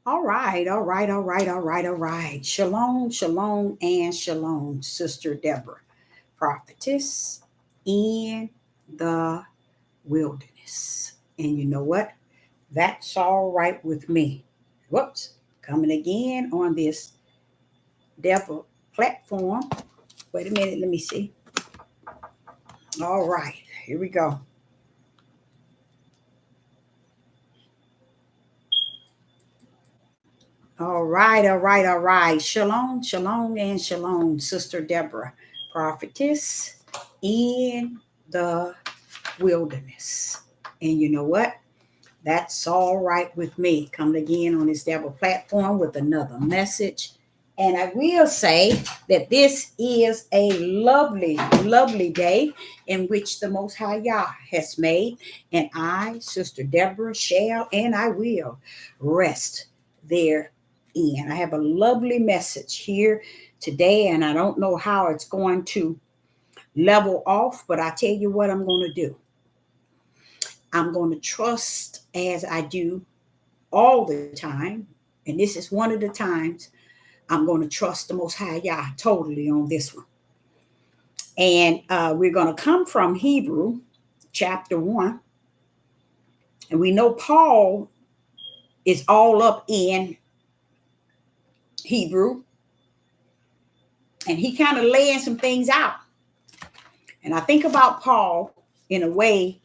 All right, all right, all right, all right, all right. Shalom, shalom, and shalom, Sister Deborah, prophetess in the wilderness. And you know what? That's all right with me. Whoops, coming again on this Deborah platform. Wait a minute, let me see. All right, here we go. All right, all right, all right. Shalom, shalom, and shalom, Sister Deborah, prophetess in the wilderness. And you know what? That's all right with me. Coming again on this Deborah platform with another message. And I will say that this is a lovely, lovely day in which the Most High Yah has made. And I, Sister Deborah, shall and I will rest there in. I have a lovely message here today, and I don't know how it's going to level off, but I tell you what I'm going to do. I'm going to trust as I do all the time. And this is one of the times I'm going to trust the Most High Yah totally on this one. And we're going to come from Hebrew chapter 1. And we know Paul is all up in Hebrew. And he kind of laying some things out. And I think about Paul in a way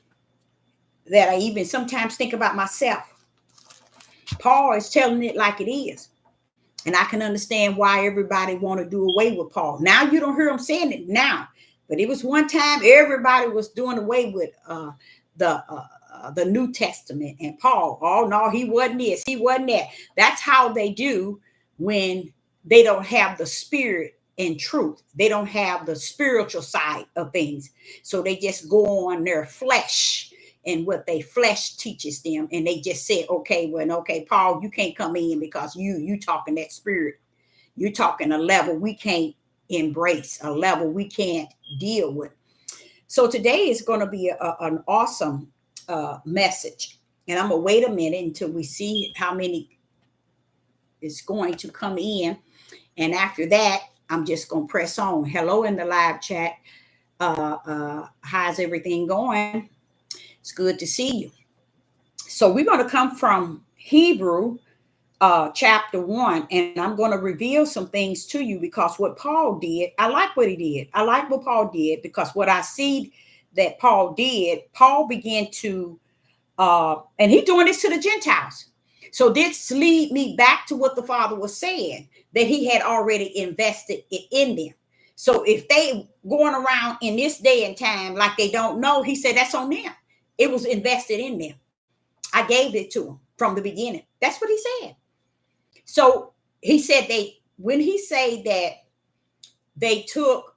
that I even sometimes think about myself. Paul is telling it like it is. And I can understand why everybody want to do away with Paul. Now you don't hear him saying it now. But it was one time everybody was doing away with the New Testament and Paul. Oh, no, he wasn't this. He wasn't that. That's how they do when they don't have the spirit and truth. They don't have the spiritual side of things. So they just go on their flesh and what they flesh teaches them. And they just said, okay, well, okay, Paul, you can't come in because you talking that spirit. You talking a level we can't embrace, a level we can't deal with. So today is going to be an awesome message. And I'm going to wait a minute until we see how many is going to come in. And after that, I'm just going to press on. Hello in the live chat. How's everything going? It's good to see you. So we're going to come from Hebrew chapter 1, and I'm going to reveal some things to you because what Paul did, I like what he did. I like what Paul did because what I see that Paul did, Paul began to, and he's doing this to the Gentiles. So this lead me back to what the Father was saying, that he had already invested it in them. So if they going around in this day and time like they don't know, he said that's on them. It was invested in them. I gave it to them from the beginning. That's what he said. So he said when he said that they took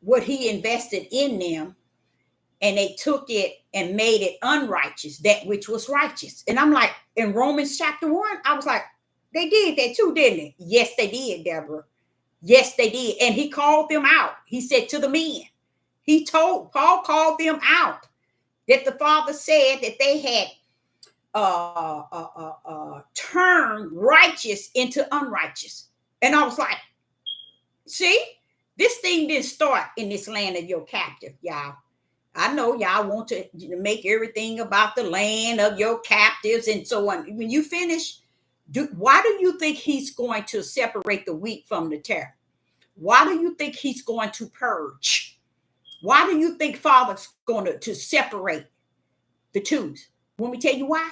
what he invested in them and they took it and made it unrighteous, that which was righteous. And I'm like, in Romans chapter 1, I was like, they did that too, didn't they? Yes, they did, Deborah. Yes, they did. And he called them out. He said to the men, Paul called them out that the Father said that they had turn righteous into unrighteous. And I was like, see, this thing didn't start in this land of your captive, y'all. I know y'all want to make everything about the land of your captives and so on. When you finish, why do you think he's going to separate the wheat from the tare? Why do you think he's going to purge? Why do you think Father's going to separate the twos? Let me tell you why.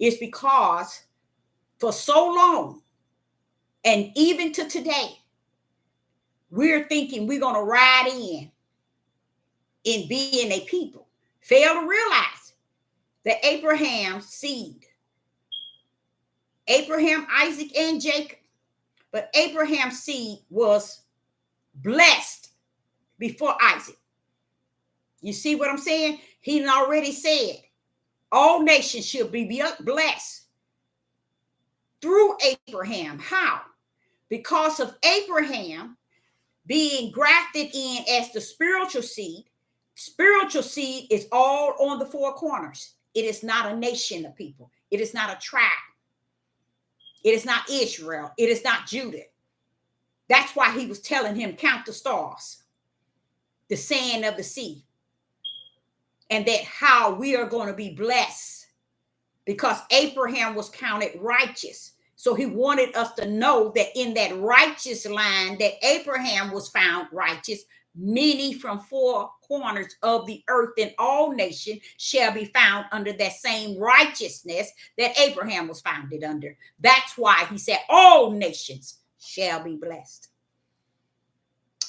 It's because for so long, and even to today, we're thinking we're going to ride in being a people. Fail to realize that Abraham's seed, Abraham, Isaac, and Jacob, but Abraham's seed was blessed before Isaac. You see what I'm saying? He already said all nations should be blessed through Abraham. How? Because of Abraham being grafted in as the spiritual seed. Spiritual seed is all on the four corners. It is not a nation of people. It is not a tribe. It is not Israel. It is not Judah. That's why he was telling him, count the stars, the sand of the sea, and that how we are going to be blessed because Abraham was counted righteous. So he wanted us to know that in that righteous line that Abraham was found righteous, many from four corners of the earth and all nations shall be found under that same righteousness that Abraham was founded under. That's why he said all nations shall be blessed.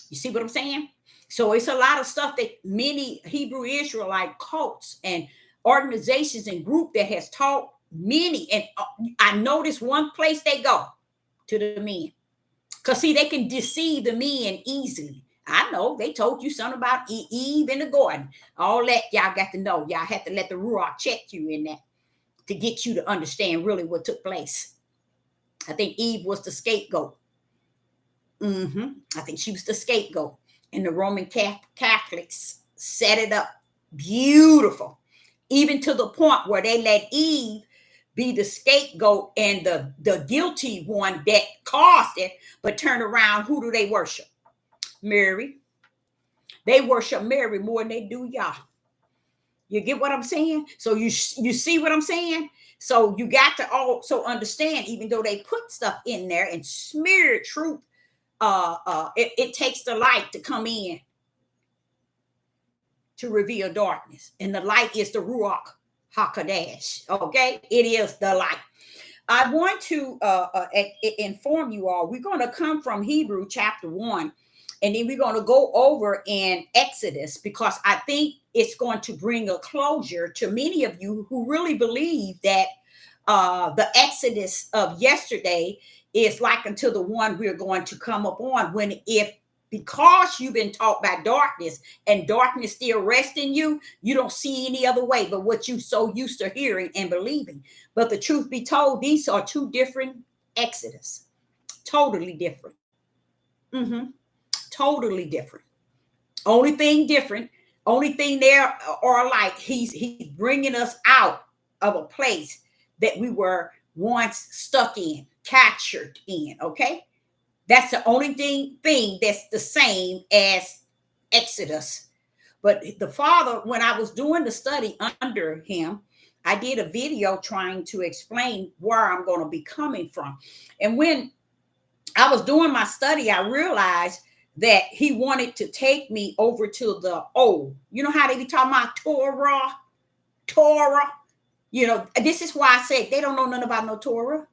You see what I'm saying? So it's a lot of stuff that many Hebrew Israelite cults and organizations and group that has taught many. And I notice one place they go to the men. Because see, they can deceive the men easily. I know they told you something about Eve in the garden. All that y'all got to know. Y'all have to let the Ruach check you in that to get you to understand really what took place. I think Eve was the scapegoat. I think she was the scapegoat. And the Roman Catholics set it up beautiful, even to the point where they let Eve be the scapegoat and the guilty one that caused it, but turn around, who do they worship? Mary. They worship Mary more than they do y'all. You get what I'm saying? So you see what I'm saying? So you got to also understand, even though they put stuff in there and smear truth, it takes the light to come in to reveal darkness. And the light is the Ruach HaKodesh. Okay? It is the light. I want to inform you all, we're going to come from Hebrew chapter 1, and then we're going to go over in Exodus, because I think it's going to bring a closure to many of you who really believe that the Exodus of yesterday is like until the one we're going to come up on, because you've been taught by darkness and darkness still rests in you, you don't see any other way but what you so used to hearing and believing. But the truth be told, these are two different Exodus. Totally different. Totally different. Only thing there are alike, he's bringing us out of a place that we were once stuck in, captured in, okay? That's the only thing that's the same as Exodus. But the Father, when I was doing the study under him, I did a video trying to explain where I'm going to be coming from. And when I was doing my study, I realized that he wanted to take me over to the old. You know how they be talking about Torah? You know, this is why I said they don't know nothing about no Torah.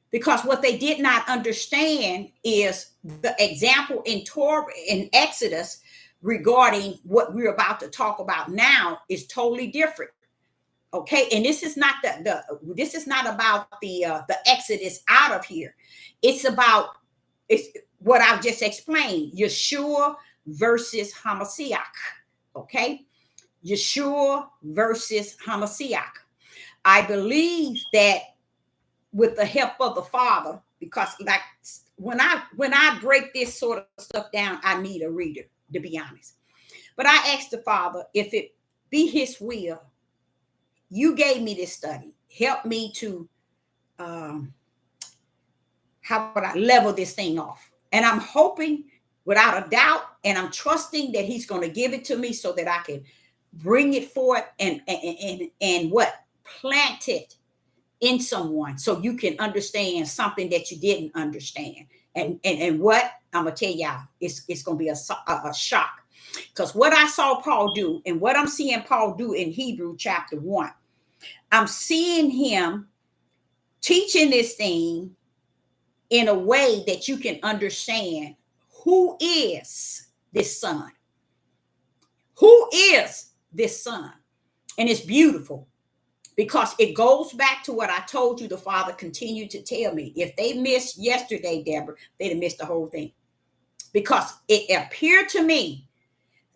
Because what they did not understand is the example in Torah, in Exodus, regarding what we're about to talk about now is totally different. Okay, and this is not this is not about the Exodus out of here. It's what I've just explained. Yeshua versus Hamashiach. Okay, Yeshua versus Hamashiach. I believe that with the help of the Father, because like when I break this sort of stuff down, I need a reader, to be honest. But I asked the Father, if it be his will, you gave me this study, help me to how would I level this thing off? And I'm hoping without a doubt, and I'm trusting that he's going to give it to me so that I can bring it forth and plant it in someone so you can understand something that you didn't understand. And what I'm gonna tell y'all, it's gonna be a shock, because what I saw Paul do and what I'm seeing Paul do in Hebrew chapter 1, I'm seeing him teaching this thing in a way that you can understand who is this son. Who is this son? And it's beautiful, because it goes back to what I told you the Father continued to tell me. If they missed yesterday, Deborah, they'd have missed the whole thing. Because it appeared to me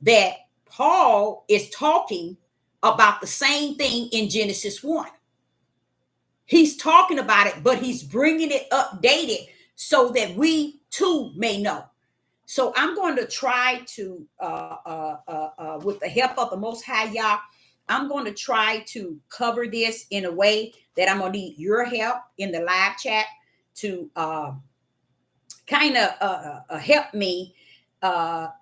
that Paul is talking about the same thing in Genesis 1. He's talking about it, but he's bringing it updated so that we too may know. So I'm going to try to, with the help of the Most High Yah, I'm going to try to cover this in a way that I'm going to need your help in the live chat to kind of help me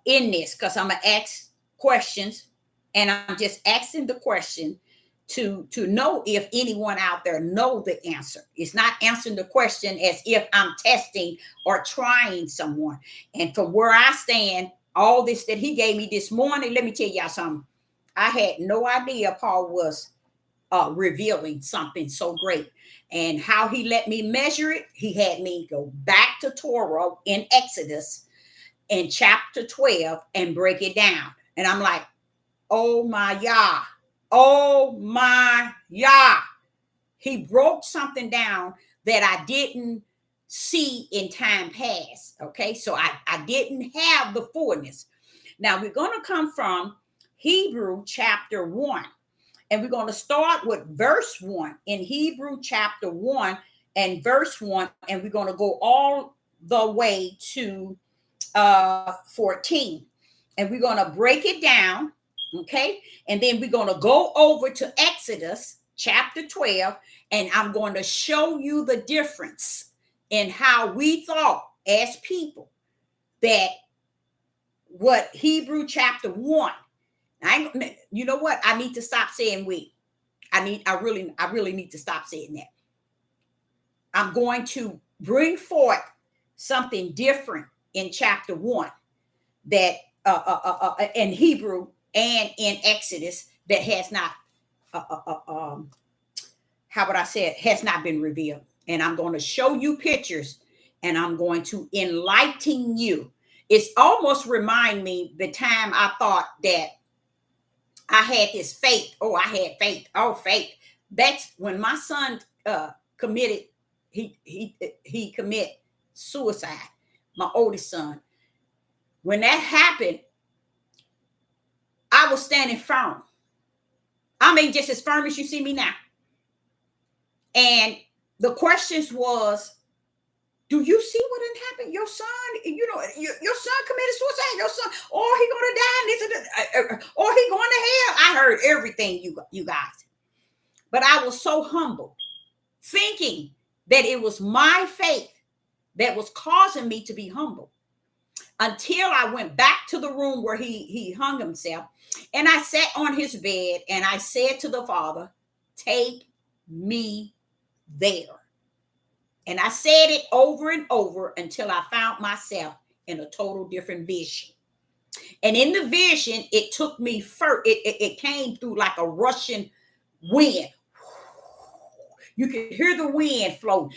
in this, because I'm going to ask questions, and I'm just asking the question to know if anyone out there know the answer. It's not answering the question as if I'm testing or trying someone. And from where I stand, all this that he gave me this morning, let me tell y'all something. I had no idea Paul was revealing something so great. And how he let me measure it, he had me go back to Torah in Exodus in chapter 12 and break it down. And I'm like, oh my Yah. Oh my Yah. He broke something down that I didn't see in time past. Okay, so I didn't have the fullness. Now we're going to come from Hebrew chapter 1. And we're going to start with verse 1 in Hebrew chapter 1 and verse 1. And we're going to go all the way to 14. And we're going to break it down. Okay. And then we're going to go over to Exodus chapter 12. And I'm going to show you the difference in how we thought as people that what Hebrew chapter 1. You know what? I need to stop saying we. I really need to stop saying that. I'm going to bring forth something different in chapter 1 that in Hebrew and in Exodus that has not, how would I say it, has not been revealed. And I'm going to show you pictures, and I'm going to enlighten you. It's almost remind me the time I thought that I had this faith. Oh, I had faith. Oh, faith. That's when my son committed. He committed suicide. My oldest son. When that happened, I was standing firm. I mean, just as firm as you see me now. And the questions was, do you see what had happened? Your son, your son committed suicide. Your son, or he going to die, or he going to hell. I heard everything, you guys. But I was so humble, thinking that it was my faith that was causing me to be humble, until I went back to the room where he hung himself, and I sat on his bed, and I said to the Father, take me there. And I said it over and over until I found myself in a total different vision. And in the vision, it took me first. It came through like a rushing wind. You could hear the wind flowing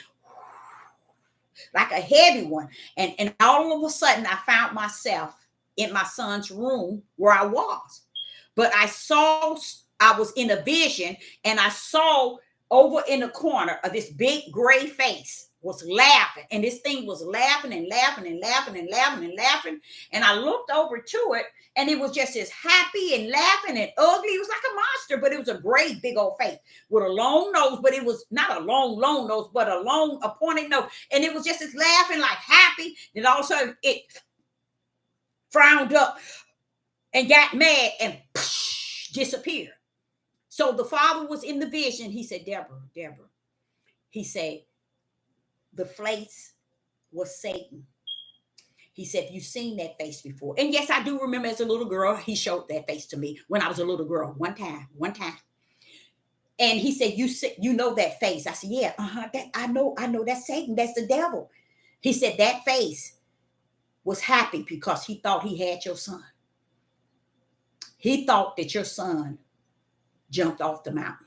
like a heavy one. And all of a sudden, I found myself in my son's room where I was. But I was in a vision, and I saw over in the corner of this big gray face was laughing. And this thing was laughing and laughing and laughing and laughing and laughing. And I looked over to it, and it was just as happy and laughing and ugly. It was like a monster, but it was a great big old face with a long nose, but it was not a long nose, but a pointed nose. And it was just as laughing, like happy. Then all of a sudden it frowned up and got mad and disappeared. So the Father was in the vision. He said, Deborah. He said, the face was Satan. He said, you've seen that face before. And yes, I do remember as a little girl, he showed that face to me when I was a little girl. One time. And he said, you know that face. I said, yeah, I know that's Satan. That's the devil. He said that face was happy because he thought he had your son. He thought that your son jumped off the mountain.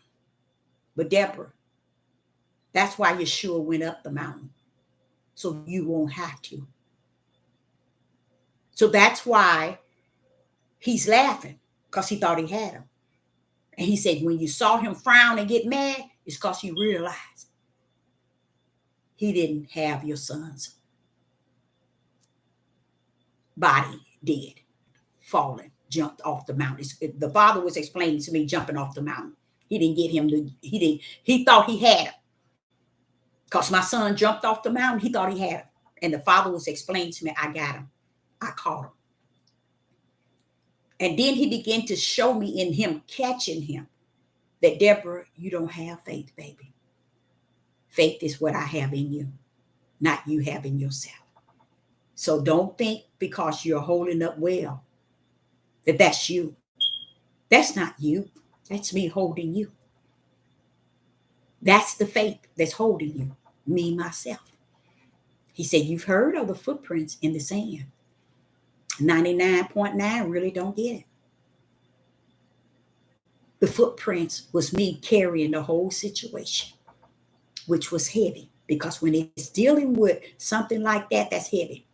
But Deborah, that's why Yeshua went up the mountain, so you won't have to. So that's why he's laughing, because he thought he had him. And he said, when you saw him frown and get mad, it's because you realized he didn't have your son's body dead, fallen, jumped off the mountain. The Father was explaining to me jumping off the mountain. He didn't get him he thought he had him. Because my son jumped off the mountain, he thought he had him. And the Father was explaining to me, I got him. I caught him. And then he began to show me in him catching him. that, Deborah, you don't have faith, baby. Faith is what I have in you, not you having yourself. So don't think because you're holding up well that that's you. That's not you. That's me holding you. That's the faith that's holding you, me, myself. He said, you've heard of the footprints in the sand. 99.9 really don't get it. The footprints was me carrying the whole situation, which was heavy, because when it's dealing with something like that, that's heavy.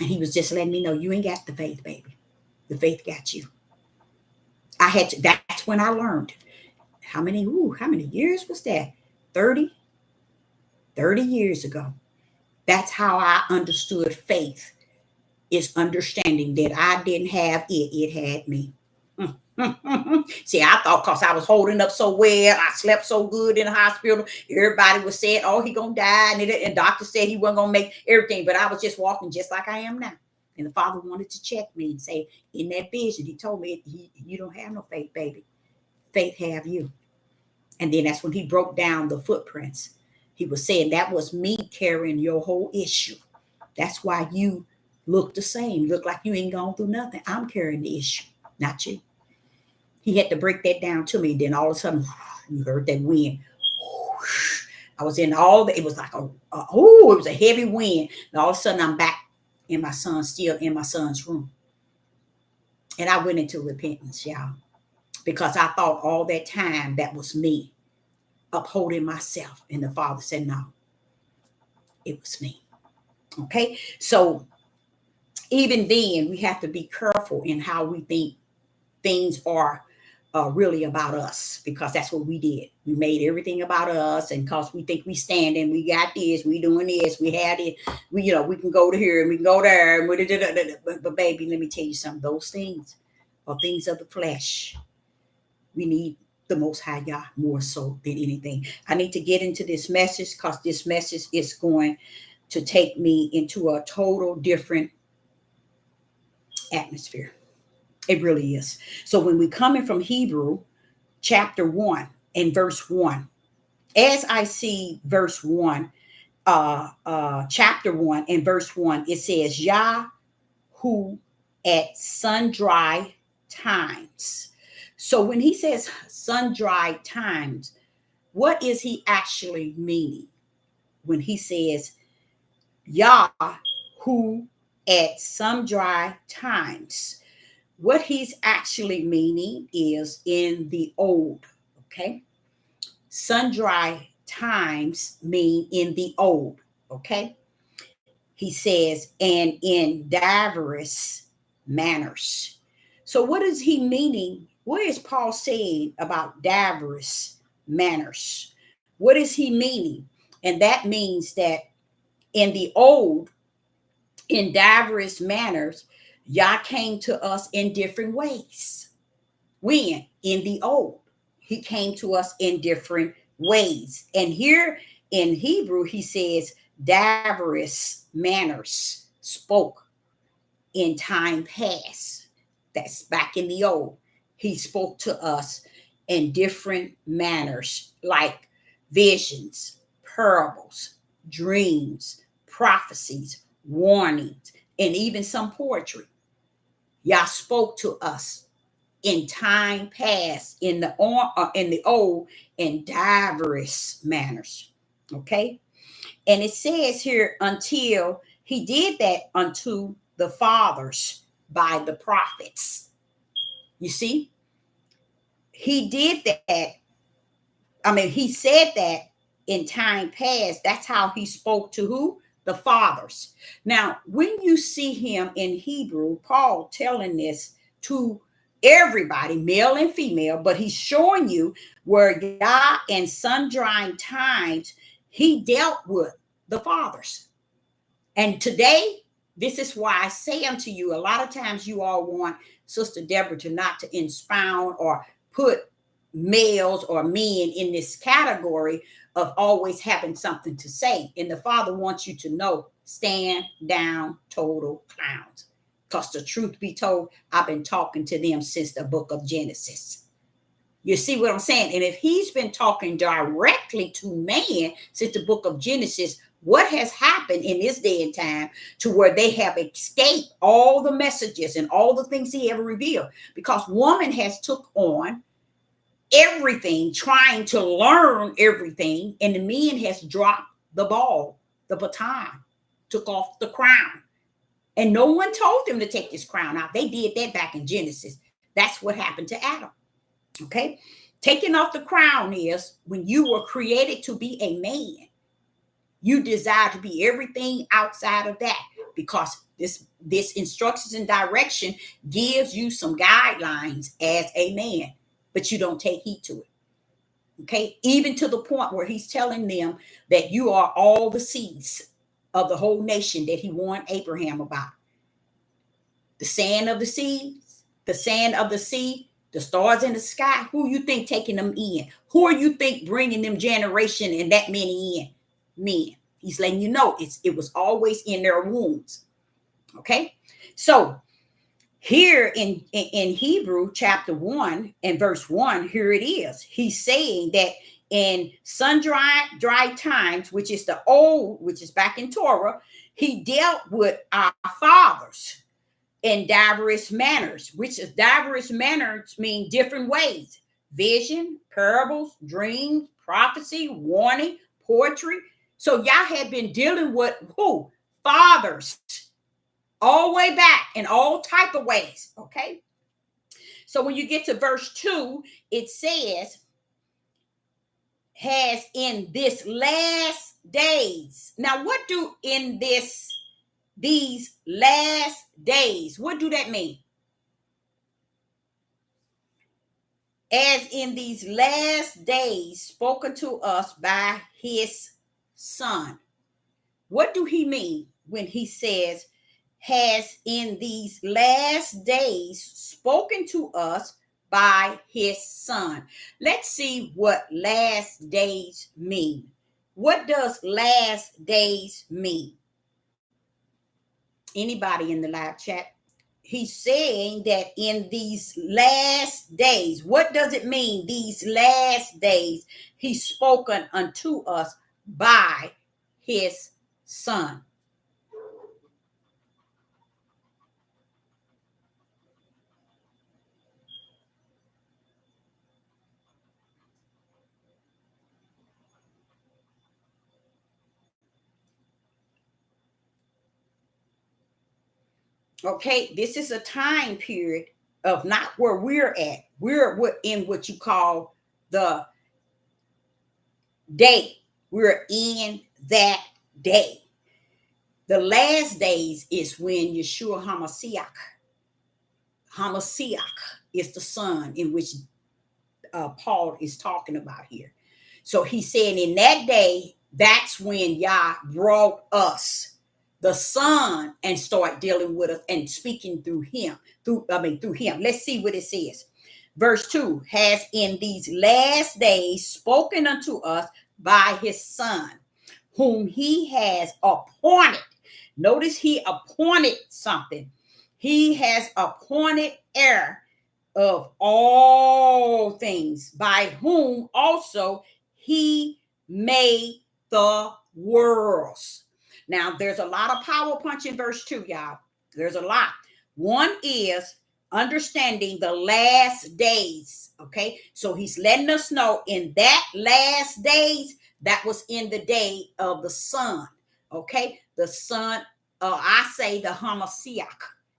And he was just letting me know, you ain't got the faith, baby. The faith got you. That's when I learned. How many years was that? 30 years ago. That's how I understood faith, is understanding that I didn't have it, it had me. See, I thought because I was holding up so well, I slept so good in the hospital, everybody was saying, oh, he gonna die, and doctor said he wasn't gonna make everything, but I was just walking just like I am now. And the Father wanted to check me and say, in that vision, he told me, you don't have no faith, baby. Faith have you. And then that's when he broke down the footprints. He was saying that was me carrying your whole issue. That's why you look the same. You look like you ain't gone through nothing. I'm carrying the issue, not you. He had to break that down to me. Then all of a sudden, you heard that wind. I was in it was like it was a heavy wind. And all of a sudden, I'm back in my son's, still in my son's room. And I went into repentance, y'all, because I thought all that time that was me upholding myself. And the Father said, no, it was me. Okay. So even then, we have to be careful in how we think things are really about us, because that's what we did. We made everything about us, and because we think we stand and we got this, we doing this, we had it, we can go to here and we can go there, and but baby, let me tell you something. Those things are things of the flesh. We need the Most High God more so than anything. I need to get into this message, because this message is going to take me into a total different atmosphere. It really is. So when we come in from Hebrew chapter 1 and verse 1, as I see verse 1, chapter 1 and verse 1, it says, Yah who at sundry times. So when he says sundry times, what is he actually meaning when he says Yah who at sundry times? What he's actually meaning is in the old, okay? Sundry times mean in the old, okay? He says, and in diverse manners. So what is he meaning? What is Paul saying about diverse manners? What is he meaning? And that means that in the old, in diverse manners, Yah came to us in different ways. When? In the old, he came to us in different ways. And here in Hebrew, he says, diverse manners spoke in time past. That's back in the old. He spoke to us in different manners, like visions, parables, dreams, prophecies, warnings, and even some poetry. Yah spoke to us in time past, in the old, in diverse manners. Okay, and it says here, until he did that unto the fathers by the prophets. You see, he did that. I mean, he said that in time past. That's how he spoke to who? The fathers. Now, when you see him in Hebrew, Paul telling this to everybody, male and female, but he's showing you where Yah in sundry times, he dealt with the fathers. And today, this is why I say unto you, a lot of times you all want Sister Deborah to not to expound or put males or men in this category of always having something to say. And the Father wants you to know, stand down, total clowns. Because the truth be told, I've been talking to them since the book of Genesis. You see what I'm saying? And if he's been talking directly to man since the book of Genesis, what has happened in this day and time to where they have escaped all the messages and all the things he ever revealed? Because woman has took on everything, trying to learn everything, and the men has dropped the ball, the baton, took off the crown. And no one told them to take this crown out. They did that back in Genesis. That's what happened to Adam. Okay? Taking off the crown is when you were created to be a man, you desire to be everything outside of that, because this instructions and direction gives you some guidelines as a man, but you don't take heed to it. Okay? Even to the point where he's telling them that you are all the seeds of the whole nation that he warned Abraham about. The sand of the seas, the sand of the sea, the stars in the sky. Who you think taking them in? Who are you think bringing them generation and that many in? Men. He's letting you know it was always in their wombs. Okay? So here in Hebrew chapter 1 and verse 1, here it is. He's saying that in sundry dry times, which is the old, which is back in Torah, he dealt with our fathers in diverse manners, which is diverse manners mean different ways: vision, parables, dreams, prophecy, warning, poetry. So y'all had been dealing with who? Fathers, all the way back in all type of ways. Okay. So when you get to verse 2, it says, has in this last days. Now, what do in these last days, what do that mean? As in these last days spoken to us by his son. What do he mean when he says, has in these last days spoken to us by his son? Let's see what last days mean. What does last days mean? Anybody in the live chat? He's saying that in these last days, what does it mean? These last days, he's spoken unto us by his son. Okay, this is a time period of not where we're at. We're in what you call the day. We're in that day. The last days is when Yeshua Hamashiach is the son in which Paul is talking about here. So he's saying in that day, that's when Yah brought us the son and start dealing with us and speaking through him. Through him. Let's see what it says. Verse 2, has in these last days spoken unto us by his son, whom he has appointed. Notice he appointed something. He has appointed heir of all things, by whom also he made the worlds. Now, there's a lot of power punch in verse 2, y'all. There's a lot. One is understanding the last days, okay? So he's letting us know in that last days, that was in the day of the son, okay? The son, I say the Hamashiach,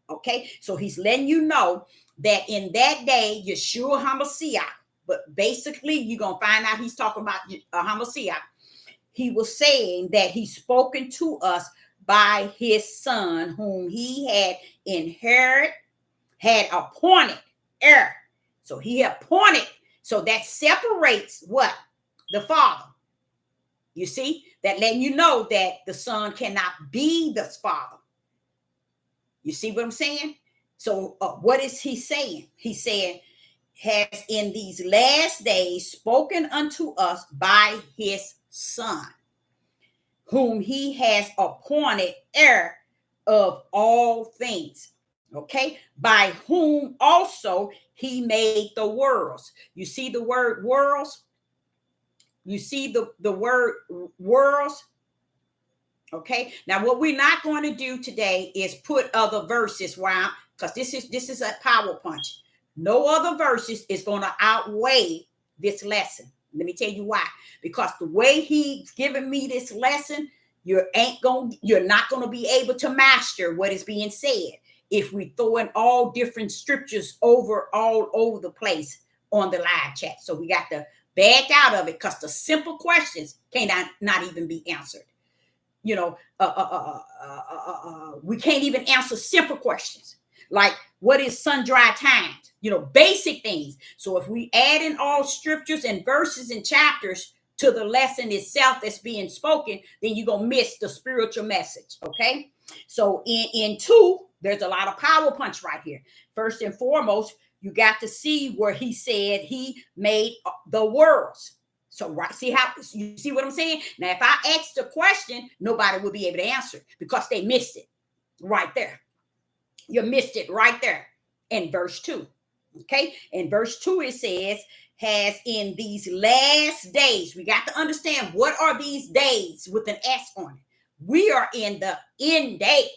okay? So he's letting you know that in that day, Yeshua Hamashiach, but basically you're going to find out he's talking about Hamashiach. He was saying that he's spoken to us by his son, whom he had appointed heir. So he appointed. So that separates what? The father. You see, that letting you know that the son cannot be the father. You see what I'm saying? So what is he saying? He's saying, has in these last days spoken unto us by his son, whom he has appointed heir of all things. Okay, by whom also he made the worlds. You see the word worlds? You see the word worlds? Okay, now what we're not going to do today is put other verses around, because this is a power punch. No other verses is going to outweigh this lesson. Let me tell you why. Because the way he's given me this lesson, you're not going to be able to master what is being said if we throw in all different scriptures all over the place on the live chat. So we got to back out of it, because the simple questions cannot not even be answered. You know, we can't even answer simple questions like, what is sun-dry times? You know, basic things. So if we add in all scriptures and verses and chapters to the lesson itself that's being spoken, then you're going to miss the spiritual message. Okay. So in 2, there's a lot of power punch right here. First and foremost, you got to see where he said he made the worlds. So, right, you see what I'm saying? Now, if I ask the question, nobody will be able to answer because they missed it right there. You missed it right there in verse 2. Okay. In verse 2, it says, has in these last days. We got to understand, what are these days with an S on it? We are in the end day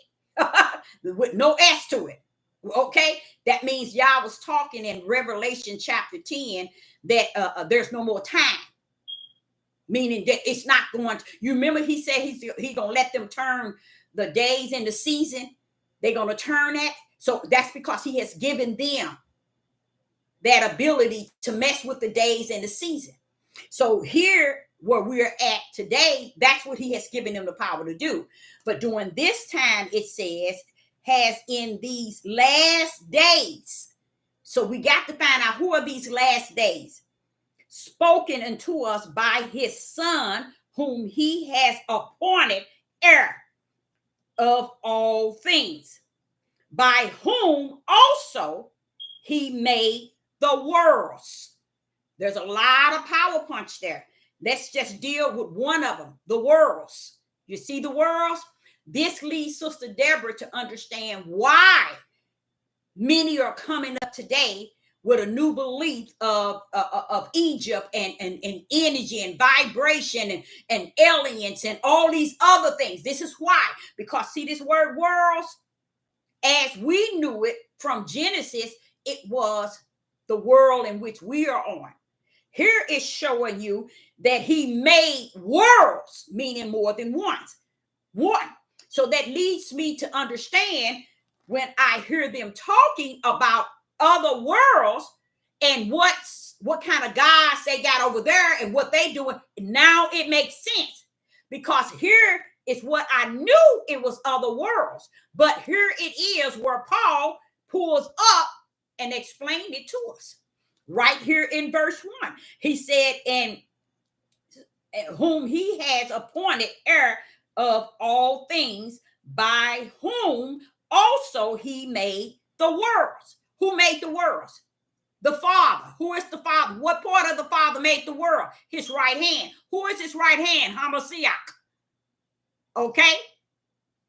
with no S to it. Okay. That means y'all was talking in Revelation chapter 10 that there's no more time. Meaning that it's not going to, you remember he said he's going to let them turn the days and the season. They're going to turn that. So that's because he has given them that ability to mess with the days and the season. So here where we're at today, that's what he has given them the power to do. But during this time, it says, has in these last days. So we got to find out, who are these last days? Spoken unto us by his son, whom he has appointed heir of all things, by whom also he made the worlds. There's a lot of power punch there. Let's just deal with one of them, the worlds. You see the worlds? This leads Sister Deborah to understand why many are coming up today with a new belief of Egypt and energy and vibration and aliens and all these other things. This is why. Because see, this word worlds, as we knew it from Genesis, it was the world in which we are on. Here is showing you that he made worlds, meaning more than once. One. So that leads me to understand, when I hear them talking about other worlds and what kind of gods they got over there and what they doing, now it makes sense, because here is what I knew, it was other worlds, but here it is where Paul pulls up and explained it to us right here in verse 1. He said, and whom he has appointed heir of all things, by whom also he made the worlds. Who made the worlds? The Father. Who is the Father? What part of the Father made the world? His right hand. Who is his right hand? Hamashiach. Okay?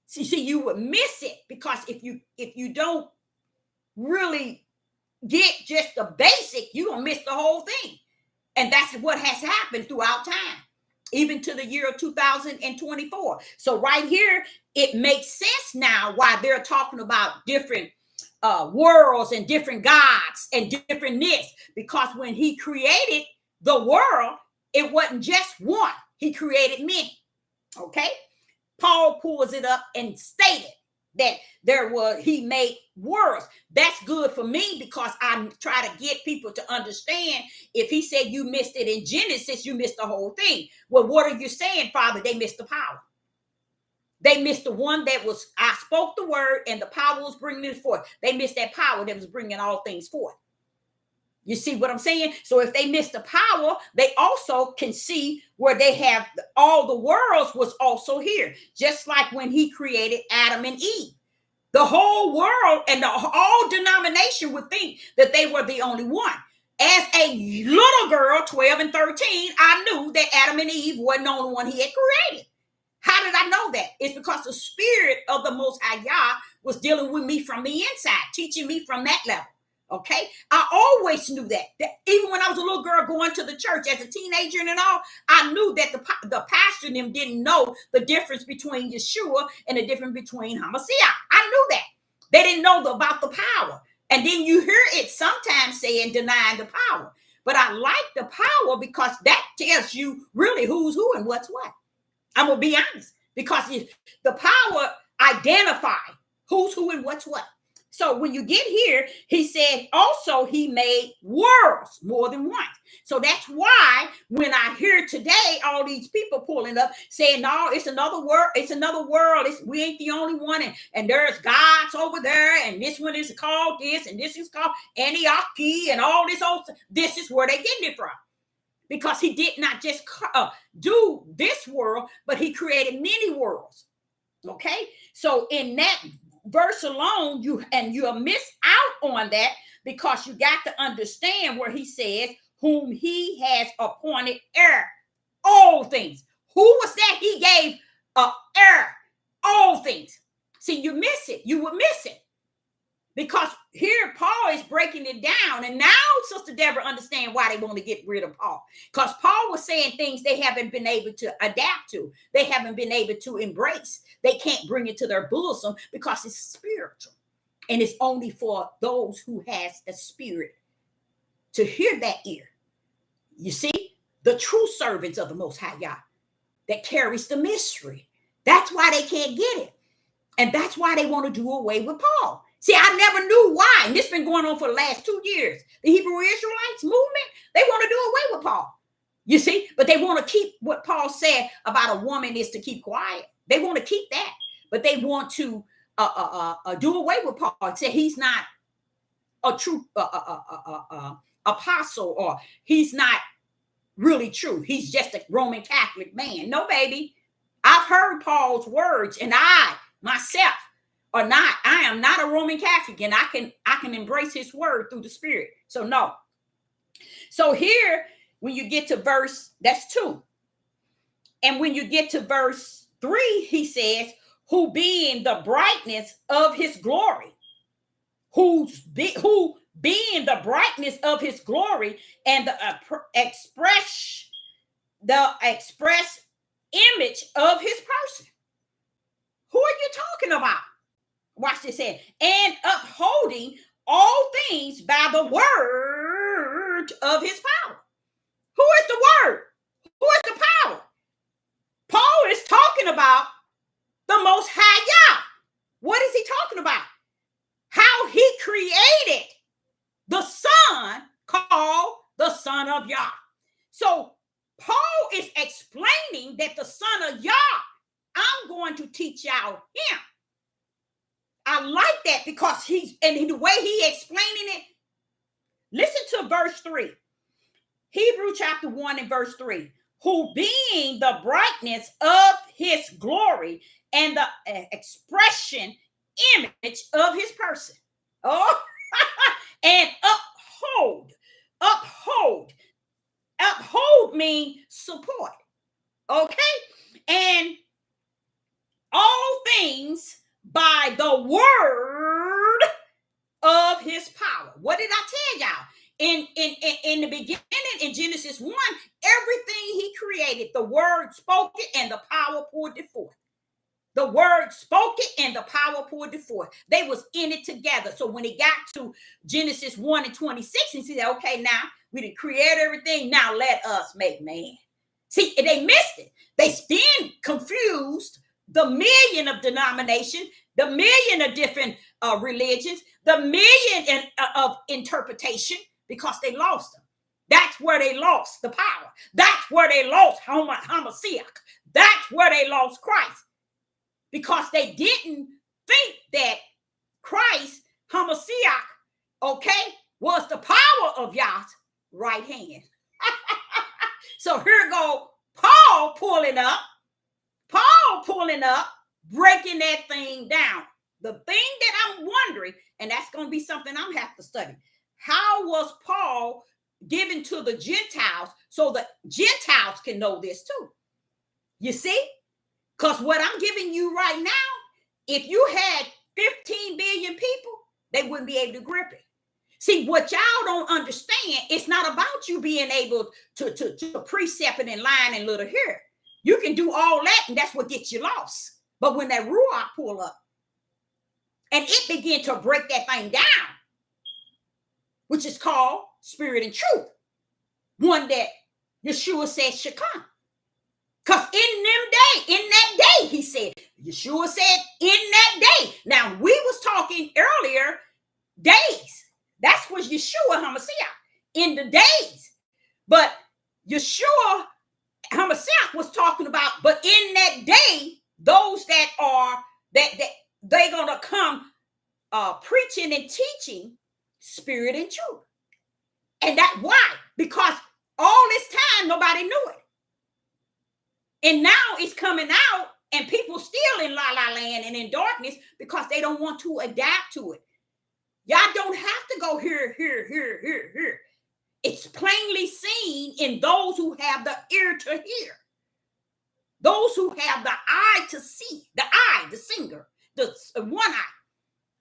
See, you would miss it, because if you don't really get just the basic, you're going to miss the whole thing. And that's what has happened throughout time, even to the year of 2024. So right here, it makes sense now why they're talking about different worlds and different gods and different this, because when he created the world, it wasn't just one. He created many. Okay? Paul pulls it up and stated that he made worlds. That's good for me, because I try to get people to understand, if he said you missed it in Genesis, you missed the whole thing. Well, what are you saying, Father? They missed the power. They missed the one that was, I spoke the word and the power was bringing it forth. They missed that power that was bringing all things forth. You see what I'm saying? So if they miss the power, they also can see where they have all the worlds was also here. Just like when he created Adam and Eve. The whole world and all denomination would think that they were the only one. As a little girl, 12 and 13, I knew that Adam and Eve wasn't the only one he had created. How did I know that? It's because the spirit of the Most High Yah was dealing with me from the inside, teaching me from that level. Okay, I always knew that even when I was a little girl going to the church as a teenager and all, I knew that the pastor and them didn't know the difference between Yeshua and the difference between Hamashiach. I knew that. They didn't know about the power. And then you hear it sometimes saying denying the power. But I like the power because that tells you really who's who and what's what. I'm going to be honest. Because the power identifies who's who and what's what. So when you get here, he said also he made worlds more than once. So that's why when I hear today all these people pulling up saying, no, it's another world. It's another world. We ain't the only one. And there's gods over there. And this one is called this. And this is called Antioch and all this old. This is where they're getting it from. Because he did not just do this world, but he created many worlds. Okay. So in that verse alone, you'll miss out on that because you got to understand where he says, whom he has appointed heir, all things. Who was that he gave heir, all things? See, you miss it. You would miss it. Because here Paul is breaking it down. And now Sister Deborah understand why they want to get rid of Paul. Because Paul was saying things they haven't been able to adapt to. They haven't been able to embrace. They can't bring it to their bosom because it's spiritual. And it's only for those who has a spirit to hear that ear. You see, the true servants of the Most High God that carries the mystery. That's why they can't get it. And that's why they want to do away with Paul. See, I never knew why. And this has been going on for the last 2 years. The Hebrew Israelites movement, they want to do away with Paul. You see, but they want to keep what Paul said about a woman is to keep quiet. They want to keep that, but they want to do away with Paul. Say he's not a true apostle, or he's not really true. He's just a Roman Catholic man. No, baby. I've heard Paul's words, and I myself I am not a Roman Catholic, and I can embrace his word through the Spirit. So no. So here, when you get to verse, that's 2. And when you get to verse 3, he says, who being the brightness of his glory, who being the brightness of his glory and the express image of his person. Who are you talking about? Watch this here. And upholding all things by the word of his power. Who is the word? Who is the power? Paul is talking about the Most High Yah. What is he talking about? How he created the Son called the Son of Yah. So Paul is explaining that the Son of Yah, I'm going to teach y'all him. I like that because and the way he explaining it, listen to verse 3. Hebrew chapter 1 and verse 3. Who being the brightness of his glory and the expression image of his person. Oh, and uphold means support. Okay. And all things by the word of his power. What did I tell y'all? In the beginning, in Genesis 1, everything he created, the word spoke it and the power poured it forth. The word spoke it and the power poured it forth. They was in it together. So when it got to Genesis 1 and 26, he said, okay, now we did create everything. Now let us make man. See, they missed it. They then confused the million of denominations, the million of different religions, the million of interpretation, because they lost them. That's where they lost the power. That's where they lost Hamashiach. That's where they lost Christ. Because they didn't think that Christ, Hamashiach, okay, was the power of Yah's right hand. So here go Paul pulling up, breaking that thing down. The thing that I'm wondering, and that's going to be something I'm have to study. How was Paul given to the Gentiles so the Gentiles can know this too? You see? Because what I'm giving you right now, if you had 15 billion people, they wouldn't be able to grip it. See, what y'all don't understand, it's not about you being able to precept it in line and little here. You can do all that, and that's what gets you lost. But when that ruach pull up, and it begin to break that thing down, which is called spirit and truth, one that Yeshua said should come. Because in that day, he said, Yeshua said, in that day. Now, we was talking earlier, days. That's what Yeshua Hamashiach, in the days. But Yeshua Hamashiach was talking about, but in that day, those that are, that they're going to come preaching and teaching spirit and truth. And that why? Because all this time, nobody knew it. And now it's coming out, and people still in la-la land and in darkness because they don't want to adapt to it. Y'all don't have to go here. It's plainly seen in those who have the ear to hear. Those who have the eye to see. The eye, the singer, the one eye.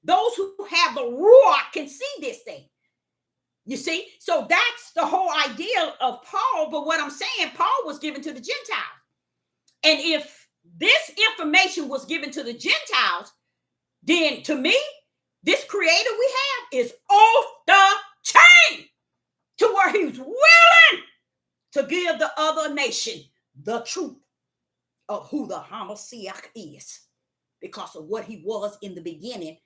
Those who have the ruach can see this thing. You see? So that's the whole idea of Paul. But what I'm saying, Paul was given to the Gentiles. And if this information was given to the Gentiles, then to me, this creator we have is off the chain to where he's willing to give the other nation the truth of who the Hamashiach is. Because of what he was in the beginning,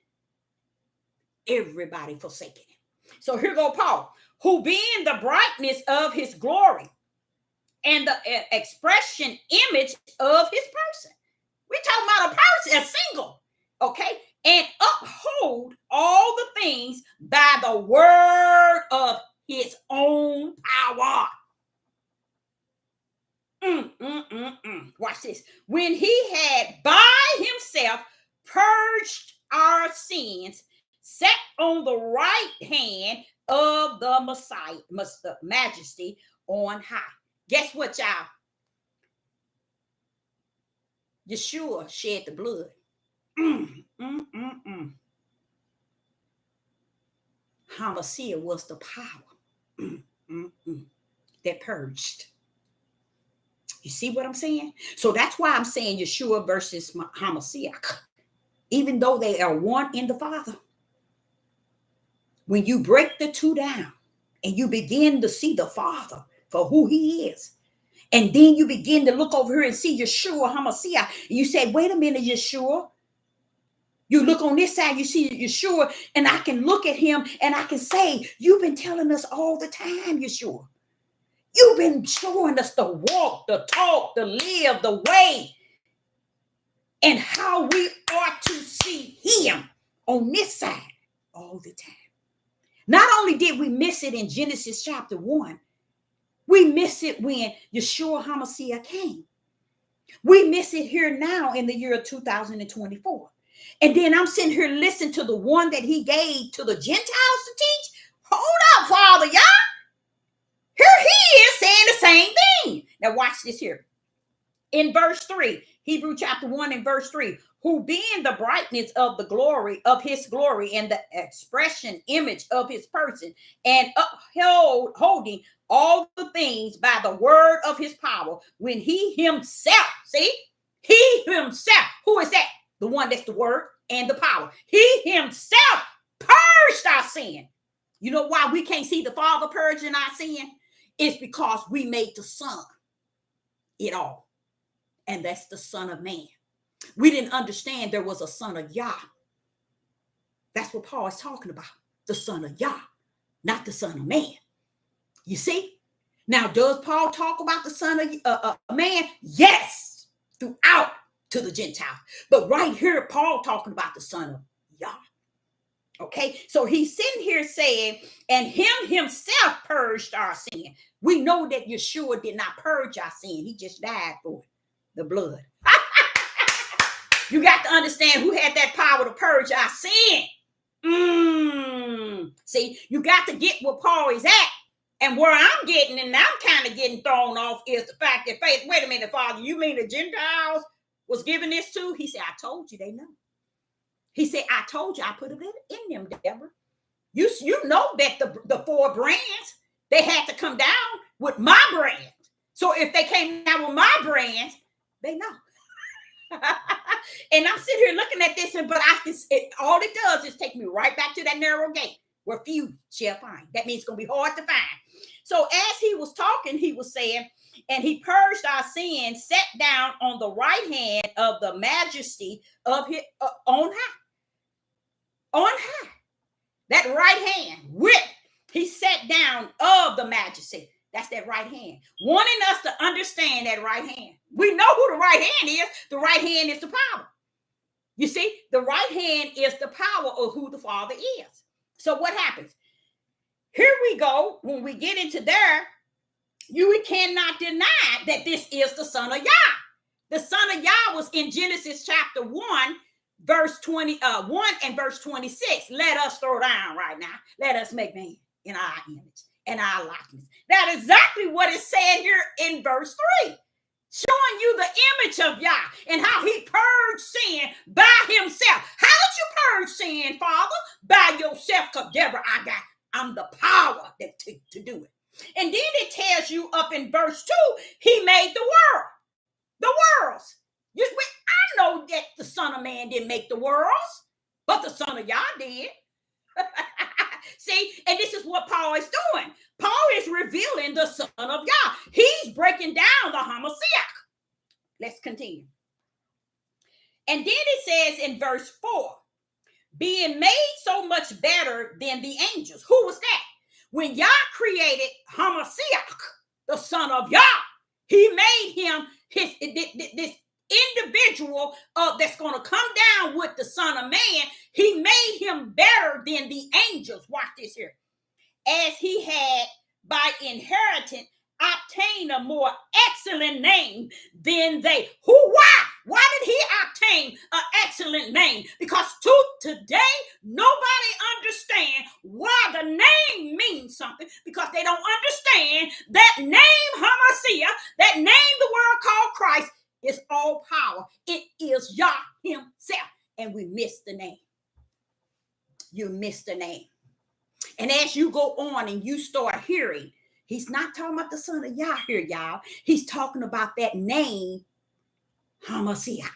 everybody forsaken him. So here go Paul, who being the brightness of his glory and the expression image of his person. We're talking about a person, a single, okay? And uphold all the things by the word of his own power. Watch this. When he had by himself purged our sins, sat on the right hand of the Messiah, majesty on high. Guess what, y'all? Yeshua shed the blood. Hamashiach was the power that purged. You see what I'm saying? So that's why I'm saying Yeshua versus Hamashiach. Even though they are one in the Father. When you break the two down and you begin to see the Father for who he is, and then you begin to look over here and see Yeshua Hamashiach, and you say, wait a minute, Yeshua. You look on this side, you see Yeshua, and I can look at him and I can say, you've been telling us all the time, Yeshua. You've been showing us the walk, the talk, the live, the way, and how we are to see him on this side all the time. Not only did we miss it in Genesis chapter 1, we miss it when Yeshua Hamashiach came. We miss it here now in the year of 2024. And then I'm sitting here listening to the one that he gave to the Gentiles to teach. Hold up, Father, y'all. Here he is saying the same thing. Now watch this here. In verse 3, Hebrew chapter 1 and verse 3, who being the brightness of the glory of his glory and the expression image of his person, and upholding all the things by the word of his power, when he himself, see, he himself, who is that? The one that's the word and the power. He himself purged our sin. You know why we can't see the Father purging our sin? It's because we made the Son it all. And that's the Son of Man. We didn't understand there was a Son of Yah. That's what Paul is talking about. The Son of Yah, not the Son of Man. You see? Now, does Paul talk about the Son of Man? Yes, throughout to the Gentiles. But right here, Paul talking about the Son of Yah. Okay, so he's sitting here saying, and him himself purged our sin. We know that Yeshua did not purge our sin. He just died for it, the blood. You got to understand who had that power to purge our sin. See, you got to get where Paul is at. And where I'm getting, and I'm kind of getting thrown off, is the fact that faith, wait a minute, Father, you mean the Gentiles was given this too? He said, I told you they know. He said, I told you I put it in them, Deborah. You know that the 4 brands, they had to come down with my brand. So if they came down with my brand, they know. And I'm sitting here looking at this, but all it does is take me right back to that narrow gate where few shall find. That means it's going to be hard to find. So as he was talking, he was saying, and he purged our sins, sat down on the right hand of the majesty of his on high. On high. That right hand, he sat down of the majesty. That's that right hand. Wanting us to understand that right hand. We know who the right hand is. The right hand is the power. You see, the right hand is the power of who the Father is. So what happens? Here we go. When we get into there, you cannot deny that this is the Son of Yah. The Son of Yah was in Genesis chapter 1, verse 21 and verse 26. Let us throw down right now. Let us make man in our image and our likeness. That's exactly what is said here in verse 3. Showing you the image of Yah and how he purged sin by himself. How did you purge sin, Father? By yourself, because Deborah, I'm the power to do it. And then it tells you up in verse 2, he made the world. The worlds. I know that the Son of Man didn't make the worlds, but the Son of Yah did. See, and this is what Paul is doing. Paul is revealing the Son of Yah. He's breaking down the Hamashiach. Let's continue. And then it says in verse 4, being made so much better than the angels. Who was that? When Yah created Hamashiach, the Son of Yah, he made him this individual that's going to come down with the Son of Man. He made him better than the angels. Watch this here. As he had by inheritance obtained a more excellent name than they. Why did he obtain an excellent name? Because today nobody understands why the name means something, because they don't understand that name Hamashiach, that name the world called Christ, is all power. It is Yah himself. And we miss the name. You miss the name. And as you go on and you start hearing, he's not talking about the Son of Yah here, y'all. He's talking about that name, Hamashiach.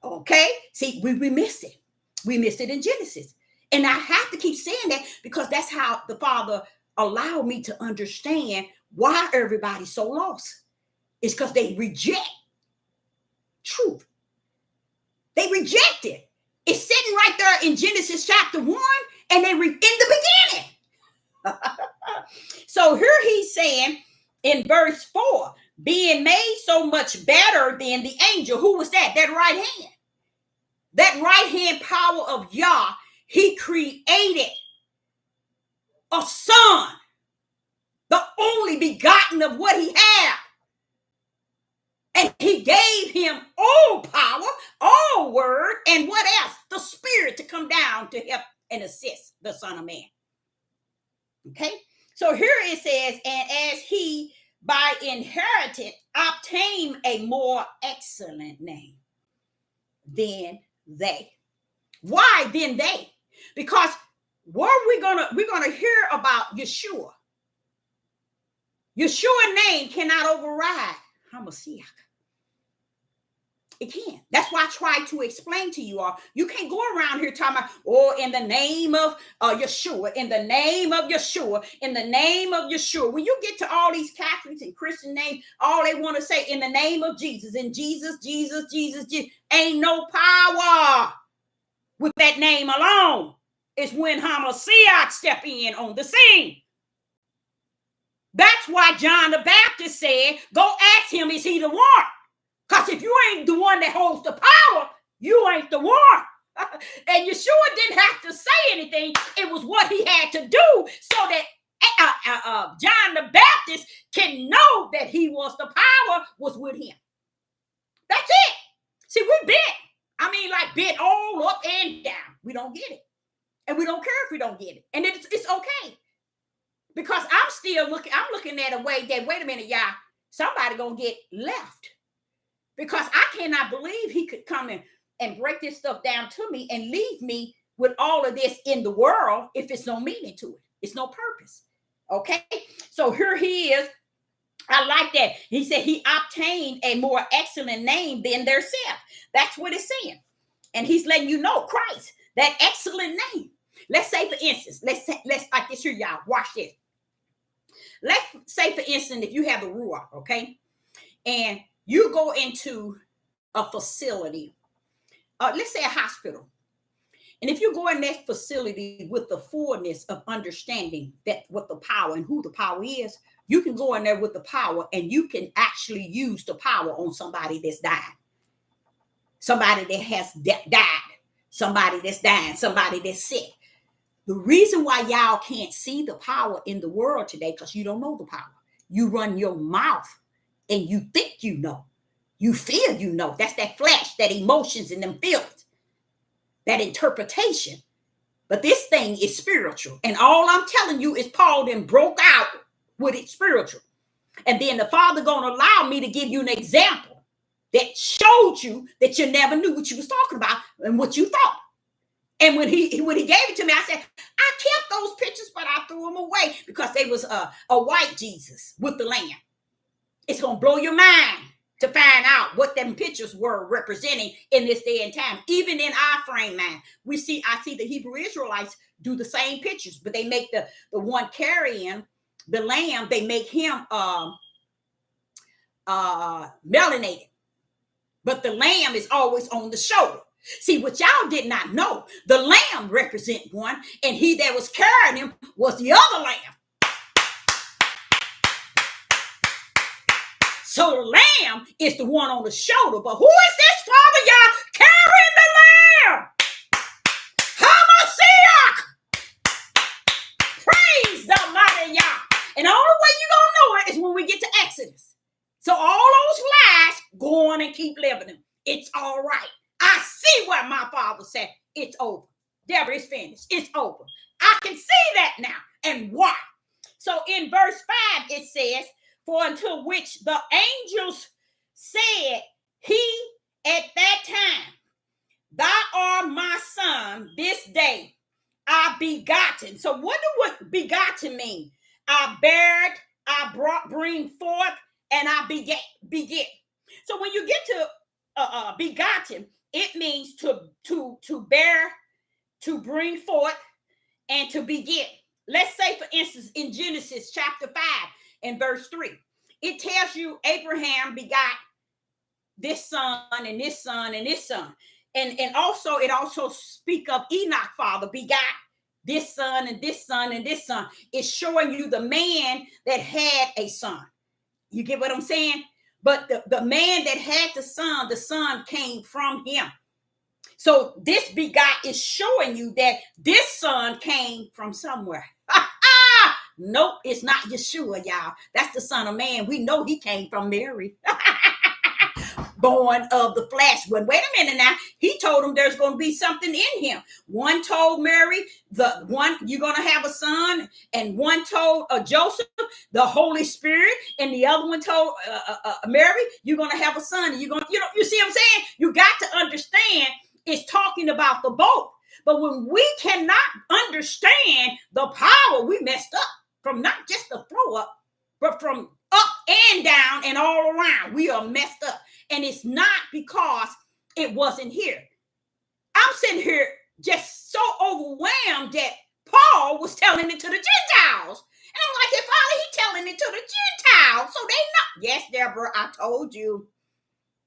Okay? See, we missed it. We missed it in Genesis. And I have to keep saying that because that's how the Father allowed me to understand why everybody's so lost. It's because they reject truth. They reject it. It's sitting right there in Genesis chapter 1, and in the beginning. So here he's saying in verse 4, being made so much better than the angel. Who was that? That right hand. That right hand power of Yah. He created a son, the only begotten of what he had. And he gave him all power, all word, and what else? The Spirit to come down to help and assist the Son of Man. Okay? So here it says, and as he by inheritance obtained a more excellent name than they. Why than they? Because what we're gonna hear about Yeshua. Yeshua name cannot override Hamashiach. It can't. That's why I try to explain to you all. You can't go around here talking about, oh, in the name of Yeshua, in the name of Yeshua, in the name of Yeshua. When you get to all these Catholics and Christian names, all they want to say, in the name of Jesus, and Jesus, ain't no power with that name alone. It's when Hamashiach step in on the scene. That's why John the Baptist said, go ask him, is he the one? Because if you ain't the one that holds the power, you ain't the one. And Yeshua didn't have to say anything. It was what he had to do so that John the Baptist can know that he was the power was with him. That's it. See, we bent. I mean, like bent all up and down. We don't get it. And we don't care if we don't get it. And it's okay. Because I'm looking at a way that, wait a minute, y'all, somebody gonna get left. Because I cannot believe he could come and and break this stuff down to me and leave me with all of this in the world if it's no meaning to it. It's no purpose. Okay. So here he is. I like that. He said he obtained a more excellent name than their self. That's what it's saying. And he's letting you know Christ, that excellent name. Let's say, for instance, let's like this here, y'all. Watch this. Let's say, for instance, if you have a ruach, okay, and you go into a facility, let's say a hospital, and if you go in that facility with the fullness of understanding that what the power and who the power is, you can go in there with the power and you can actually use the power on somebody that's died, somebody that has died, somebody that's dying, somebody that's sick. The reason why y'all can't see the power in the world today, because you don't know the power. You run your mouth and you think you know. You feel you know. That's that flesh, that emotions and them feelings, that interpretation. But this thing is spiritual. And all I'm telling you is Paul then broke out with it spiritual. And then the Father going to allow me to give you an example that showed you that you never knew what you was talking about and what you thought. And when he gave it to me, I said, I kept those pictures, but I threw them away because they was a white Jesus with the lamb. It's going to blow your mind to find out what them pictures were representing in this day and time. Even in our frame mind, I see the Hebrew Israelites do the same pictures, but they make the one carrying the lamb, they make him melanated. But the lamb is always on the shoulder. See, what y'all did not know, the lamb represent one, and he that was carrying him was the other lamb. So the lamb is the one on the shoulder. But who is this, Father, y'all, carrying the lamb? Hamashiach! Praise the mighty Yah. And the only way you're going to know it is when we get to Exodus. So all those lies, go on and keep living them. It's all right. I see what my Father said. It's over. Deborah, it's finished. It's over. I can see that now. And why? So in verse 5, it says, for until which the angels said, he at that time, thou art my son, this day I begotten. So what begotten mean? I bared, I bring forth, and I beget. So when you get to begotten, it means to bear, to bring forth, and to beget. Let's say, for instance, in Genesis chapter 5 and verse 3, it tells you Abraham begot this son and this son and this son. And also, it also speak of Enoch, father, begot this son and this son and this son. It's showing you the man that had a son. You get what I'm saying? But the man that had the son came from him. So this begot is showing you that this son came from somewhere. Nope, it's not Yeshua, y'all. That's the Son of Man. We know he came from Mary. Born of the flesh. But wait a minute now. He told him there's going to be something in him. One told Mary, the one, you're going to have a son. And one told Joseph, the Holy Spirit. And the other one told Mary, you're going to have a son. And you're going to, you see what I'm saying? You got to understand it's talking about the both. But when we cannot understand the power, we messed up from not just the throw up, but from up and down and all around. We are messed up. And it's not because it wasn't here. I'm sitting here just so overwhelmed that Paul was telling it to the Gentiles. And I'm like, if Father, he telling it to the Gentiles, so they know. Yes, Deborah, I told you.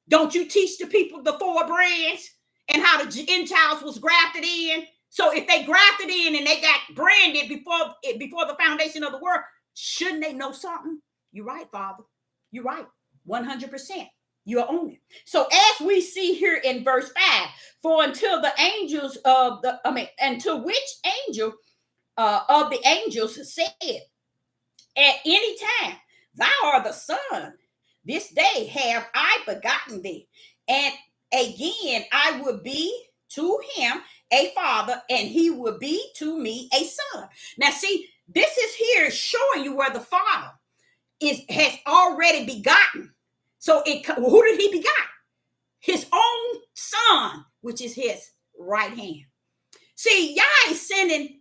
Don't you teach the people the four brands and how the Gentiles was grafted in? So if they grafted in and they got branded before the foundation of the world, shouldn't they know something? You're right, Father. You're right. 100%. You're on it. So as we see here in verse 5, for until the angels until which angel of the angels said, at any time, thou art the son, this day have I begotten thee. And again, I will be to him a father, and he will be to me a son. Now, see, this is here showing you where the Father has already begotten. So who did he begot? His own son which is his right hand. See, Yah is sending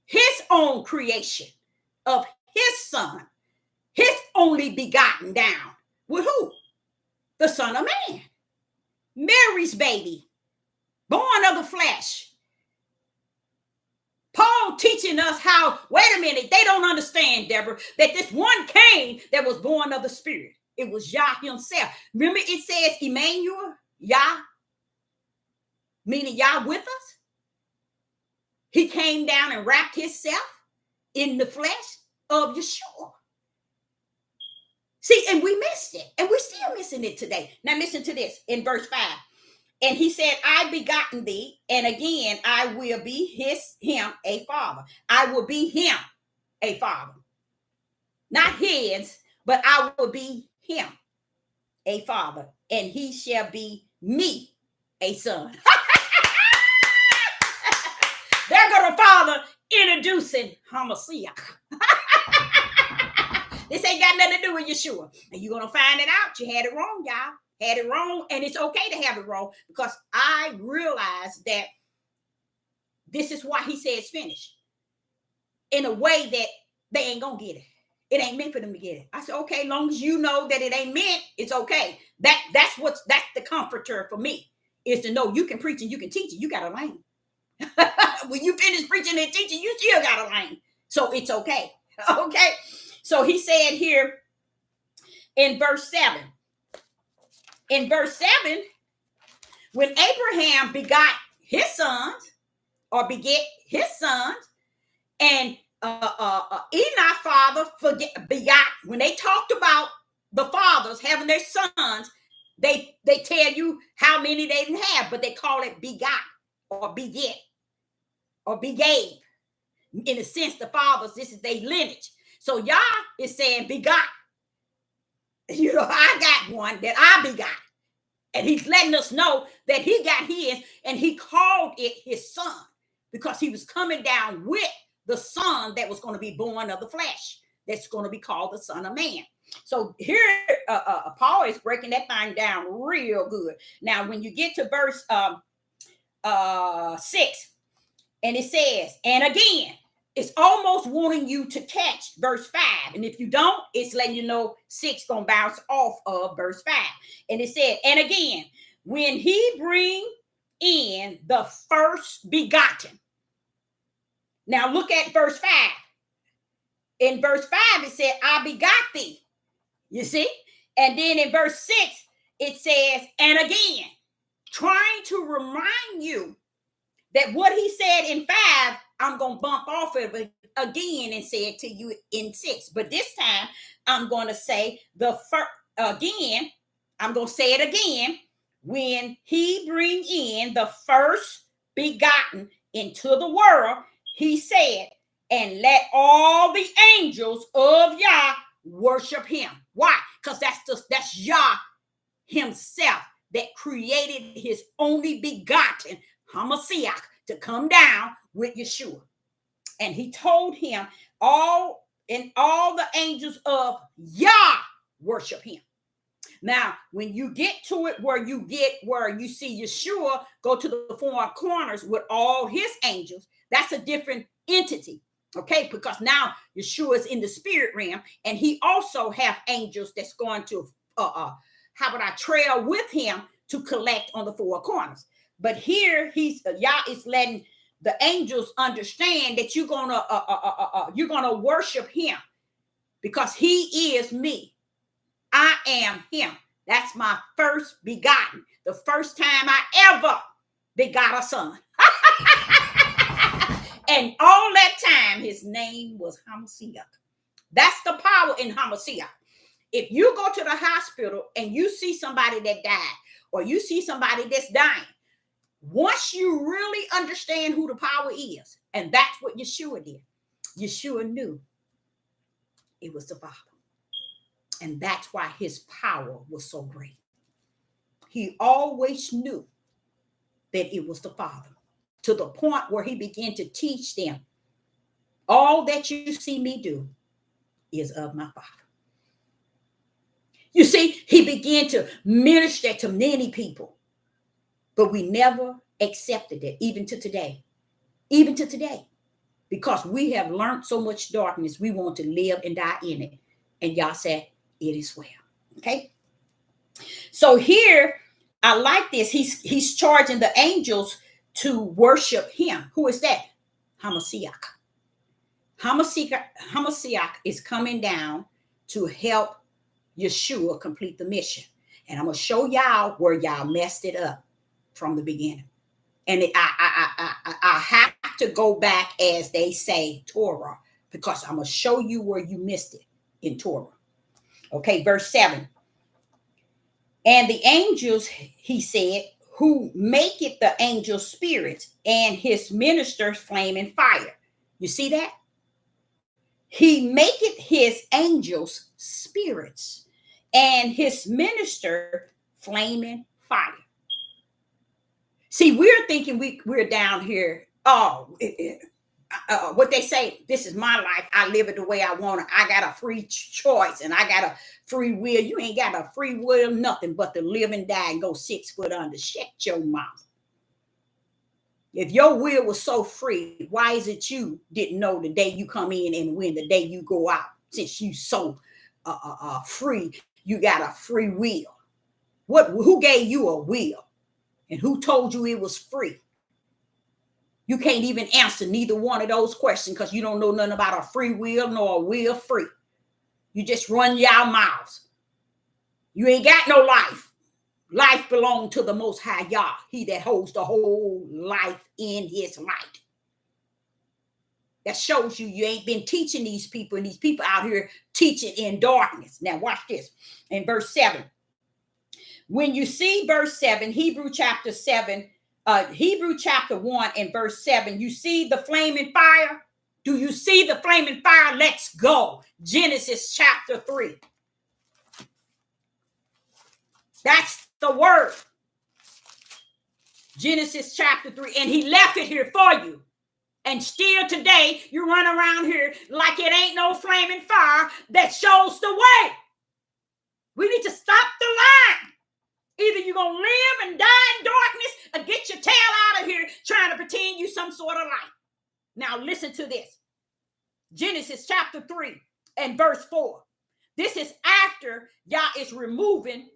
his own creation of his son, his only begotten down. With who? The Son of Man. Mary's baby, born of the flesh. Paul teaching us how, wait a minute, they don't understand, Deborah, that this one came that was born of the Spirit. It was Yah himself. Remember it says Emmanuel, Yah, meaning Yah with us. He came down and wrapped himself in the flesh of Yeshua. See, and we missed it, and we're still missing it today. Now listen to this in verse 5. And he said, I begotten thee, and again I will be him a father. I will be him a father. Not his, but I will be him a father, and he shall be me a son. They're going to father introducing Hamashiach. This ain't got nothing to do with Yeshua. And you're going to find it out. You had it wrong, y'all. Had it wrong, and it's okay to have it wrong, because I realize that this is why he says finish in a way that they ain't gonna get it. It ain't meant for them to get it. I said, okay, long as you know that it ain't meant, it's okay. That's the comforter for me, is to know you can preach and you can teach it. You got a lane. When you finish preaching and teaching, you still got a lane. So it's okay. Okay. So he said here in verse 7. In verse 7, when Abraham begot his sons, or beget his sons, and Enoch's father begot, when they talked about the fathers having their sons, they tell you how many they didn't have, but they call it begot or beget or begave. In a sense, the fathers, this is their lineage. So Yah is saying begot. You know, I got one that I begot. And he's letting us know that he got his, and he called it his son, because he was coming down with the son that was going to be born of the flesh, that's going to be called the Son of Man. So here, Paul is breaking that thing down real good. Now, when you get to verse 6, and it says, and again, it's almost wanting you to catch verse 5. And if you don't, it's letting you know 6 gonna bounce off of verse 5. And it said, and again, when he bring in the first begotten. Now look at verse 5. In verse 5, it said, I begot thee. You see? And then in verse 6, it says, and again, trying to remind you that what he said in 5, I'm going to bump off of it again and say it to you in 6. But this time, I'm going to say the first again. I'm going to say it again. When he bring in the first begotten into the world, he said, and let all the angels of Yah worship him. Why? Because that's Yah himself that created his only begotten Hamashiach to come down with Yeshua. And he told him all the angels of Yah worship him. Now, when you get to it where you see Yeshua go to the four corners with all his angels, that's a different entity. Okay, because now Yeshua is in the spirit realm, and he also have angels that's going to trail with him to collect on the four corners. But here Yah is letting the angels understand that you're gonna worship him, because he is me. I am him. That's my first begotten. The first time I ever begot a son. And all that time, his name was Hamashiach. That's the power in Hamashiach. If you go to the hospital and you see somebody that died, or you see somebody that's dying, once you really understand who the power is, and that's what Yeshua did. Yeshua knew it was the Father. And that's why his power was so great. He always knew that it was the Father, to the point where he began to teach them, all that you see me do is of my Father. You see, he began to minister to many people, but we never accepted it, even to today. Even to today. Because we have learned so much darkness, we want to live and die in it. And Yah said, it is well. Okay? So here, I like this. He's charging the angels to worship him. Who is that? Hamashiach. Hamashiach is coming down to help Yeshua complete the mission. And I'm going to show y'all where y'all messed it up from the beginning. And I have to go back, as they say, Torah, because I'm going to show you where you missed it in Torah. Okay, verse 7. And the angels, he said, who make it the angel spirits and his ministers flame and fire. You see that? He maketh his angels spirits and his minister flaming fire. See, we're thinking we're down here. What they say, this is my life. I live it the way I want it. I got a free choice and I got a free will. You ain't got a free will, nothing but to live and die and go 6 foot under. Shut your mouth. If your will was so free, why is it you didn't know the day you come in and when the day you go out? Since you so free, you got a free will. Who gave you a will? And who told you it was free? You can't even answer neither one of those questions because you don't know nothing about a free will nor a will free. You just run your mouths. You ain't got no life. Life belongs to the Most High Yah, he that holds the whole life in his light. That shows you ain't been teaching these people, and these people out here teaching in darkness. Now watch this. In verse 7. When you see verse 7, Hebrew chapter 1 and verse 7, you see the flaming fire? Do you see the flaming fire? Let's go. Genesis chapter 3. That's the word. Genesis chapter 3. And he left it here for you. And still today, you run around here like it ain't no flaming fire that shows the way. We need to stop the line. Either you're going to live and die in darkness or get your tail out of here trying to pretend you some sort of light. Now listen to this. Genesis chapter 3 and verse 4. This is after Yah is removing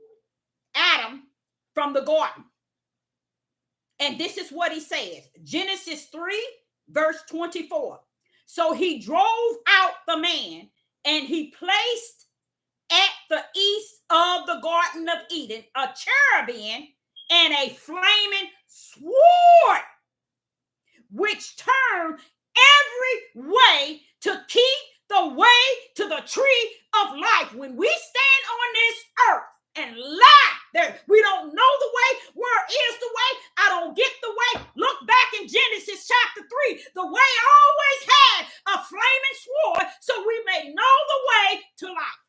Adam from the garden. And this is what he says. Genesis 3 verse 24. So he drove out the man and he placed at the east of the Garden of Eden a cherubim and a flaming sword, which turned every way to keep the way to the tree of life. When we stand on this earth and lie there, we don't know the way. Where is the way? I don't get the way. Look back in Genesis chapter 3. The way always had a flaming sword so we may know the way to life.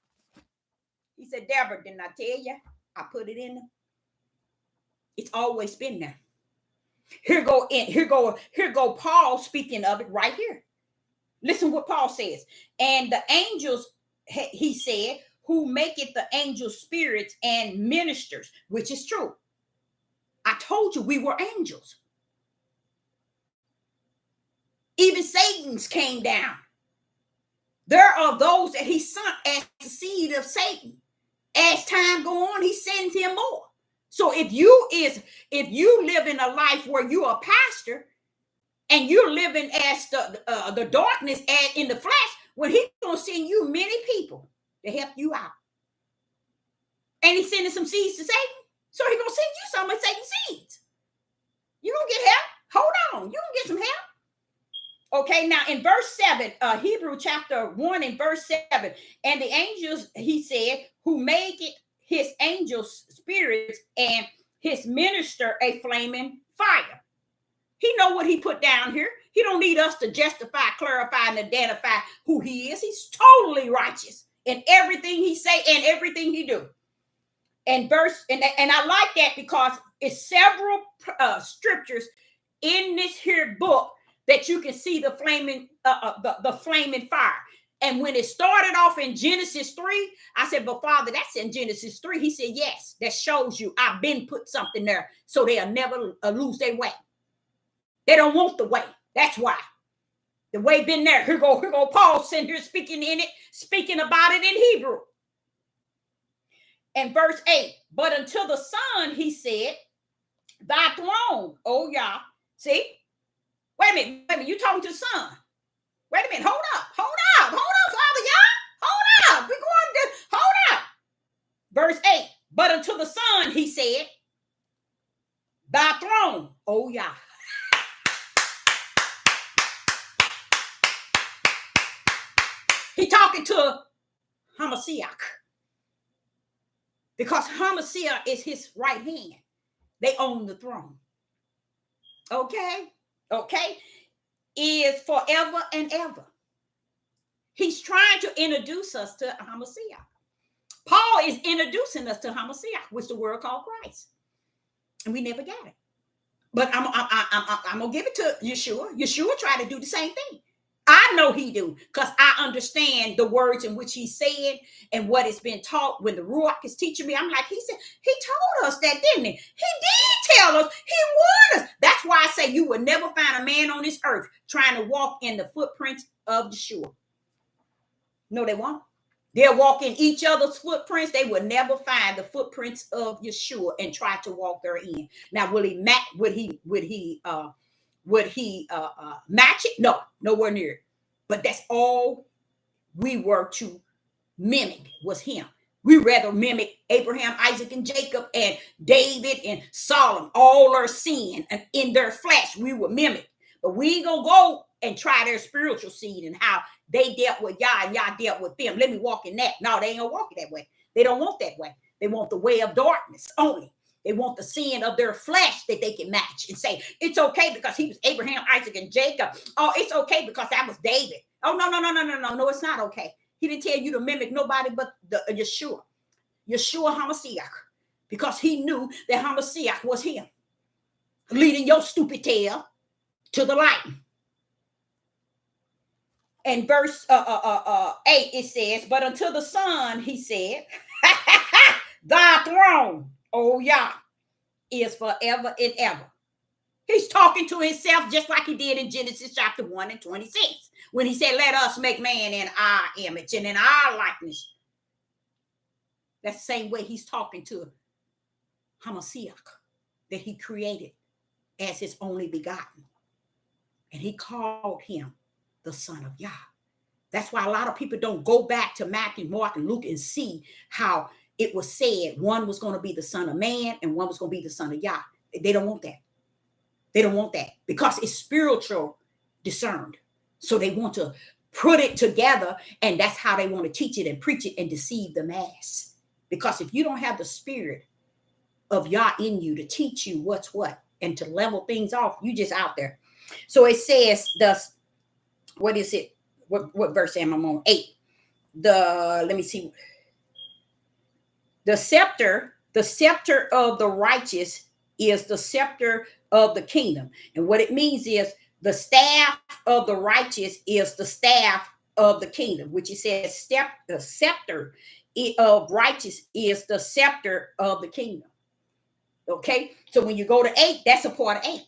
He said, Deborah, didn't I tell you? I put it in there. It's always been there. Here go Paul speaking of it right here. Listen what Paul says. And the angels, he said, who make it the angel spirits and ministers, which is true. I told you we were angels. Even Satan's came down. There are those that he sent as the seed of Satan. As time go on, he sends him more. So if you live in a life where you're a pastor and you're living as the darkness as in the flesh, well, he's gonna send you many people to help you out. And he's sending some seeds to Satan, so he's gonna send you some of Satan's seeds. You're gonna get help. Hold on, you're gonna get some help. Okay, now in verse 7, Hebrew chapter 1 and verse 7, and the angels, he said, who make it his angels spirits and his minister a flaming fire. He know what he put down here. He don't need us to justify, clarify, and identify who he is. He's totally righteous in everything he say and everything he do. And I like that because it's several scriptures in this here book that you can see the flaming fire. And when it started off in Genesis 3, I said, but Father, that's in Genesis 3. He said, yes, that shows you I've been put something there so they'll never lose their way. They don't want the way. That's why. The way been there. Here go Paul sitting here speaking about it in Hebrew. And verse 8, but until the Son, he said, thy throne, oh Yah. See? Wait a minute. You talking to the Son. Wait a minute. Hold up, Father Yah. Hold up. We're going to, hold up. Verse 8, but unto the Son, he said, thy throne, oh Yah. He talking to Hamashiach. Because Hamashiach is his right hand. They own the throne. Okay? Is forever and ever. He's trying to introduce us to Hamashiach. Paul is introducing us to Hamashiach, which the world called Christ. And we never got it. But I'm going to give it to Yeshua. Yeshua tried to do the same thing. I know he do, because I understand the words in which he said and what has been taught. When the Ruach is teaching me, I'm like, he told us that, didn't he? He did tell us. He warned us. That's why I say you will never find a man on this earth trying to walk in the footprints of Yeshua. No, they won't. They'll walk in each other's footprints. They will never find the footprints of Yeshua and try to walk therein. Now, would he match it? No, nowhere near it. But that's all we were to mimic was him. We rather mimic Abraham, Isaac, and Jacob, and David and Solomon. All are sin, and in their flesh we will mimic. But we ain't gonna go and try their spiritual seed and how they dealt with Yah and Yah dealt with them. Let me walk in that. No, they ain't gonna walk it that way. They don't want that way. They want the way of darkness only. They want the sin of their flesh that they can match and say, it's okay because he was Abraham, Isaac, and Jacob. Oh, it's okay because that was David. Oh, no, it's not okay. He didn't tell you to mimic nobody but the Yeshua Hamashiach, because he knew that Hamashiach was him, leading your stupid tail to the light. And verse 8, it says, but unto the Son, he said, thy throne, oh Yah, is forever and ever. He's talking to himself just like he did in Genesis chapter 1 and 26. When he said, let us make man in our image and in our likeness. That's the same way he's talking to Hamashiach that he created as his only begotten. And he called him the Son of Yah. That's why a lot of people don't go back to Matthew, Mark, and Luke and see how it was said one was going to be the Son of Man and one was going to be the Son of Yah. They don't want that. They don't want that because it's spiritual discerned. So they want to put it together, and that's how they want to teach it and preach it and deceive the mass. Because if you don't have the spirit of Yah in you to teach you what's what and to level things off, you just out there. So it says, thus, what is it? What verse am I on? 8. Let me see. The scepter of the righteous is the scepter of the kingdom. And what it means is the staff of the righteous is the staff of the kingdom, which it says the scepter of righteous is the scepter of the kingdom. Okay. So when you go to 8, that's a part of 8.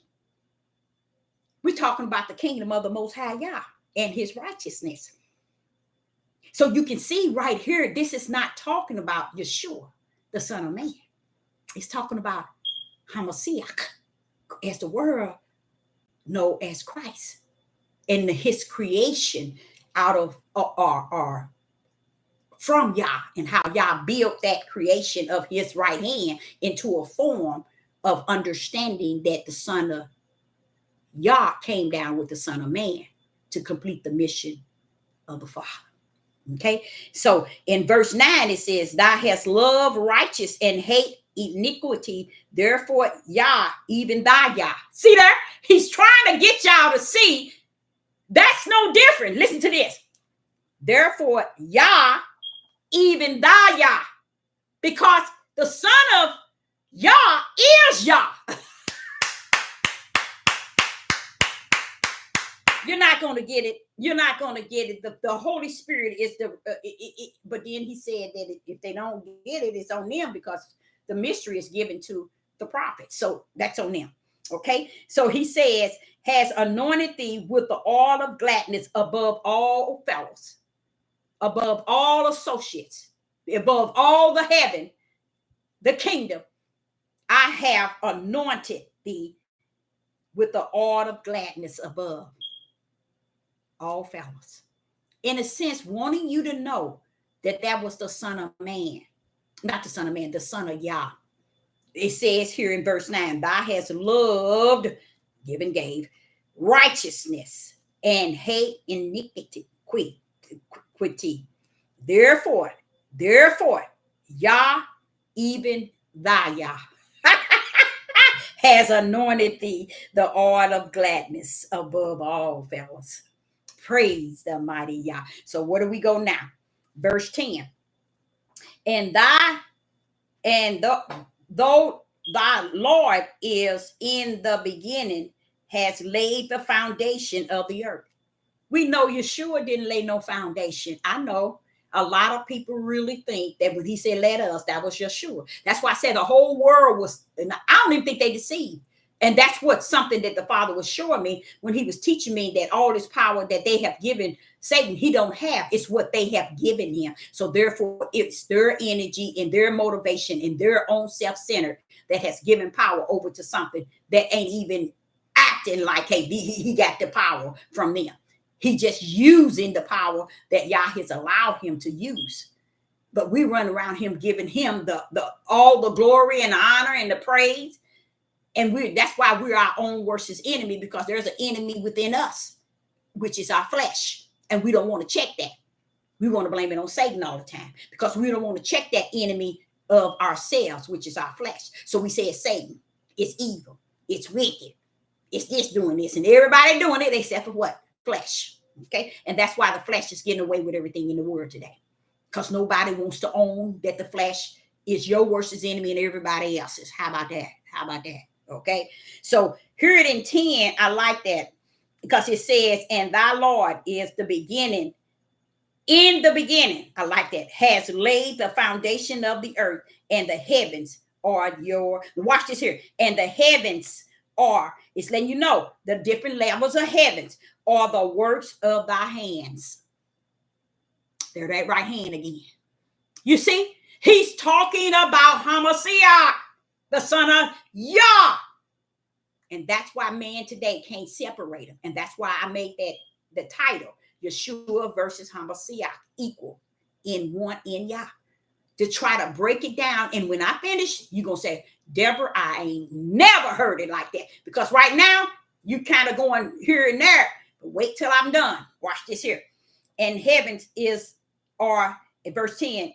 We're talking about the kingdom of the Most High Yah and his righteousness. So you can see right here, this is not talking about Yeshua, the Son of Man. It's talking about Hamashiach, as the world know as Christ, and his creation out of or from Yah, and how Yah built that creation of his right hand into a form of understanding that the Son of Yah came down with the Son of Man to complete the mission of the Father. Okay, so in verse 9 it says, thou hast loved righteous and hate iniquity, therefore Yah, even thy Yah. See there? He's trying to get y'all to see that's no different. Listen to this. Therefore Yah, even thy Yah, because the Son of Yah is Yah. You're not going to get it. You're not going to get it. The Holy Spirit is the, but then he said that if they don't get it, it's on them because the mystery is given to the prophets. So that's on them. Okay. So he says, has anointed thee with the oil of gladness above all fellows, above all associates, above all the heaven, the kingdom. I have anointed thee with the oil of gladness above all fellows. In a sense, wanting you to know that that was the Son of Man, not the Son of Man, the Son of Yah. It says here in verse 9, thou hast loved, given, gave, righteousness and hate iniquity, quity. Therefore, Yah, even thy Yah, has anointed thee the oil of gladness above all fellows. Praise the mighty Yah. So where do we go now? Verse 10. And though thy Lord is in the beginning, has laid the foundation of the earth. We know Yeshua didn't lay no foundation. I know a lot of people really think that when he said, let us, that was Yeshua. That's why I said the whole world was, and I don't even think they deceived. And that's what something that the Father was showing me when he was teaching me that all this power that they have given Satan, he don't have. It's what they have given him. So therefore, it's their energy and their motivation and their own self-centered that has given power over to something that ain't even acting like, hey, he got the power from them. He just using the power that Yah has allowed him to use. But we run around him giving him the all the glory and the honor and the praise. And that's why we're our own worst enemy, because there's an enemy within us, which is our flesh. And we don't want to check that. We want to blame it on Satan all the time because we don't want to check that enemy of ourselves, which is our flesh. So we say it's Satan. It's evil. It's wicked. It's this doing this. And everybody doing it except for what? Flesh. Okay. And that's why the flesh is getting away with everything in the world today. Because nobody wants to own that the flesh is your worst enemy and everybody else's. How about that? How about that? Okay. So here it in 10, I like that because it says, and thy Lord is the beginning. In the beginning, I like that, has laid the foundation of the earth, and the heavens are your, watch this here, and the heavens are, it's letting you know the different levels of heavens are the works of thy hands. There, that right hand again. You see, he's talking about Hamashiach, the son of Yah. And that's why man today can't separate them. And that's why I made that the title, Yeshua versus Hamashiach, equal in one in Yah, to try to break it down. And when I finish, you're going to say, Deborah, I ain't never heard it like that. Because right now, you kind of going here and there. But wait till I'm done. Watch this here. And heavens are, in verse 10,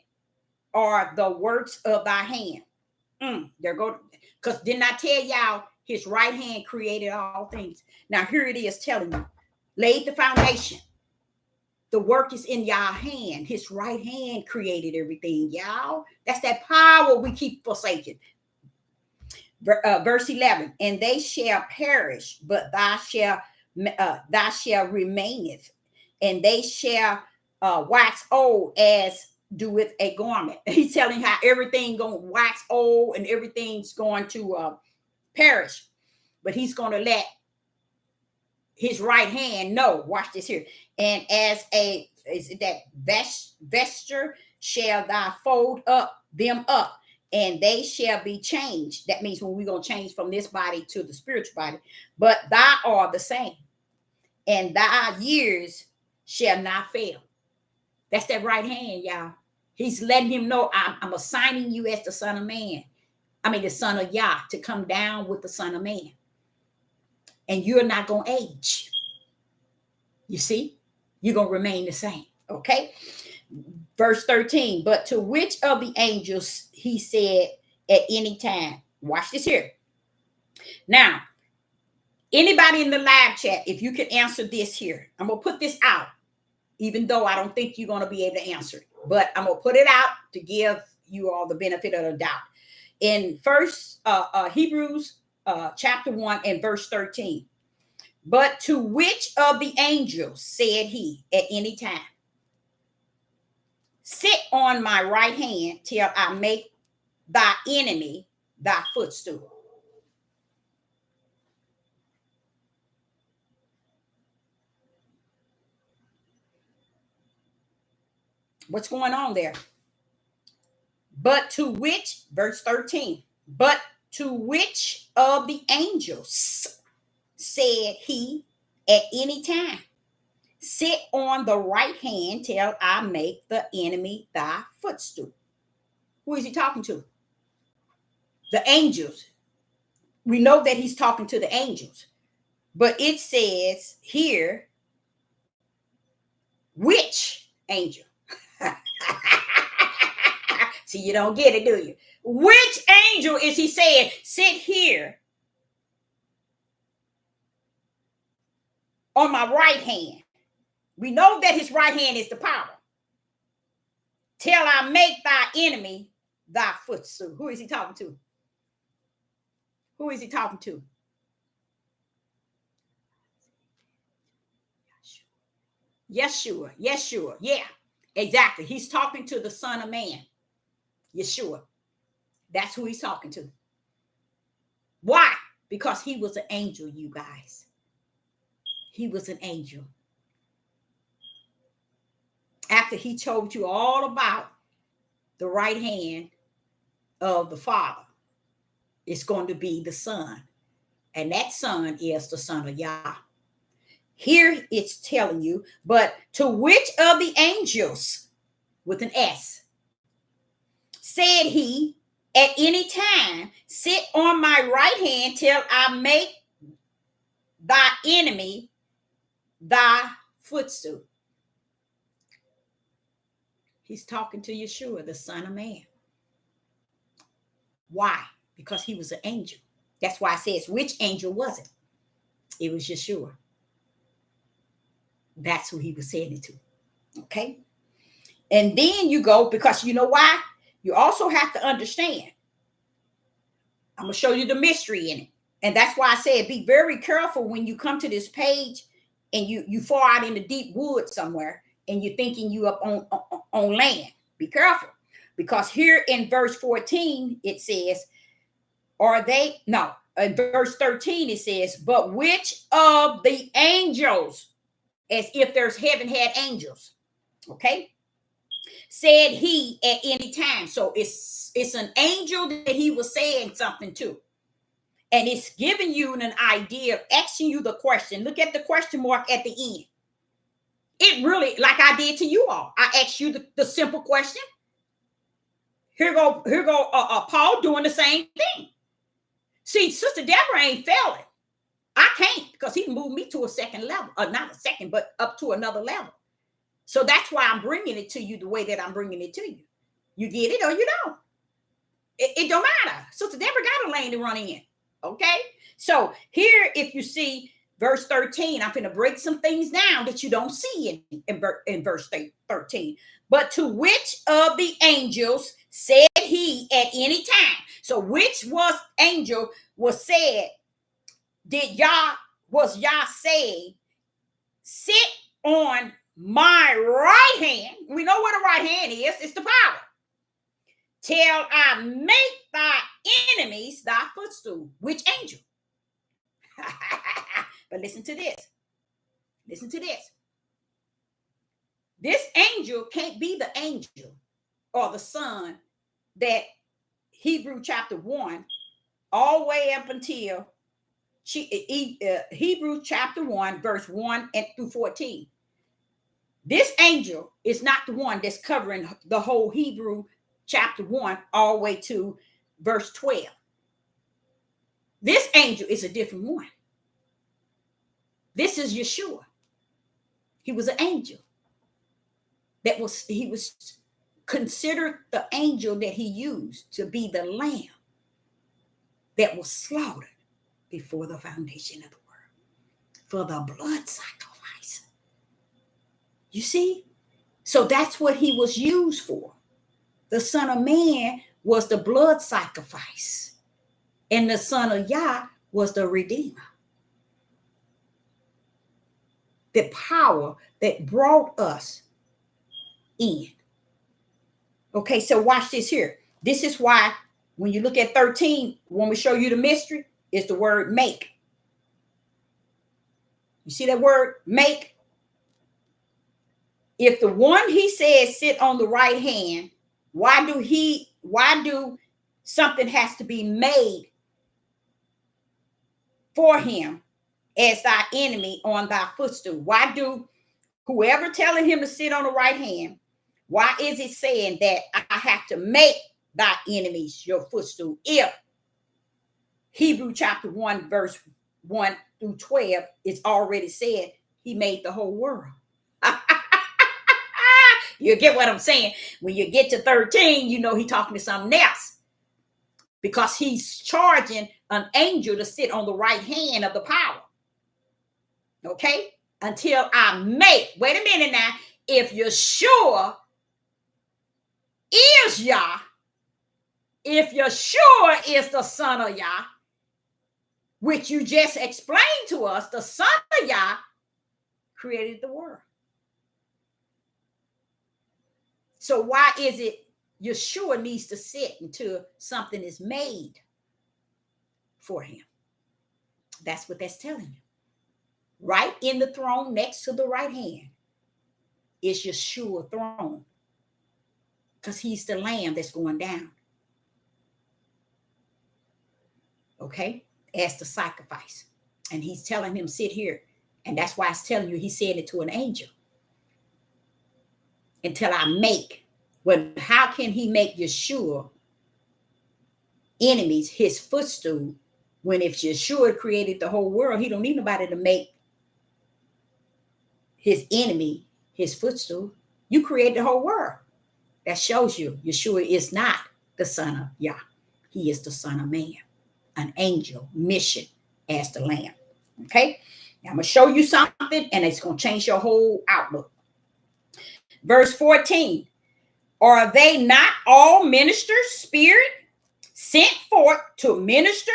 are the works of thy hand. There go. Because didn't I tell y'all his right hand created all things? Now here it is telling you, laid the foundation. The work is in y'all hand. His right hand created everything, y'all. That's that power we keep forsaking. Verse 11, and they shall perish, but thou shall remaineth, and they shall wax old as doeth a garment. He's telling how everything going to wax old and everything's going to perish, but he's going to let his right hand know. Watch this here. And as that vesture shall thou fold them up, and they shall be changed. That means when we're going to change from this body to the spiritual body, but thou art the same, and thy years shall not fail. That's that right hand, y'all. He's letting him know, I'm assigning you as the son of man. I mean, the son of Yah, to come down with the son of man. And you're not going to age. You see? You're going to remain the same. Okay? Verse 13, but to which of the angels he said at any time. Watch this here. Now, anybody in the live chat, if you can answer this here, I'm going to put this out, even though I don't think you're going to be able to answer it. But I'm going to put it out to give you all the benefit of the doubt. In first Hebrews chapter 1 and verse 13, But to which of the angels said he at any time, sit on my right hand till I make thy enemy thy footstool? What's going on there? But to which, verse 13, but to which of the angels said he at any time, sit on the right hand till I make the enemy thy footstool? Who is he talking to? The angels. We know that he's talking to the angels, but it says here, which angel? See, you don't get it, do you? Which angel is he saying, sit here on my right hand? We know that his right hand is the power. Till I make thy enemy thy footstool. Who is he talking to? Who is he talking to? Yeshua. Yeshua. Yeah, exactly. He's talking to the Son of Man. Yeshua. That's who he's talking to. Why? Because he was an angel, you guys. He was an angel. After he told you all about the right hand of the Father, it's going to be the Son. And that Son is the Son of Yah. Here it's telling you, but to which of the angels, with an S, said he at any time, sit on my right hand till I make thy enemy thy footstool? He's talking to Yeshua, the Son of Man. Why? Because he was an angel. That's why it says, which angel was it? It was Yeshua. That's who he was saying it to. Okay? And then you go, because you know why? You also have to understand. I'm going to show you the mystery in it. And that's why I said, be very careful when you come to this page and you fall out in the deep woods somewhere and you're thinking you up on land. Be careful. Because here in verse 14, it says, in verse 13, it says, but which of the angels, as if there's heaven had angels, okay, said he at any time. So it's an angel that he was saying something to. And it's giving you an idea, asking you the question. Look at the question mark at the end. It really, like I did to you all, I asked you the simple question. Here go Paul doing the same thing. See, Sister Deborah ain't failing. I can't, because he moved me to a second level. Not a second, but up to another level. So that's why I'm bringing it to you the way that I'm bringing it to you. You get it or you don't. It don't matter. Sister Deborah got a lane to run in. Okay? So here, if you see verse 13, I'm going to break some things down that you don't see in verse 13. But to which of the angels said he at any time? So which angel was said, was Yah saying, sit on my right hand? We know what a right hand is. It's the power. Till I make thy enemies thy footstool. Which angel? But listen to this. Listen to this. This angel can't be the angel or the son that Hebrew chapter 1 all the way up until Hebrew chapter 1 verse 1 and through 14. This angel is not the one that's covering the whole Hebrew chapter 1 all the way to verse 12. This angel is a different one. This is Yeshua. He was an angel. He was considered the angel that he used to be the lamb that was slaughtered before the foundation of the world for the blood sacrifice. You see? So that's what he was used for. The Son of Man was the blood sacrifice, and the Son of Yah was the Redeemer. the power that brought us in. Okay, so watch this here. This is why when you look at 13, when we show you the mystery, it's the word make. You see that word make? If the one he says sit on the right hand, why do something has to be made for him as thy enemy on thy footstool? Why do whoever telling him to sit on the right hand, why is it saying that I have to make thy enemies your footstool? If Hebrew chapter 1, verse 1 through 12 is already said, he made the whole world. You get what I'm saying? When you get to 13, you know he's talking to something else, because he's charging an angel to sit on the right hand of the power. Okay? Until I make, wait a minute now, if Yeshua is Yah, if Yeshua is the son of Yah, which you just explained to us, the son of Yah created the world. So why is it Yeshua needs to sit until something is made for him? That's what that's telling you. Right in the throne next to the right hand is Yeshua's throne, because he's the lamb that's going down. Okay? As the sacrifice. And he's telling him, sit here. And that's why it's telling you, he said it to an angel. Until I make. Well, how can he make Yeshua enemies his footstool, when if Yeshua created the whole world, he don't need nobody to make his enemy his footstool? You created the whole world. That shows you Yeshua is not the son of Yah. He is the son of man, an angel, mission as the lamb. Okay? Now I'm going to show you something, and it's going to change your whole outlook. Verse 14. Are they not all ministers, spirit, sent forth to minister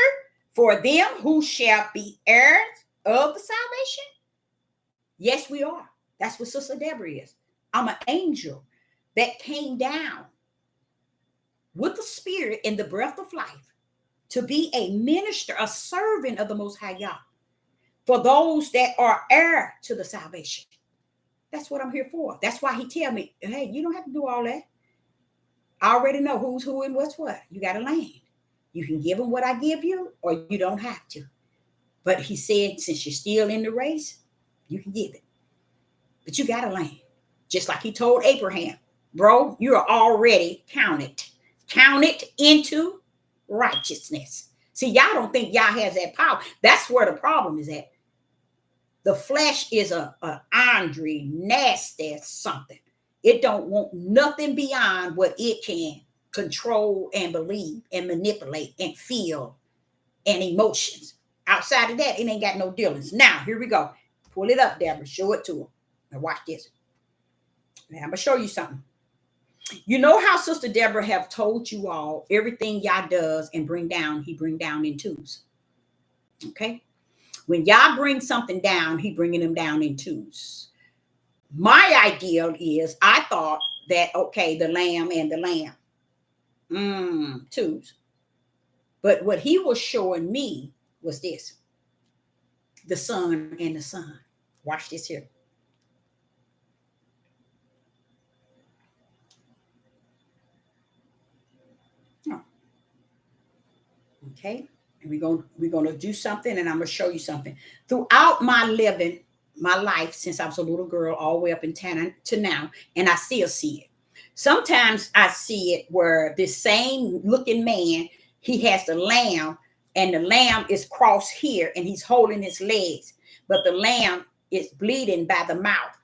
for them who shall be heirs of the salvation? Yes, we are. That's what Sister Deborah is. I'm an angel that came down with the spirit and the breath of life to be a minister, a servant of the Most High Yah, for those that are heir to the salvation. That's what I'm here for. That's why he tell me, hey, you don't have to do all that. I already know who's who and what's what. You got to land. You can give them what I give you, or you don't have to. But he said, since you're still in the race, you can give it. But you got to land. Just like he told Abraham, bro, you are already counted into righteousness. See, y'all don't think y'all has that power. That's where the problem is at. The flesh is a ornery, nasty something. It don't want nothing beyond what it can control and believe and manipulate and feel and emotions. Outside of that, it ain't got no dealings. Now, here we go. Pull it up, Deborah. Show it to them. Now watch this. Now I'm going to show you something. You know how Sister Deborah have told you all everything Yah does and bring down, he bring down in twos. Okay? When Yah brings something down, he bringing them down in twos. My ideal is, I thought that, okay, the lamb and the lamb, twos. But what he was showing me was this, the son and the son. Watch this here. Oh. Okay, and we're gonna do something, and I'm gonna show you something. Throughout my life, since I was a little girl, all the way up in Tana to now, and I still see it. Sometimes I see it where this same looking man, he has the lamb, and the lamb is crossed here, and he's holding his legs, but the lamb is bleeding by the mouth.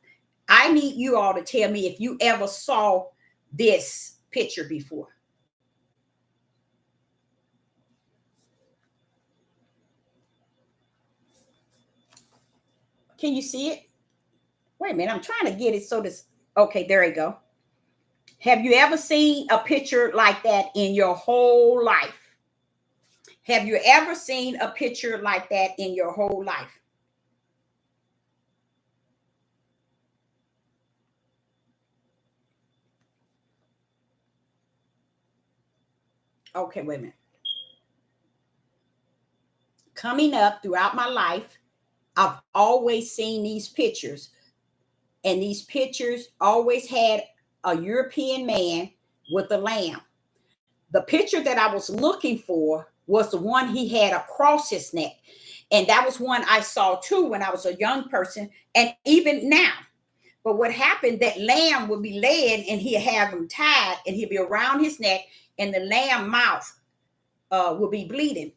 I need you all to tell me if you ever saw this picture before. Can you see it? Wait a minute, I'm trying to get it so this, okay, there you go. Have you ever seen a picture like that in your whole life? Have you ever seen a picture like that in your whole life? Okay, wait a minute. Coming up throughout my life, I've always seen these pictures, and these pictures always had a European man with a lamb. The picture that I was looking for was the one he had across his neck. And that was one I saw too when I was a young person, and even now. But what happened, that lamb would be led and he'd have him tied and he'd be around his neck, and the lamb mouth will be bleeding.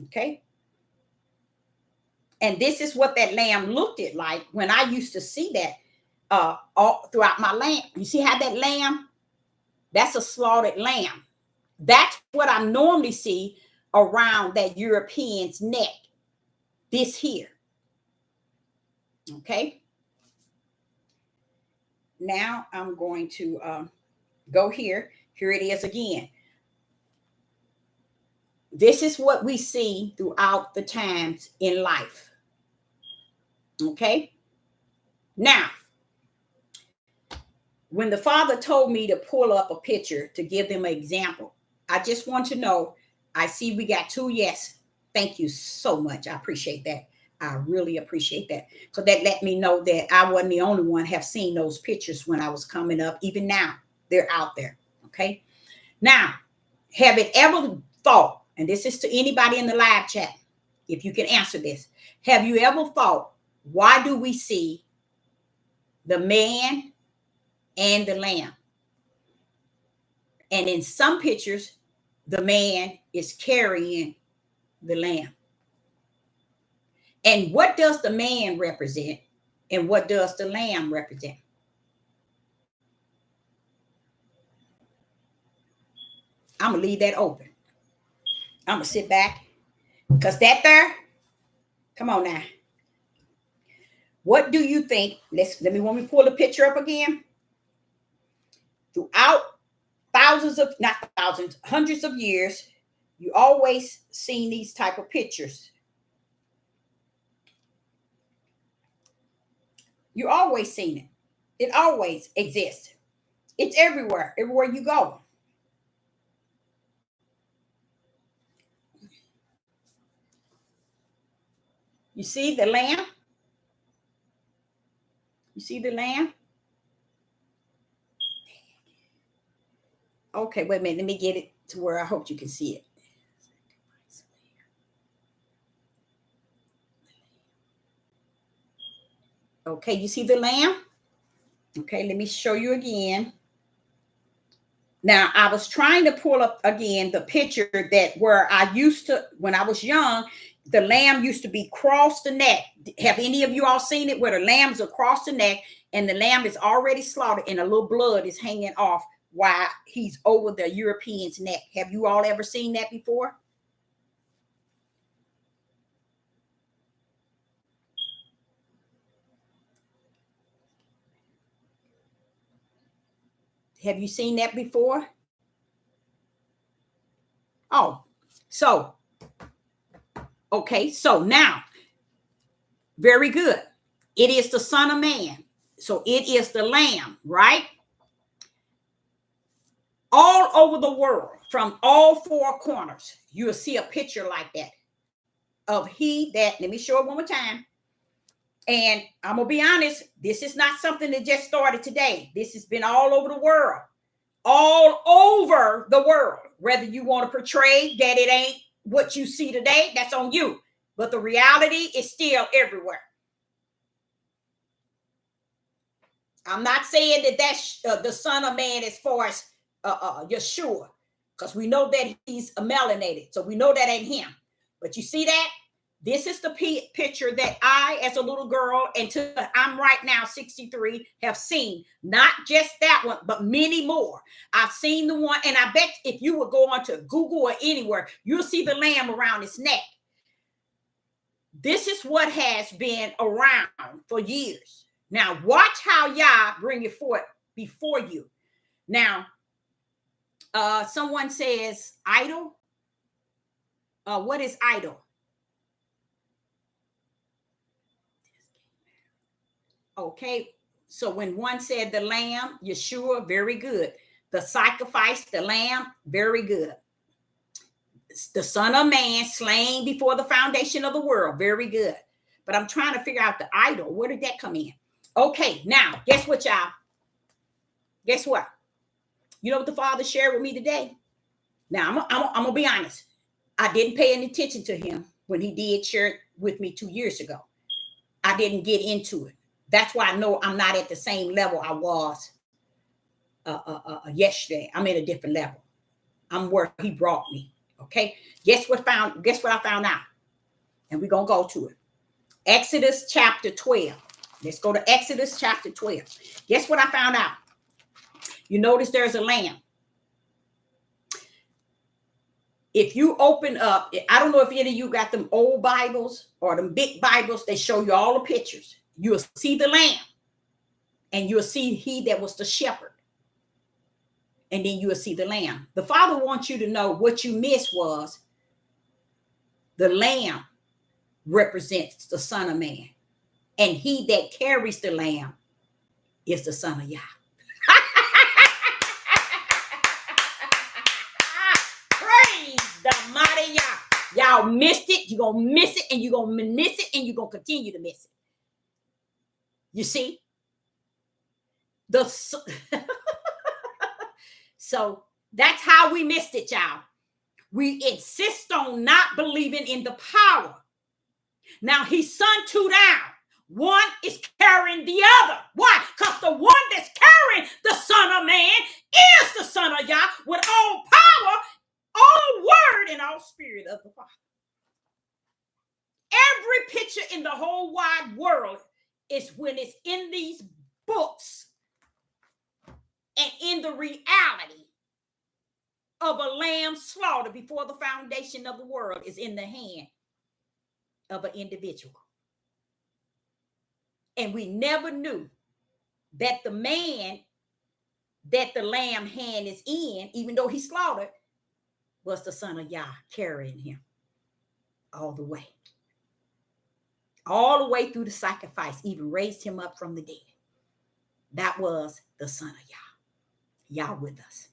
Okay. And this is what that lamb looked at like when I used to see that all throughout my lamb. You see how that lamb, that's a slaughtered lamb. That's what I normally see around that European's neck. This here. Okay. Now I'm going to go here. Here it is again. This is what we see throughout the times in life. Okay. Now, when the Father told me to pull up a picture to give them an example, I just want to know, I see we got 2 yes. Thank you so much. I appreciate that. I really appreciate that. So that let me know that I wasn't the only one have seen those pictures when I was coming up. Even now, they're out there. Okay. Now, have it ever thought, and this is to anybody in the live chat, if you can answer this, have you ever thought, why do we see the man and the lamb? And in some pictures, the man is carrying the lamb. And what does the man represent? And what does the lamb represent? I'm going to leave that open. I'm going to sit back. Because that there, come on now. What do you think? Let me pull the picture up again. Throughout not thousands, hundreds of years, you always seen these type of pictures. You always seen it. It always exists. It's everywhere you go. You see the lamb? You see the lamb? Okay, wait a minute. Let me get it to where I hope you can see it. Okay, you see the lamb? Okay, let me show you again. Now, I was trying to pull up again the picture that where I used to, when I was young, the lamb used to be across the neck. Have any of you all seen it where the lamb's across the neck and the lamb is already slaughtered and a little blood is hanging off while he's over the European's neck? Have you all ever seen that before? Have you seen that before? Oh, so, okay, so now, very good. It is the Son of Man. So it is the Lamb, right? All over the world, from all 4 corners, you'll see a picture like that of he that, let me show it one more time. And I'm going to be honest, this is not something that just started today. This has been all over the world. All over the world. Whether you want to portray that it ain't what you see today, that's on you. But the reality is still everywhere. I'm not saying that that's the Son of Man as far as Yeshua, because we know that he's melanated. So we know that ain't him. But you see that? This is the picture that I, as a little girl, until I'm right now 63, have seen. Not just that one, but many more. I've seen the one, and I bet if you would go onto Google or anywhere, you'll see the lamb around his neck. This is what has been around for years. Now, watch how Yah bring it forth before you. Now, someone says idol. What is idol? Okay, so when one said the lamb, Yeshua, very good. The sacrifice, the lamb, very good. The Son of Man slain before the foundation of the world. Very good. But I'm trying to figure out the idol. Where did that come in? Okay, now, guess what, y'all? Guess what? You know what the Father shared with me today? Now, I'm going to be honest. I didn't pay any attention to him when he did share it with me 2 years ago. I didn't get into it. That's why I know I'm not at the same level I was yesterday. I'm at a different level. I'm where he brought me. Okay. Guess what I found out? And we're going to go to it. Exodus chapter 12. Let's go to Exodus chapter 12. Guess what I found out? You notice there's a lamb. If you open up, I don't know if any of you got them old Bibles or them big Bibles, they show you all the pictures. You'll see the lamb, and you'll see he that was the shepherd. And then you'll see the lamb. The Father wants you to know what you missed was the lamb represents the Son of Man. And he that carries the lamb is the Son of Yah. The mighty Yah. Y'all missed it. You're going to miss it, and you're going to miss it, and you're going to continue to miss it. You see? So that's how we missed it, y'all. We insist on not believing in the power. Now, he's sent two down. One is carrying the other. Why? Because the one that's carrying the Son of Man is the Son of Yah with all power, all word, and all spirit of the Father. Every picture in the whole wide world is when it's in these books and in the reality of a lamb slaughtered before the foundation of the world is in the hand of an individual. And we never knew that the man that the lamb hand is in, even though he slaughtered, was the Son of Yah carrying him all the way. All the way through the sacrifice, even raised him up from the dead. That was the Son of Yah. Yah with us.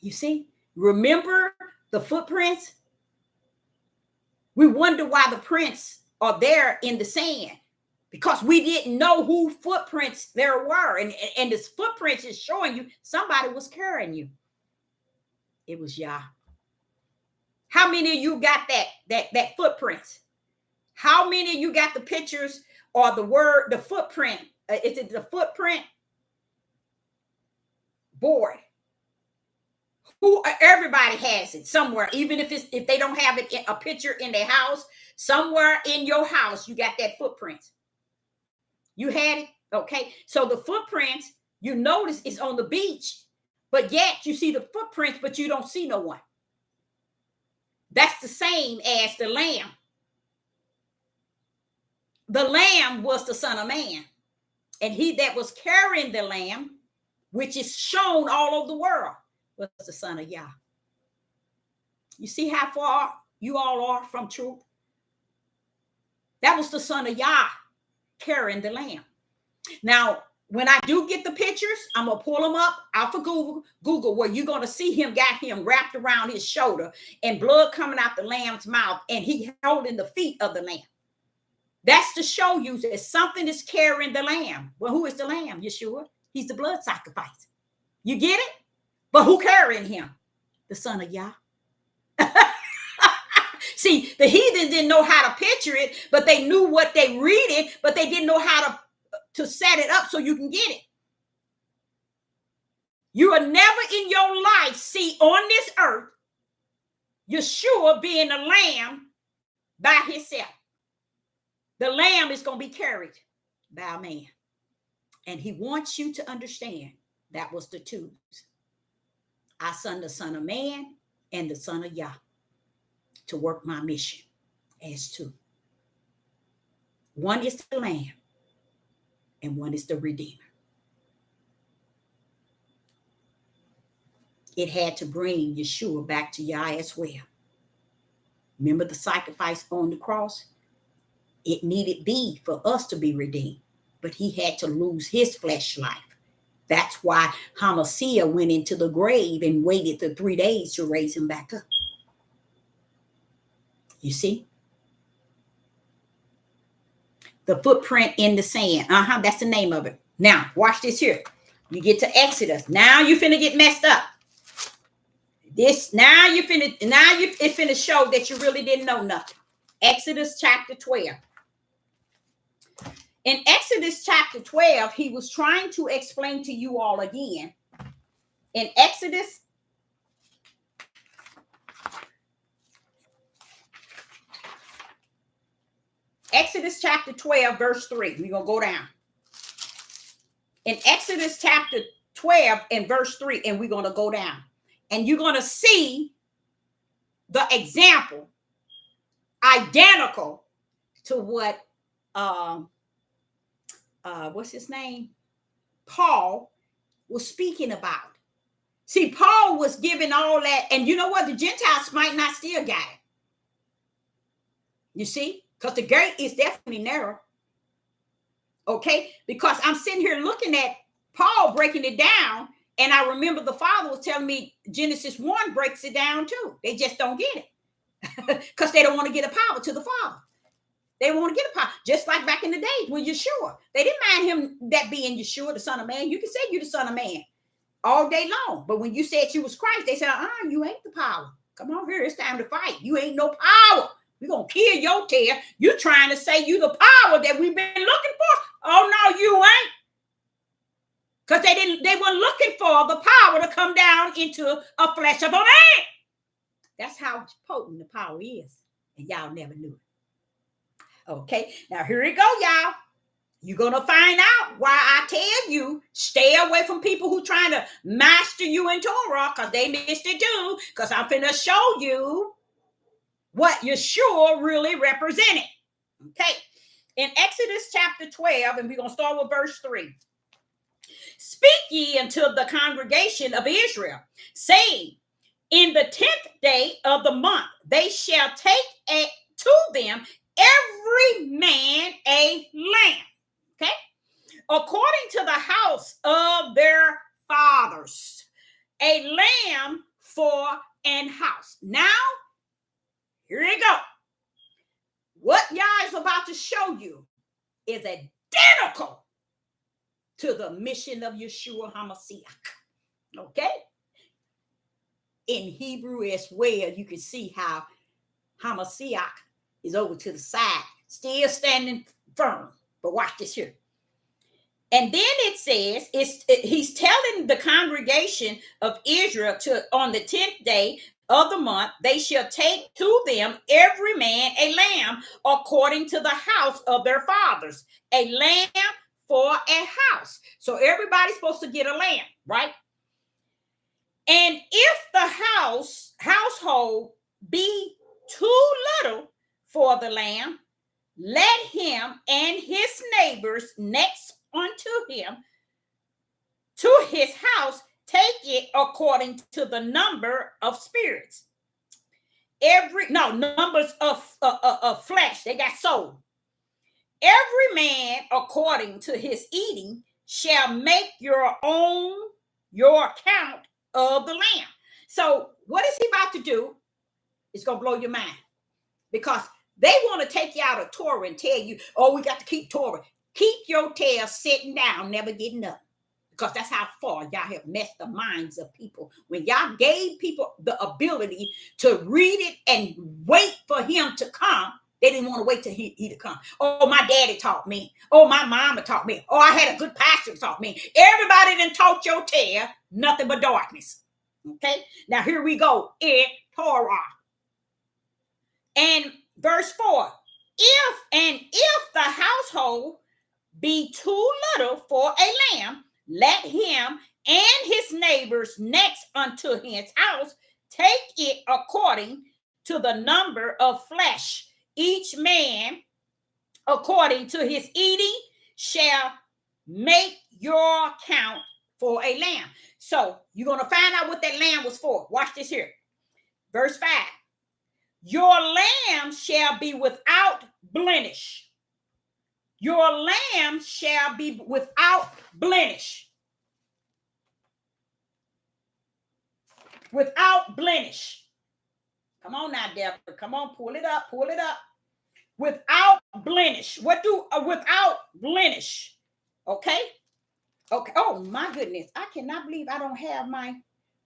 You see? Remember the footprints? We wonder why the prints are there in the sand. Because we didn't know who footprints there were. And this footprints is showing you somebody was carrying you. It was Yah. How many of you got that footprints? How many of you got the pictures or the word, the footprint? Is it the footprint board? Everybody has it somewhere, even if they don't have it a picture in their house, somewhere in your house, you got that footprint. You had it, okay? So the footprints, you notice, is on the beach, but yet you see the footprints, but you don't see no one. That's the same as the lamb. The lamb was the Son of Man, and he that was carrying the lamb, which is shown all over the world, was the Son of Yah. You see how far you all are from truth? That was the Son of Yah carrying the lamb. Now, when I do get the pictures, I'm going to pull them up out for Google, where you're going to see him, got him wrapped around his shoulder and blood coming out the lamb's mouth, and he holding the feet of the lamb. That's to show you that something is carrying the lamb. Well, who is the lamb? Yeshua. He's the blood sacrifice. You get it? But who carrying him? The Son of Yah. See, the heathen didn't know how to picture it, but they knew what they read it, but they didn't know how to set it up so you can get it. You will never in your life see on this earth Yeshua being a lamb by himself. The lamb is going to be carried by a man. And he wants you to understand that was the twos. I sent the Son of Man and the Son of Yah to work my mission as two. One is the lamb and one is the redeemer. It had to bring Yeshua back to Yah as well. Remember the sacrifice on the cross? It needed be for us to be redeemed, but he had to lose his flesh life. That's why Hamashiach went into the grave and waited the 3 days to raise him back up. You see? The footprint in the sand. That's the name of it. Now, watch this here. You get to Exodus. Now you finna get messed up. It's finna show that you really didn't know nothing. Exodus chapter 12. In Exodus chapter 12, he was trying to explain to you all again. In Exodus chapter 12, verse 3. We're going to go down. In Exodus chapter 12 and verse 3, and we're going to go down. And you're going to see the example identical to what, what's his name? Paul was speaking about. See, Paul was giving all that. And you know what? The Gentiles might not still got it. You see? Because the gate is definitely narrow. Okay? Because I'm sitting here looking at Paul breaking it down. And I remember the Father was telling me Genesis 1 breaks it down too. They just don't get it. Because they don't want to get a power to the Father. They want to get a power. Just like back in the days with Yeshua. They didn't mind him that being Yeshua, the Son of Man. You can say you're the Son of Man all day long. But when you said you was Christ, they said, you ain't the power. Come on here. It's time to fight. You ain't no power. We're going to kill your tail. You trying to say you the power that we've been looking for? Oh, no, you ain't. Because they weren't looking for the power to come down into a flesh of a man. That's how potent the power is. And y'all never knew it. Okay, now here we go, y'all. You're going to find out why I tell you, stay away from people who trying to master you in Torah, because they missed it too, because I'm finna show you what Yeshua really represented. Okay, in Exodus chapter 12, and we're going to start with verse 3. Speak ye unto the congregation of Israel, saying, in the 10th day of the month, they shall take to them every man a lamb, okay, according to the house of their fathers, a lamb for an house. Now, here you go. What y'all is about to show you is identical to the mission of Yeshua Hamashiach, okay? In Hebrew as well, you can see how Hamashiach is over to the side, still standing firm. But watch this here. And then it says, he's telling the congregation of Israel on the 10th day of the month, they shall take to them every man a lamb according to the house of their fathers, a lamb for a house. So everybody's supposed to get a lamb, right? And if the household be too little for the lamb, let him and his neighbors next unto him to his house take it according to the number of spirits. Numbers of flesh. They got soul. Every man according to his eating shall make your count of the lamb. So what is he about to do? It's going to blow your mind, because they want to take you out of Torah and tell you, oh, we got to keep Torah. Keep your tail sitting down, never getting up, because that's how far y'all have messed the minds of people. When y'all gave people the ability to read it and wait for him to come, they didn't want to wait till he to come. Oh, my daddy taught me. Oh, my mama taught me. Oh, I had a good pastor taught me. Everybody done taught your tail nothing but darkness. Okay, now here we go in Torah. And verse 4, if the household be too little for a lamb, let him and his neighbors next unto his house take it according to the number of flesh. Each man according to his eating shall make your count for a lamb. So you're going to find out what that lamb was for. Watch this here. Verse 5. Your lamb shall be without blemish. Your lamb shall be without blemish. Without blemish. Come on now, Deborah. Come on, pull it up. Pull it up. Without blemish. What do without blemish? Okay. Okay. Oh my goodness. I cannot believe I don't have my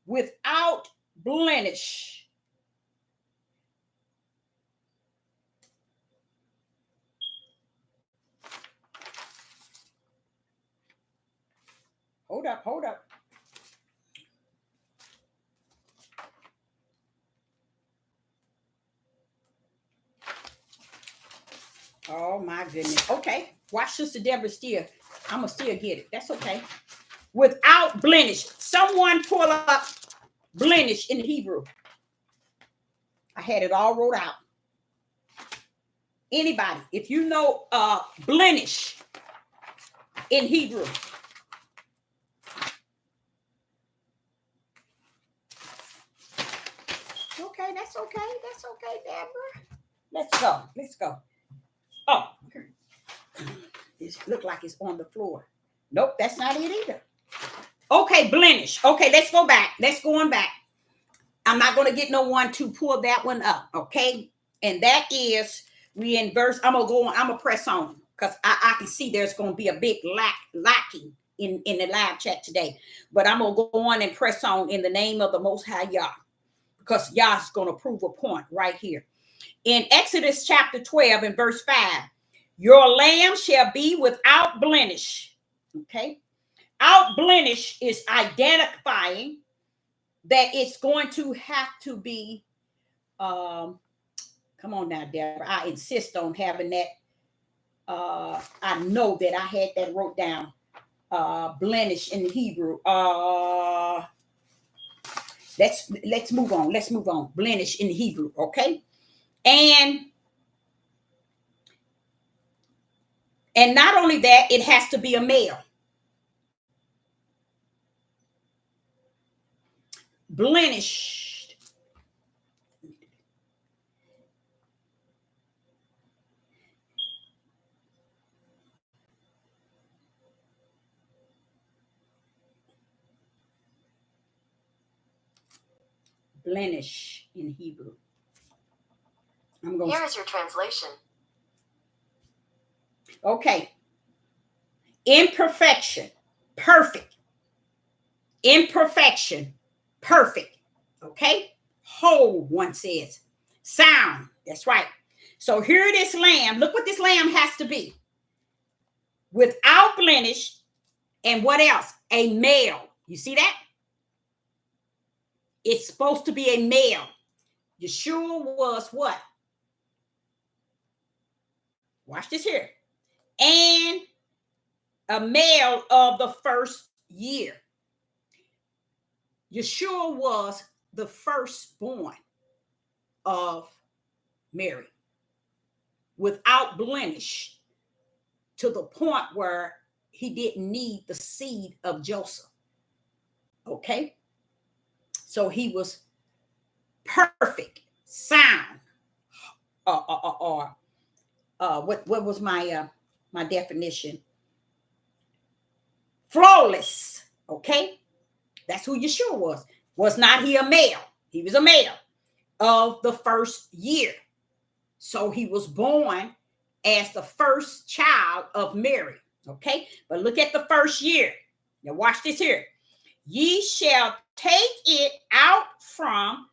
without blemish. Hold up. Hold up. Oh my goodness. Okay. Watch Sister Deborah still. I'm going to still get it. That's okay. Without blemish. Someone pull up blemish in the Hebrew. I had it all wrote out. Anybody, if you know blemish in Hebrew. Okay, that's okay. That's okay, Deborah. Let's go. Let's go. Oh, it looks like it's on the floor. Nope, that's not it either. Okay, blemish. Okay, let's go back. Let's go on back. I'm not going to get no one to pull that one up, okay? And that is, we in verse, I'm going to go on, I'm going to press on, because I can see there's going to be a big lacking in the live chat today. But I'm going to go on and press on in the name of the Most High Yah, because Yah's going to prove a point right here. In Exodus chapter 12 and verse 5, your lamb shall be without blemish, okay? Out blemish is identifying that it's going to have to be, come on now, Deborah. I insist on having that. I know that I had that wrote down, blemish in the Hebrew. Let's move on. Let's move on. Blemish in the Hebrew, okay? And not only that, it has to be a male. Blemished. Blemish in Hebrew. Here is your translation. Okay. Imperfection. Perfect. Imperfection. Perfect. Okay. Whole, one says. Sound. That's right. So here this lamb. Look what this lamb has to be. Without blemish. And what else? A male. You see that? It's supposed to be a male. Yeshua was what? Watch this here. And a male of the first year. Yeshua was the firstborn of Mary, without blemish, to the point where he didn't need the seed of Joseph. Okay? So he was perfect, sound. What was my definition? Flawless. Okay? That's who Yeshua was. Was not he a male? He was a male of the first year. So he was born as the first child of Mary. Okay? But look at the first year. Now watch this here. Ye shall take it out from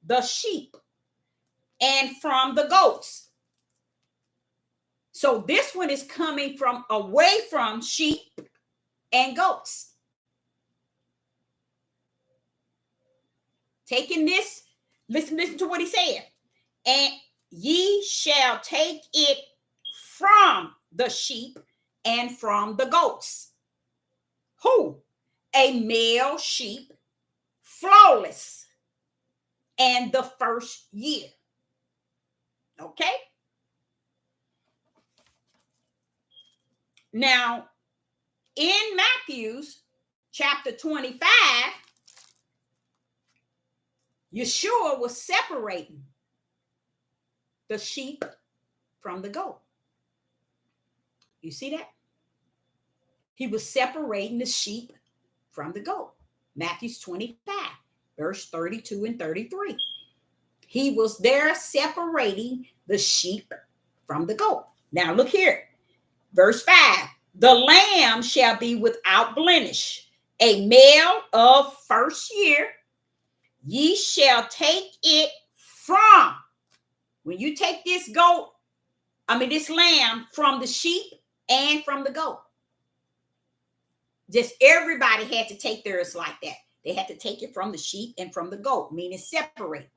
the sheep and from the goats. So this one is coming from away from sheep and goats. Taking this, listen to what he said. And ye shall take it from the sheep and from the goats. Who? A male sheep, flawless, and the first year. Okay? Now, in Matthew's chapter 25, Yeshua was separating the sheep from the goat. You see that? He was separating the sheep from the goat. Matthew's 25, verse 32 and 33. He was there separating the sheep from the goat. Now look here. Verse 5. The lamb shall be without blemish, a male of first year. Ye shall take it from, when you take this this lamb from the sheep and from the goat. Just everybody had to take theirs like that. They had to take it from the sheep and from the goat, meaning separate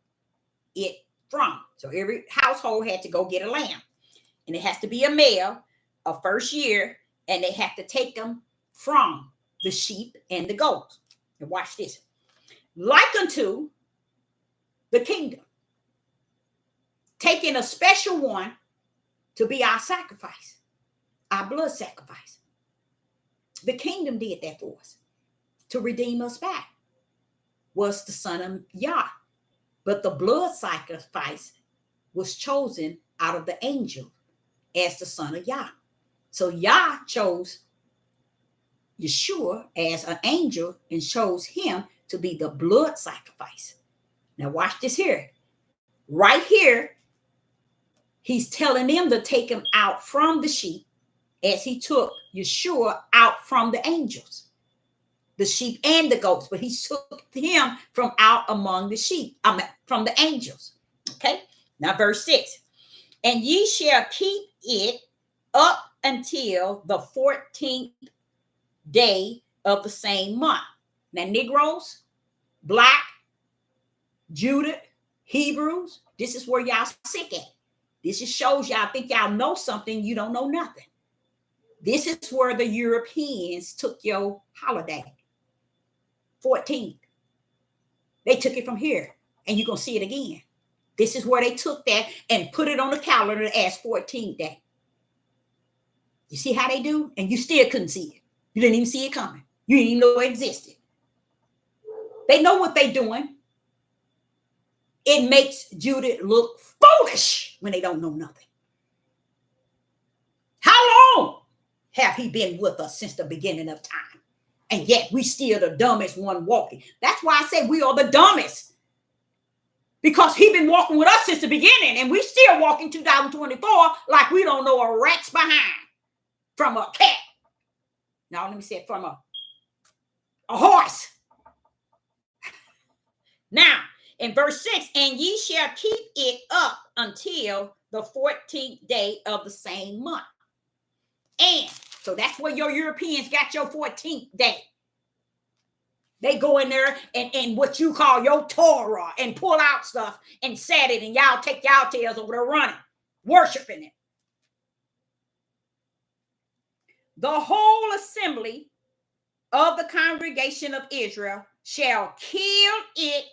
it from. So every household had to go get a lamb. And it has to be a male of first year, and they have to take them from the sheep and the goats. And watch this. Like unto the kingdom, taking a special one to be our sacrifice, our blood sacrifice. The kingdom did that for us to redeem us back. Was the son of Yah. But the blood sacrifice was chosen out of the angel as the son of Yah. So Yah chose Yeshua as an angel and chose him to be the blood sacrifice. Now watch this here. Right here, he's telling them to take him out from the sheep as he took Yeshua out from the angels, the sheep and the goats, but he took him from out among the sheep, from the angels. Okay, now verse 6. And ye shall keep it up until the 14th day of the same month. Now, Negroes, Black, Judah, Hebrews, this is where y'all sick at. This just shows y'all think y'all know something, you don't know nothing. This is where the Europeans took your holiday. 14th. They took it from here, and you're going to see it again. This is where they took that and put it on the calendar as 14th day. You see how they do? And you still couldn't see it. You didn't even see it coming. You didn't even know it existed. They know what they're doing. It makes Judah look foolish when they don't know nothing. How long have he been with us since the beginning of time? And yet we still the dumbest one walking. That's why I say we are the dumbest. Because he been walking with us since the beginning, and we still walking 2024 like we don't know a rat's behind from a cat. Now let me say it from a horse. Now, in verse 6, and ye shall keep it up until the 14th day of the same month. And so that's where your Europeans got your 14th day. They go in there and what you call your Torah and pull out stuff and set it, and y'all take y'all tails over there running, worshiping it. The whole assembly of the congregation of Israel shall kill it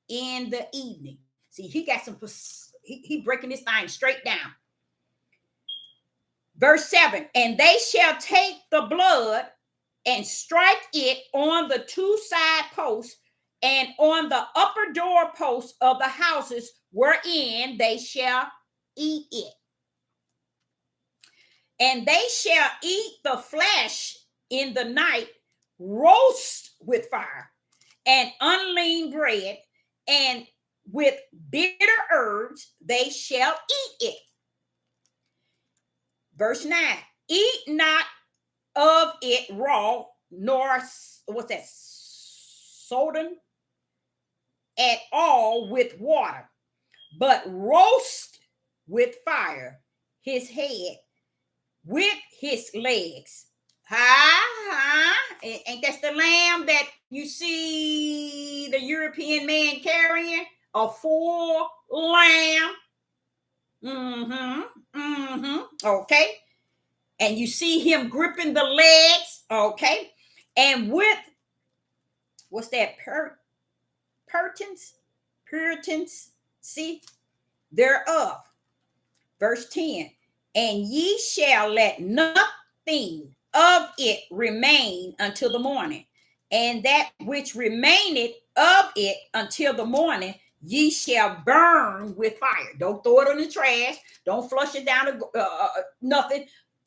in the evening. See, he got some, he breaking this thing straight down. Verse 7, and they shall take the blood and strike it on the two side posts and on the upper door posts of the houses wherein they shall eat it. And they shall eat the flesh in the night, roast with fire and unleavened bread, and with bitter herbs they shall eat it. Verse 9, eat not of it raw, nor soden at all with water, but roast with fire his head with his legs. Ain't that the lamb that you see the European man carrying? A full lamb. Okay. And you see him gripping the legs. Okay. And with, what's that? Puritans, see, thereof. Verse 10. And ye shall let nothing of it remain until the morning. And that which remaineth of it until the morning, ye shall burn with fire. Don't throw it in the trash. Don't flush it down nothing.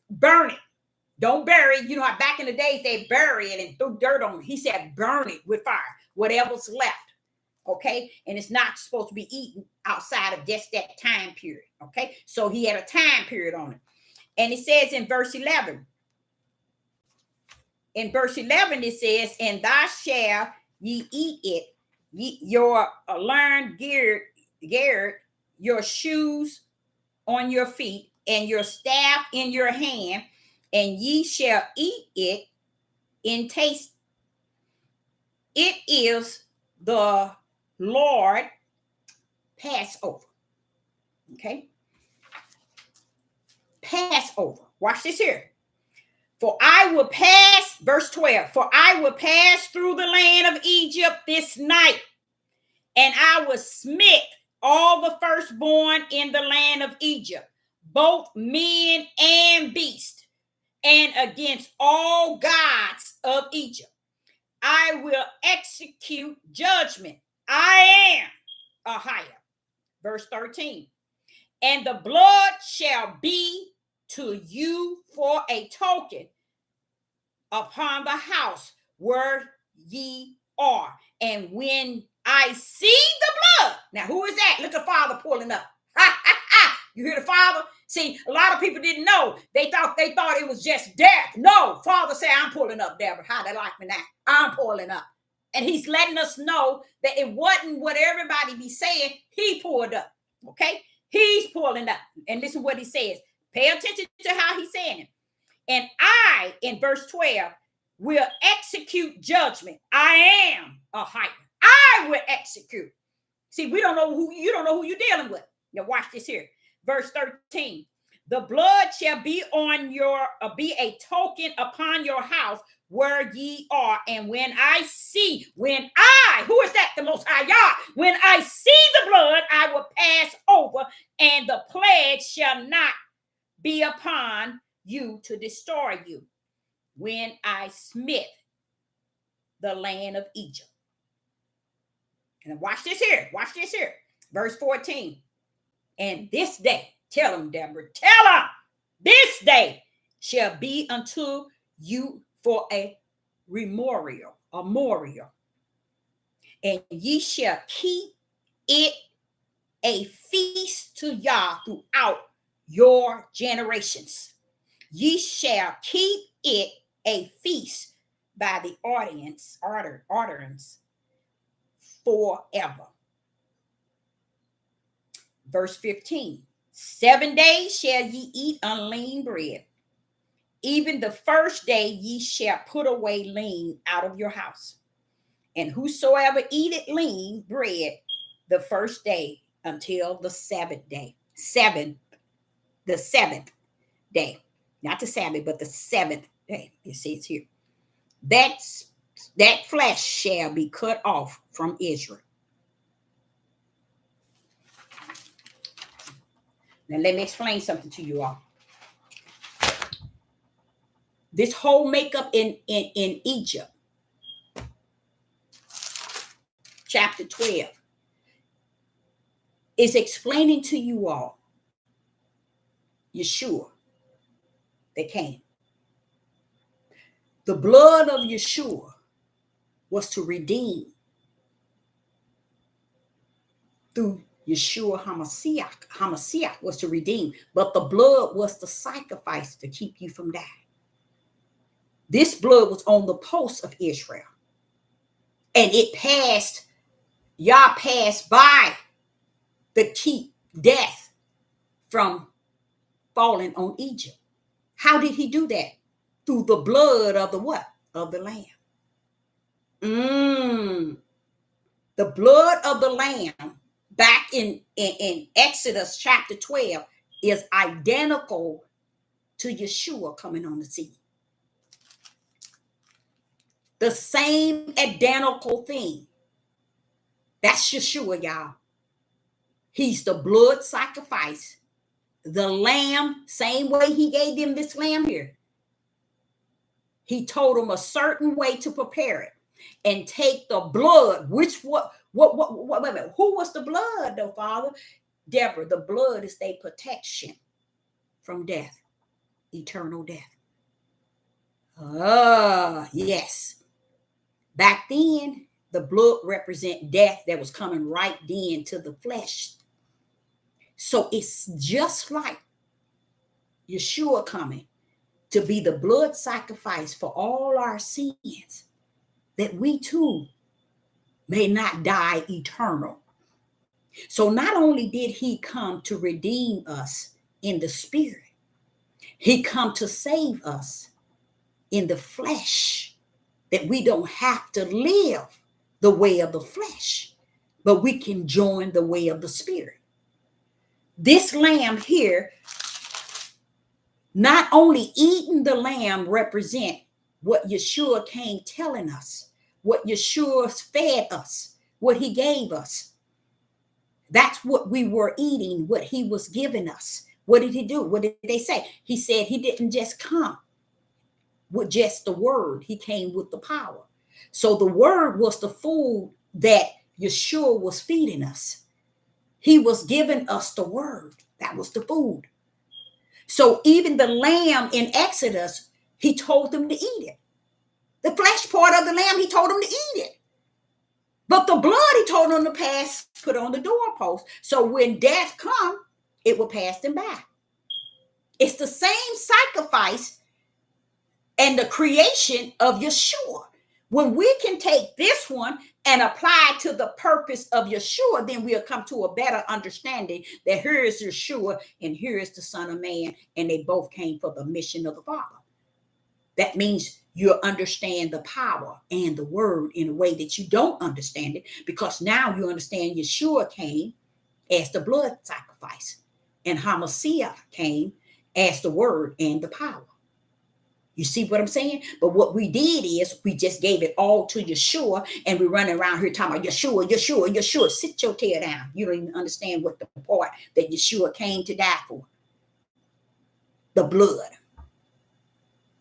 Burn it. Don't bury it. You know how back in the days they bury it and threw dirt on it. He said burn it with fire. Whatever's left. Okay, and it's not supposed to be eaten outside of just that time period. Okay, so he had a time period on it. And it says in verse 11, it says, and thou shalt ye eat it, your learned geared, your shoes on your feet, and your staff in your hand, and ye shall eat it in taste. It is the Lord Passover. Okay. Passover. Watch this here. For I will pass, verse 12, for I will pass through the land of Egypt this night, and I will smite all the firstborn in the land of Egypt, both men and beasts, and against all gods of Egypt I will execute judgment. I am Hamashiach. Verse 13. And the blood shall be to you for a token upon the house where ye are. And when I see the blood, now who is that? Look at the Father pulling up. You hear the Father? See, a lot of people didn't know. They thought it was just death. No, Father said, I'm pulling up, Deborah. How they like me now? I'm pulling up. And he's letting us know that it wasn't what everybody be saying. He pulled up. Okay? He's pulling up. And listen what he says. Pay attention to how he's saying it. And I, in verse 12, will execute judgment. I am Hamashiach. I will execute. See, you don't know who you're dealing with. Now watch this here. Verse 13. The blood shall be on be a token upon your house where ye are. And who is that? The Most High Yah. When I see the blood, I will pass over, and the plague shall not be upon you to destroy you, when I smite the land of Egypt. And watch this here. Verse 14. And this day, tell them, Deborah, tell them, this day shall be unto you for a memorial. And ye shall keep it a feast to Yah throughout your generations. Ye shall keep it a feast by the ordinance forever. Verse 15. 7 days shall ye eat unleavened bread. Even the first day ye shall put away lean out of your house. And whosoever eateth lean bread the first day until the seventh day. The seventh day. Not the Sabbath, but the seventh day. It says here. That flesh shall be cut off from Israel. Now let me explain something to you all. This whole makeup in Egypt, chapter 12, is explaining to you all Yeshua that came. The blood of Yeshua was to redeem through Yeshua. Hamashiach was to redeem, but the blood was the sacrifice to keep you from dying. This blood was on the posts of Israel, and Yah passed by to keep death from falling on Egypt. How did he do that? Through the blood of the what? Of the lamb. The blood of the lamb back in Exodus chapter 12 is identical to Yeshua coming on the scene. The same identical thing. That's Yeshua, y'all. He's the blood sacrifice. The lamb, same way he gave them this lamb here. He told them a certain way to prepare it and take the blood. Who was the blood though, Father? Deborah, the blood is their protection from death, eternal death. Yes. Back then, The blood represent death that was coming right then to the flesh. So it's just like Yeshua coming to be the blood sacrifice for all our sins, that we too may not die eternal. So not only did he come to redeem us in the spirit, he come to save us in the flesh, that we don't have to live the way of the flesh, but we can join the way of the spirit. This lamb here, not only eating the lamb represent what Yeshua came telling us, what Yeshua fed us, what he gave us. That's what we were eating, what he was giving us. What did he do? What did they say? He said he didn't just come with just the word. He came with the power. So the word was the food that Yeshua was feeding us. He was giving us the word. That was the food. So even the lamb in Exodus, he told them to eat it. The flesh part of the lamb, he told them to eat it. But the blood, he told them to pass, put on the doorpost. So when death come, it will pass them by. It's the same sacrifice and the creation of Yeshua. When we can take this one and apply it to the purpose of Yeshua, then we'll come to a better understanding that here is Yeshua and here is the Son of Man, and they both came for the mission of the Father. That means you'll understand the power and the word in a way that you don't understand it, because now you understand Yeshua came as the blood sacrifice and Hamashiach came as the word and the power. You see what I'm saying? But what we did is we just gave it all to Yeshua, and we're running around here talking about Yeshua, Yeshua, Yeshua. Sit your tail down. You don't even understand what the part that Yeshua came to die for. The blood.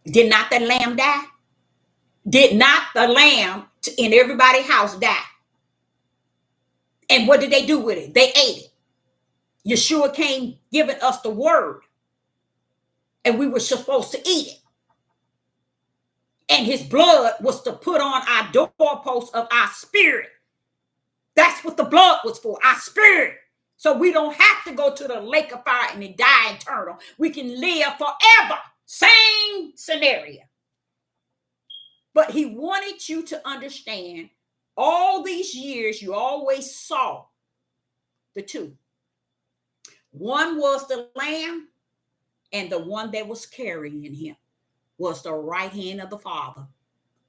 Did not the lamb die? Did not the lamb in everybody's house die? And what did they do with it? They ate it. Yeshua came giving us the word, and we were supposed to eat it. And his blood was to put on our doorposts of our spirit. That's what the blood was for, our spirit. So we don't have to go to the lake of fire and die eternal. We can live forever. Same scenario. But he wanted you to understand, all these years you always saw the two. One was the lamb, and the one that was carrying him was the right hand of the Father,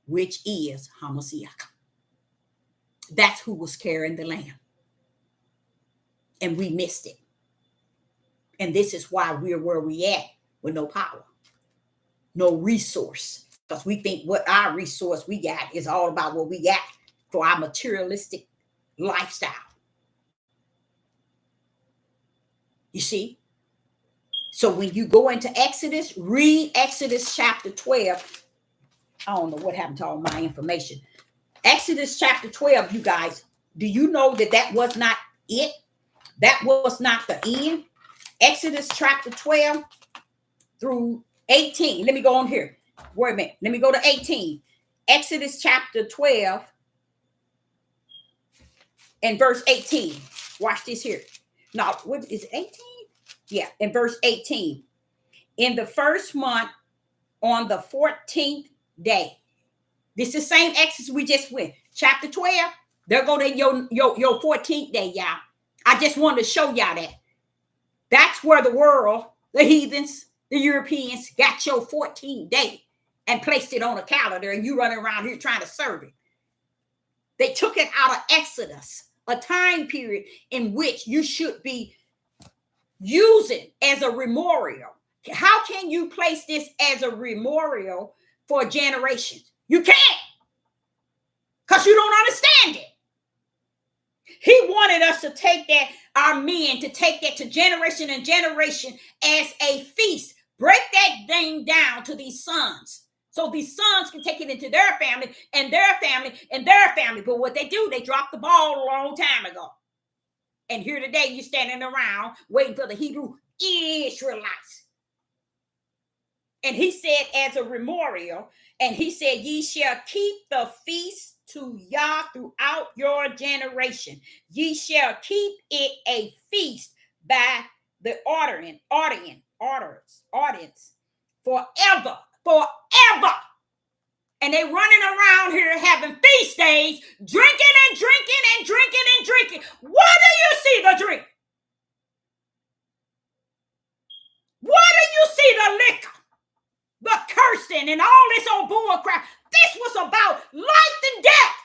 which is Hamashiach. That's who was carrying the lamb. And we missed it. And this is why we're where we at with no power, no resource. Because we think what our resource we got is all about what we got for our materialistic lifestyle. You see? So when you go into Exodus, read Exodus chapter 12. I don't know what happened to all my information. Exodus chapter 12, you guys, do you know that that was not it? That was not the end. Exodus chapter 12 through 18. Let me go on here. Wait a minute. Let me go to 18. Exodus chapter 12 and verse 18. Watch this here. Now, what is it, 18? Yeah, in verse 18. In the first month, on the 14th day. This is the same Exodus we just went. Chapter 12. There go to your 14th day, y'all. I just wanted to show y'all that. That's where the world, the heathens, the Europeans got your 14th day and placed it on a calendar, and you running around here trying to serve it. They took it out of Exodus, a time period in which you should be using as a memorial. How can you place this as a memorial for generations? You can't, because you don't understand it. He wanted us to take that, our men, to take that to generation and generation as a feast. Break that thing down to these sons, so these sons can take it into their family and their family and their family. But what they do, they dropped the ball a long time ago. And here today, you're standing around waiting for the Hebrew Israelites. And he said as a memorial, and he said, ye shall keep the feast to Yah throughout your generation. Ye shall keep it a feast by the audience forever. And they running around here having feast days, drinking and drinking and drinking and drinking. Where do you see the drink? Where do you see the liquor, the cursing, and all this old bull crap? This was about life and death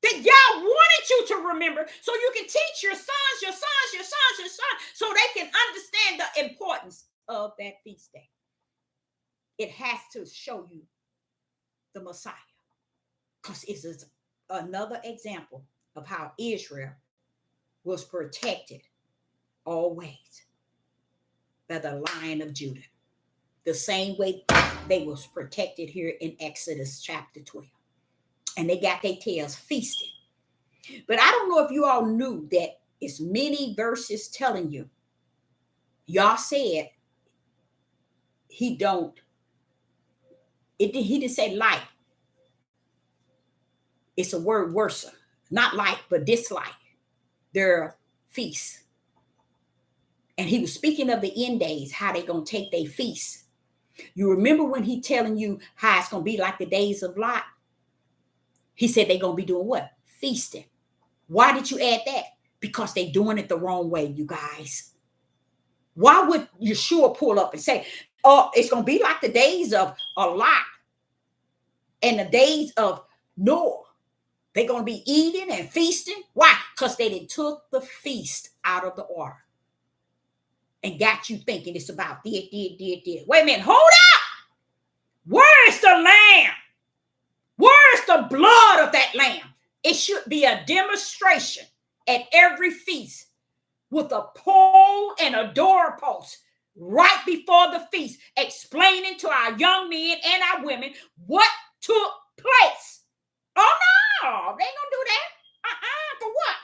that y'all wanted you to remember, so you can teach your sons, so they can understand the importance of that feast day. It has to show you the Messiah, because it is another example of how Israel was protected always by the Lion of Judah, the same way they was protected here in Exodus chapter 12. And they got their tails feasted. But I don't know if you all knew that it's many verses telling you, Yah said he didn't say like. It's a word worse, not like, but dislike their feasts. And he was speaking of the end days, how they going to take their feasts. You remember when he telling you how it's going to be like the days of Lot? He said they're going to be doing what? Feasting. Why did you add that? Because they're doing it the wrong way, you guys. Why would Yeshua pull up and say, oh, it's going to be like the days of Lot and the days of Noah? They're going to be eating and feasting. Why? Because they didn't took the feast out of the order and got you thinking it's about this. Wait a minute. Hold up. Where's the lamb? Where's the blood of that lamb? It should be a demonstration at every feast with a pole and a doorpost right before the feast, explaining to our young men and our women what took place. Oh, no, they ain't gonna do that. For what?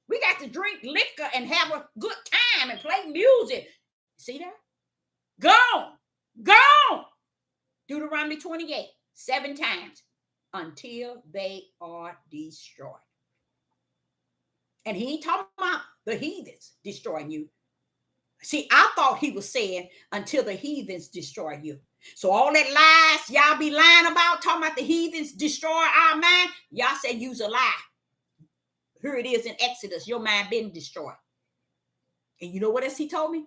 We got to drink liquor and have a good time and play music. See that? Gone. Deuteronomy 28, 7 times until they are destroyed. And he ain't talking about the heathens destroying you. See, I thought he was saying until the heathens destroy you. So all that lies y'all be lying about, talking about the heathens destroy our mind, y'all said use a lie. Here it is in Exodus, your mind been destroyed. And you know what else he told me?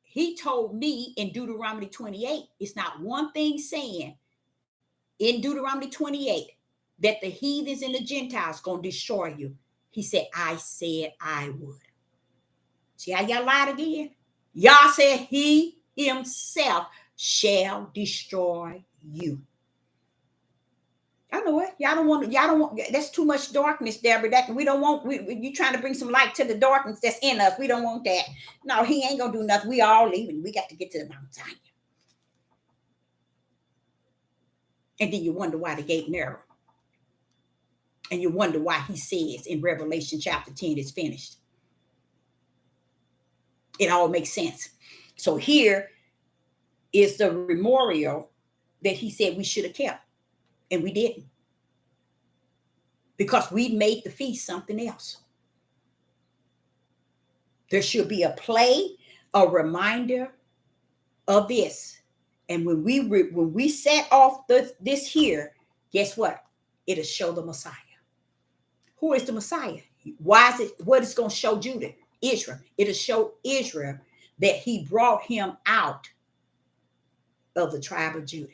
He told me in Deuteronomy 28, it's not one thing saying in Deuteronomy 28 that the heathens and the Gentiles going to destroy you. He said, I said I would. See how y'all lied again? Y'all said he himself shall destroy you. I know it. Y'all don't want, that's too much darkness there, but that we don't want, you trying to bring some light to the darkness that's in us. We don't want that. No, he ain't going to do nothing. We all leaving. We got to get to the Mount Zion. And then you wonder why the gate narrow. And you wonder why he says in Revelation chapter 10, it's finished. It all makes sense. So here is the memorial that he said we should have kept. And we didn't. Because we made the feast something else. There should be a play, a reminder of this. And when we set off this here, guess what? It'll show the Messiah. Who is the Messiah? Why is it? What is going to show Judah? Israel. It'll show Israel that he brought him out of the tribe of Judah.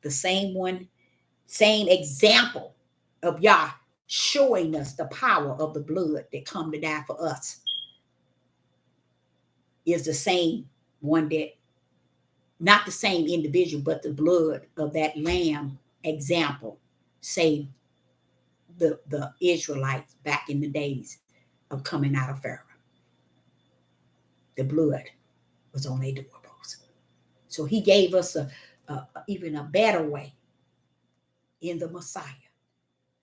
The same one, same example of Yah showing us the power of the blood that come to die for us is the same one that, not the same individual, but the blood of that lamb example saved the Israelites back in the days of coming out of Pharaoh. The blood was on their doorposts. So he gave us even a better way in the Messiah.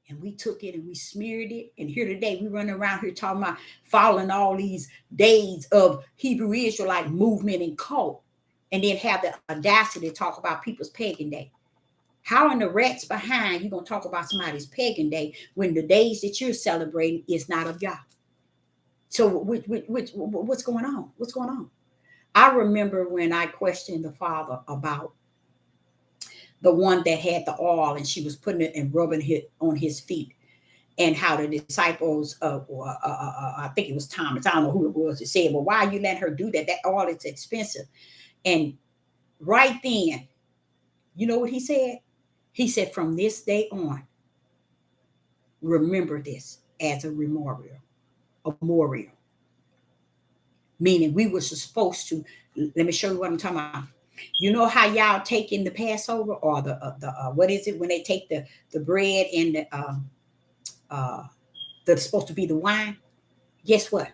And we took it and we smeared it. And here today, we run around here talking about following all these days of Hebrew Israelite movement and cult. And then have the audacity to talk about people's pagan day. How in the rat's behind you going to talk about somebody's pagan day when the days that you're celebrating is not of God? So what's going on? What's going on? I remember when I questioned the Father about the one that had the oil and she was putting it and rubbing it on his feet, and how the disciples, I think it was Thomas, I don't know who it was, that said, well, why are you letting her do that? That oil is expensive. And right then, you know what he said? He said, from this day on, remember this as a memorial. A memorial. Meaning we were supposed to, let me show you what I'm talking about. You know how y'all taking the Passover or the what is it when they take the bread and that's supposed to be the wine? Guess what?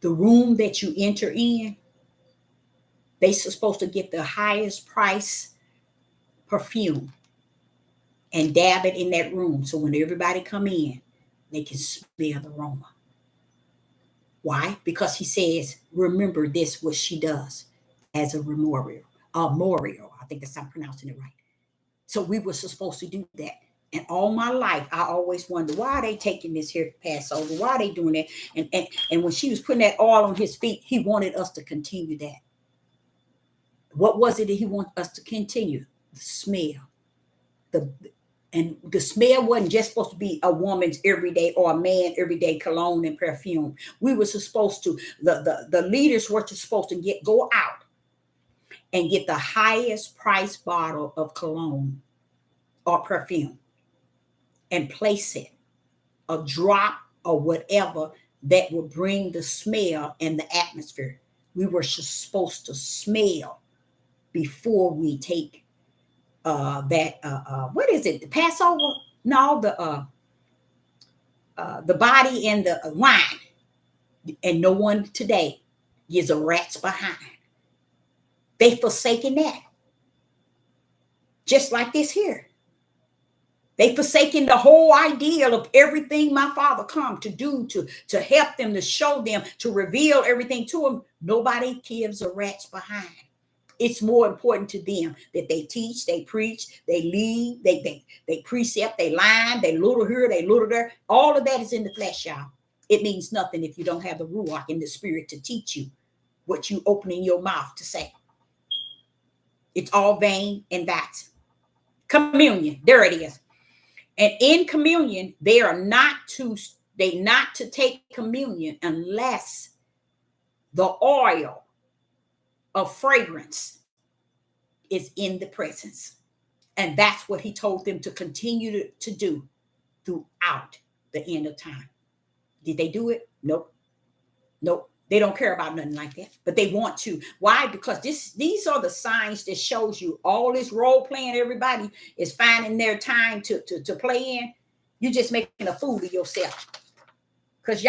The room that you enter in, they supposed to get the highest price perfume and dab it in that room. So when everybody come in, they can smell the aroma. Why? Because he says, remember this, what she does as a memorial. A memorial. I think that's I'm pronouncing it right. So we were supposed to do that. And all my life, I always wondered, why are they taking this here Passover? Why are they doing that? And when she was putting that oil on his feet, he wanted us to continue that. What was it that he wanted us to continue? The smell. And the smell wasn't just supposed to be a woman's everyday or a man everyday cologne and perfume. We were supposed to, the leaders were supposed to go out and get the highest price bottle of cologne or perfume and place it, a drop or whatever that would bring the smell and the atmosphere. We were supposed to smell before we take what is it? The Passover? No, the body and the wine. And no one today gives a rat's behind. They forsaken that. Just like this here. They forsaken the whole ideal of everything my Father come to do, to help them, to show them, to reveal everything to them. Nobody gives a rat's behind. It's more important to them that they teach, they preach, they lead, they precept, they line, they little here, they little there. All of that is in the flesh, y'all. It means nothing if you don't have the Ruach in the spirit to teach you what you opening your mouth to say. It's all vain and that's communion. There it is. And in communion, they not to take communion unless the oil of fragrance is in the presence. And that's what he told them to continue to do throughout the end of time. Did they do it? Nope. They don't care about nothing like that, but they want to. Why? Because these are the signs that shows you all this role playing. Everybody is finding their time to play in. You're just making a fool of yourself. Because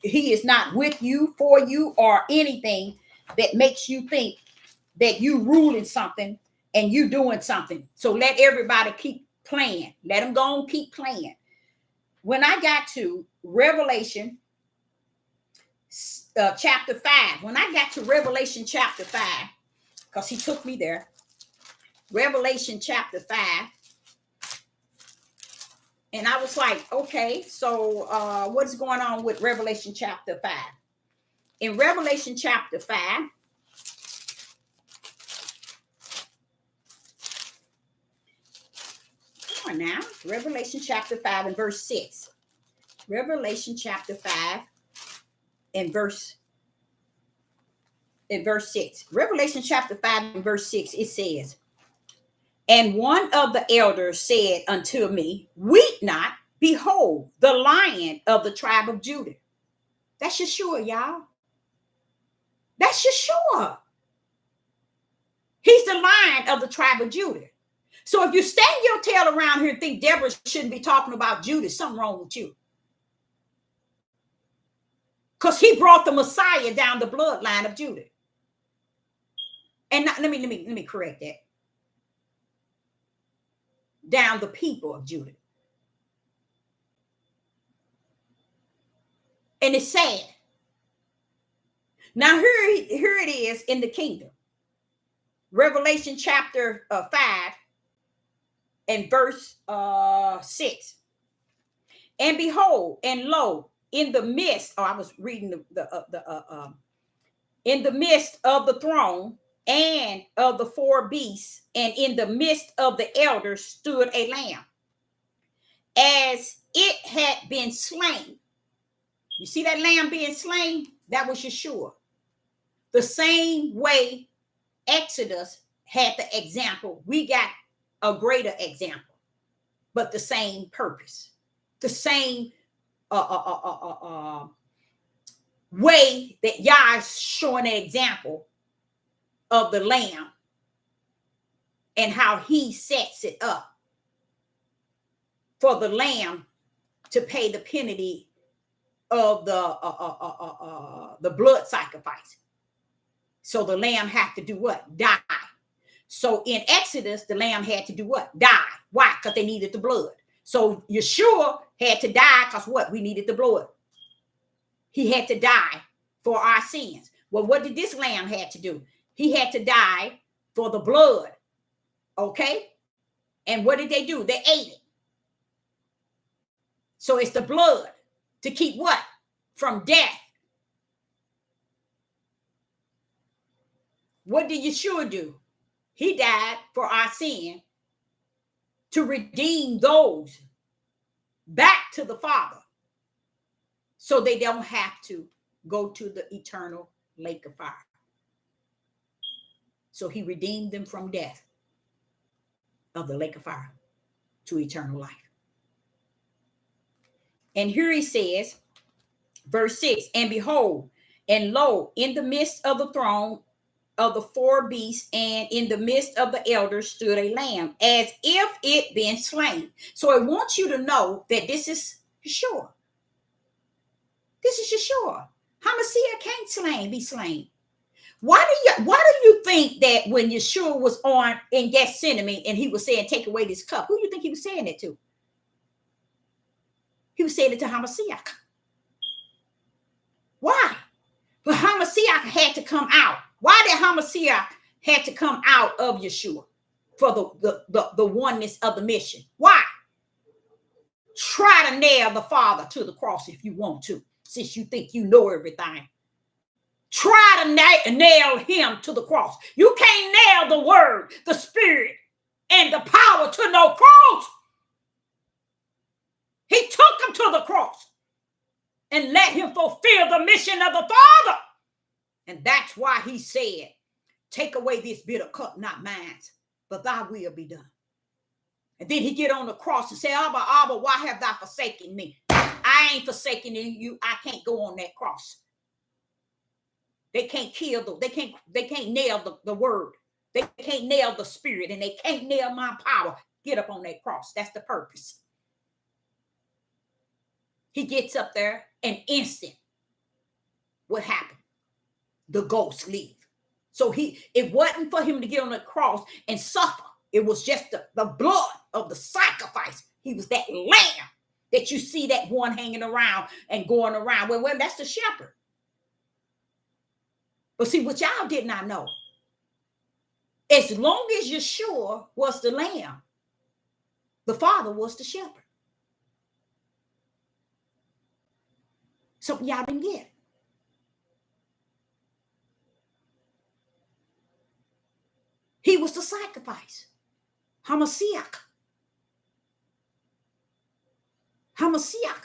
he is not with you, for you, or anything that makes you think that you ruling something and you doing something. So let everybody keep playing. Let them go and keep playing. When I got to Revelation chapter 5, when I got to Revelation chapter 5, because he took me there, Revelation chapter 5, and I was like, okay, so what is going on with Revelation chapter 5? In Revelation chapter 5, come on now, Revelation chapter 5 and verse 6. Revelation chapter 5 and verse 6. Revelation chapter 5 and verse 6, it says, and one of the elders said unto me, weep not, behold, the Lion of the tribe of Judah. That's Yeshua, y'all. That's Yeshua. He's the Lion of the tribe of Judah. So if you stand your tail around here and think Deborah shouldn't be talking about Judah, something wrong with you. Because he brought the Messiah down the bloodline of Judah. And let me correct that. Down the people of Judah. And it's sad. Now here it is in the kingdom. Revelation chapter 5 and verse 6. And behold, and lo, in the midst, I was reading in the midst of the throne and of the four beasts, and in the midst of the elders stood a lamb, as it had been slain. You see that lamb being slain? That was Yeshua. The same way Exodus had the example, we got a greater example, but the same purpose, the same way that Yah is showing an example of the lamb and how he sets it up for the lamb to pay the penalty of the blood sacrifice. So the lamb had to do what? Die. So in Exodus, the lamb had to do what? Die. Why? Because they needed the blood. So Yeshua had to die because what? We needed the blood. He had to die for our sins. Well, what did this lamb have to do? He had to die for the blood. Okay? And what did they do? They ate it. So it's the blood to keep what? From death. What did Yeshua do? He died for our sin to redeem those back to the Father so they don't have to go to the eternal lake of fire. So he redeemed them from death of the lake of fire to eternal life. And here he says, verse 6, and behold, and lo, in the midst of the throne of the four beasts and in the midst of the elders stood a lamb, as if it been slain. So I want you to know that this is Yeshua. This is Yeshua. Hamashiach can't be slain. Why do you think that when Yeshua was in Gethsemane and he was saying, take away this cup, who do you think he was saying it to? He was saying it to Hamashiach. Why? But Hamashiach had to come out. Why did Hamashiach had to come out of Yeshua for the oneness of the mission? Why? Try to nail the Father to the cross if you want to, since you think you know everything. Try to nail him to the cross. You can't nail the word, the spirit, and the power to no cross. He took him to the cross and let him fulfill the mission of the Father. And that's why he said, take away this bitter cup, not mine, but thy will be done. And then he get on the cross and say, Abba, Abba, why have thou forsaken me? I ain't forsaken you. I can't go on that cross. They can't kill they can't nail the word. They can't nail the spirit, and they can't nail my power. Get up on that cross. That's the purpose. He gets up there and instant. What happened? The ghosts leave. So it wasn't for him to get on the cross and suffer. It was just the blood of the sacrifice. He was that lamb that you see, that one hanging around and going around. Well, that's the shepherd. But see, what y'all did not know, as long as Yeshua was the lamb, the Father was the shepherd. Something y'all didn't get. He was the sacrifice. Hamashiach. Hamashiach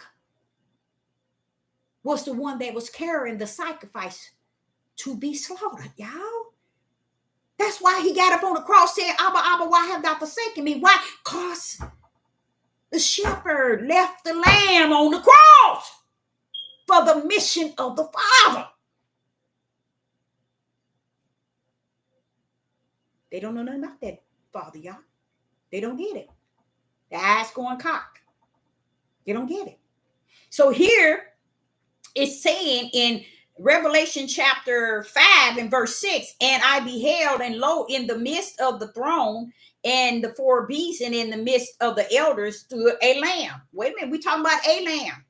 was the one that was carrying the sacrifice to be slaughtered, y'all. That's why he got up on the cross saying, Abba, Abba, why have thou forsaken me? Why? Because the shepherd left the lamb on the cross for the mission of the Father. They don't know nothing about that, Father, y'all. They don't get it. The eyes going cocked. They don't get it. So here it's saying in Revelation chapter 5 and verse 6, and I beheld, and lo, in the midst of the throne and the four beasts, and in the midst of the elders stood a lamb. Wait a minute, we're talking about a lamb,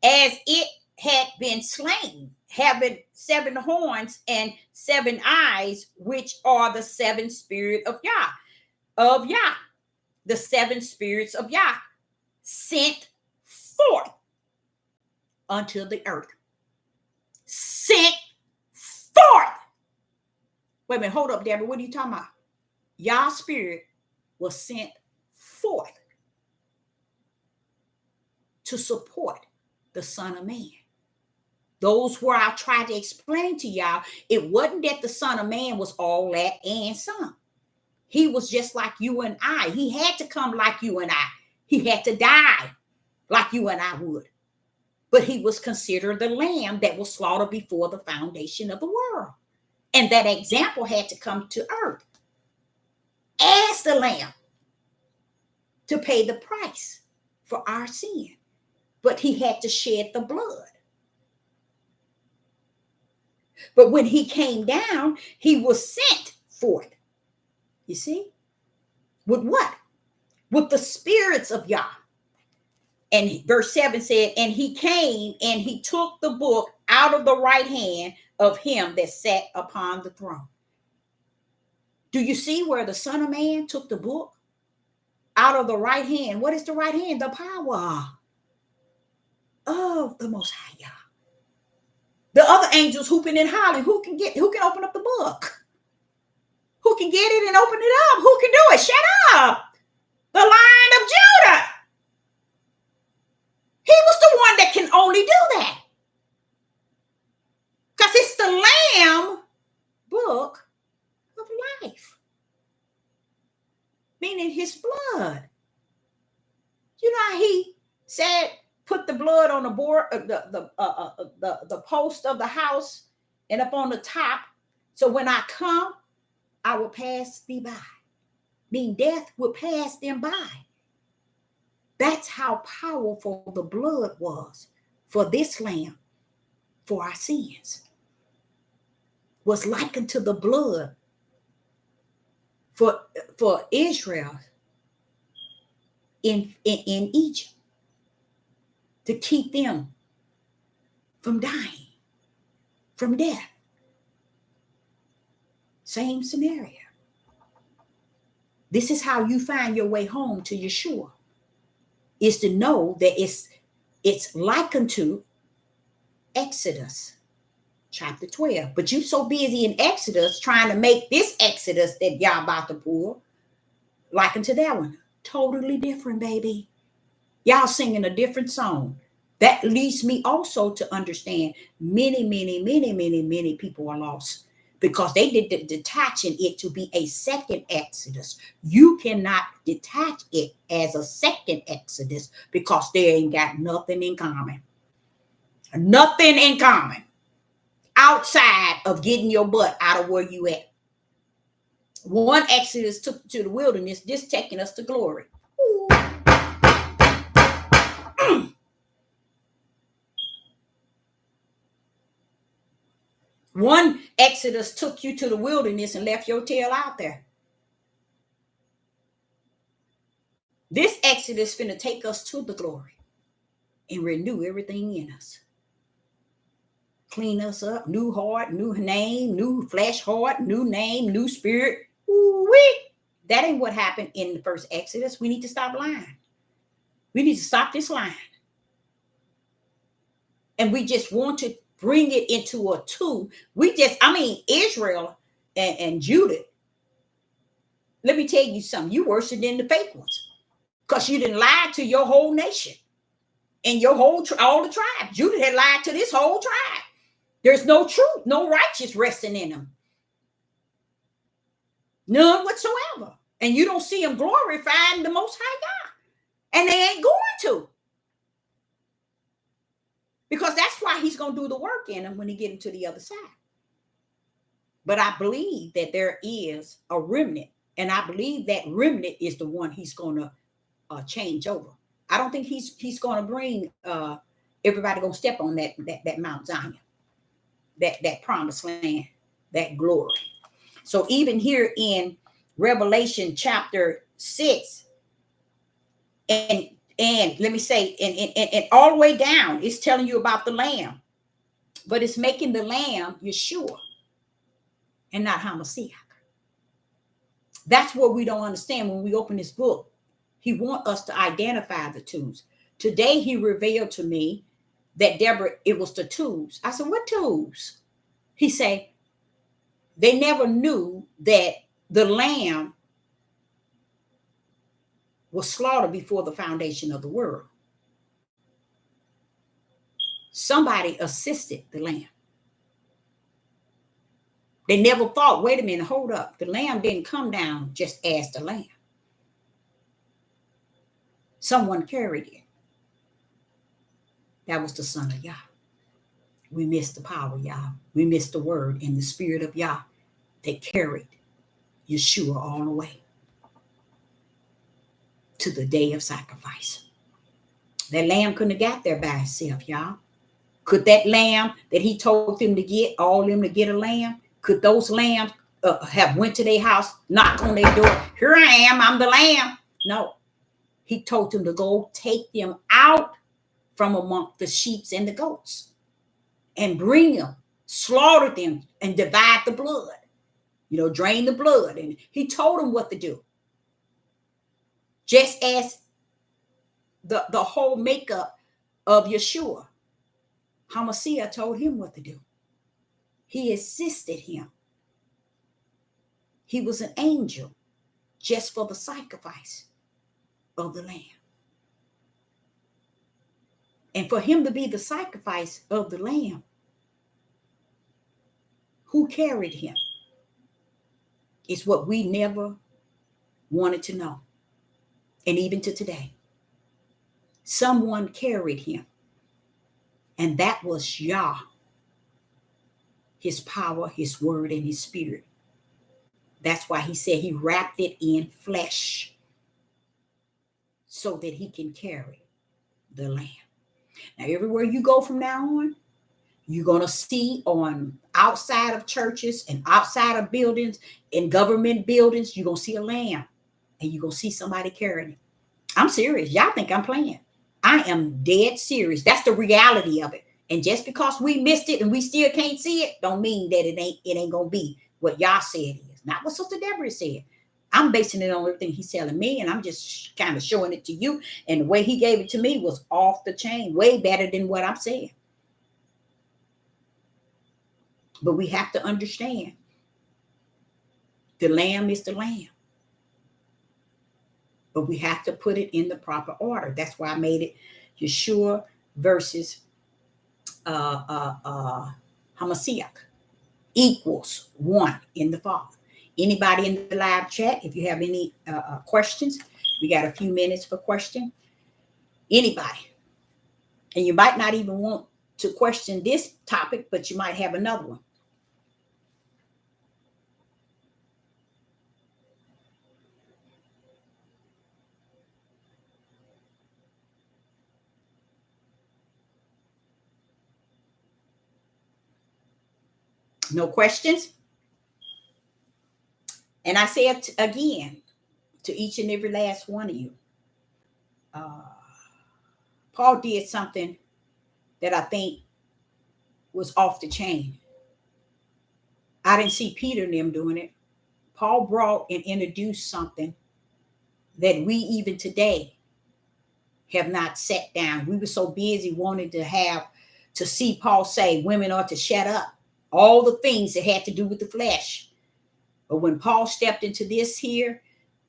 as it had been slain, having 7 horns and 7 eyes, which are the 7 spirit of Yah. the 7 spirits of Yah sent forth unto the earth. Sent forth. Wait a minute, hold up, Deborah. What are you talking about? Yah's spirit was sent forth to support the Son of Man. Those where I tried to explain to y'all, it wasn't that the Son of Man was all that and some. He was just like you and I. He had to come like you and I. He had to die like you and I would. But he was considered the lamb that was slaughtered before the foundation of the world. And that example had to come to earth as the lamb to pay the price for our sin. But he had to shed the blood. But when he came down, he was sent forth. You see? With what? With the spirits of Yah. And verse 7 said, and he came and he took the book out of the right hand of him that sat upon the throne. Do you see where the Son of Man took the book out of the right hand? What is the right hand? The power of the Most High Yah. The other angels hooping and hollering. Who can open up the book? Who can get it and open it up? Who can do it? Shut up. The Lion of Judah. He was the one that can only do that. Because it's the Lamb book of life. Meaning his blood. You know how he said, put the blood on the board, the post of the house and up on the top. So when I come, I will pass thee by. Meaning death will pass them by. That's how powerful the blood was for this lamb, for our sins. Was likened to the blood for Israel in Egypt, to keep them from dying, from death. Same scenario. This is how you find your way home to Yeshua, is to know that it's likened to Exodus chapter 12. But you're so busy in Exodus trying to make this Exodus that y'all about to pull likened to that one. Totally different, baby. Y'all singing a different song. That leads me also to understand many people are lost because they did detaching it to be a second Exodus. You cannot detach it as a second Exodus because they ain't got nothing in common. Nothing in common outside of getting your butt out of where you at. One Exodus took to the wilderness, just taking us to glory. One Exodus took you to the wilderness and left your tail out there. This Exodus finna take us to the glory and renew everything in us. Clean us up, new heart, new name, new flesh heart, new name, new spirit. Ooh-wee. That ain't what happened in the first Exodus. We need to stop lying. We need to stop this lying. And we just want to bring it into a two. Israel and Judah. Let me tell you something. You worse than the fake ones. Because you didn't lie to your whole nation. And your whole, all the tribes. Judah had lied to this whole tribe. There's no truth, no righteous resting in them. None whatsoever. And you don't see them glorifying the Most High God. And they ain't going to. Because that's why he's going to do the work in them when he get into the other side. But I believe that there is a remnant. And I believe that remnant is the one he's going to change over. I don't think he's going to bring everybody going to step on that Mount Zion. That promised land, that glory. So even here in Revelation chapter 6, and let me say, and all the way down, it's telling you about the Lamb, but it's making the Lamb Yeshua and not Hamashiach. That's what we don't understand when we open this book. He wants us to identify the tools. Today, he revealed to me that, Deborah, it was the tools. I said, what tools? He said, they never knew that the lamb was slaughtered before the foundation of the world. Somebody assisted the lamb. They never thought, wait a minute, hold up. The lamb didn't come down just as the lamb. Someone carried it. That was the Son of Yah. We missed the power, Yah. We missed the word and the spirit of Yah that carried Yeshua all the way to the day of sacrifice. That lamb couldn't have got there by itself, y'all. Could that lamb that he told them to get, all them to get a lamb, could those lambs have went to their house, knocked on their door? Here I am, I'm the lamb. No. He told them to go take them out from among the sheep and the goats and bring them, slaughter them, and divide the blood. Drain the blood. And he told them what to do. Just as the whole makeup of Yeshua, Hamashiach told him what to do. He assisted him. He was an angel just for the sacrifice of the lamb. And for him to be the sacrifice of the lamb, who carried him? It's what we never wanted to know. And even to today, someone carried him. And that was Yah, his power, his word, and his spirit. That's why he said he wrapped it in flesh so that he can carry the lamb. Now, everywhere you go from now on, you're going to see on outside of churches and outside of buildings, in government buildings, you're going to see a lamb and you're going to see somebody carrying it. I'm serious. Y'all think I'm playing. I am dead serious. That's the reality of it. And just because we missed it and we still can't see it, don't mean that it ain't going to be what y'all said it is. Not what Sister Deborah said. I'm basing it on everything he's telling me, and I'm just kind of showing it to you. And the way he gave it to me was off the chain, way better than what I'm saying. But we have to understand, the lamb is the lamb. But we have to put it in the proper order. That's why I made it Yeshua versus Hamashiach equals one in the Father. Anybody in the live chat, if you have any questions, we got a few minutes for question. Anybody. And you might not even want to question this topic, but you might have another one. No questions? And I say it again to each and every last one of you. Paul did something that I think was off the chain. I didn't see Peter and them doing it. Paul brought and introduced something that we even today have not sat down. We were so busy wanting to see Paul say women are to shut up. All the things that had to do with the flesh. But when Paul stepped into this here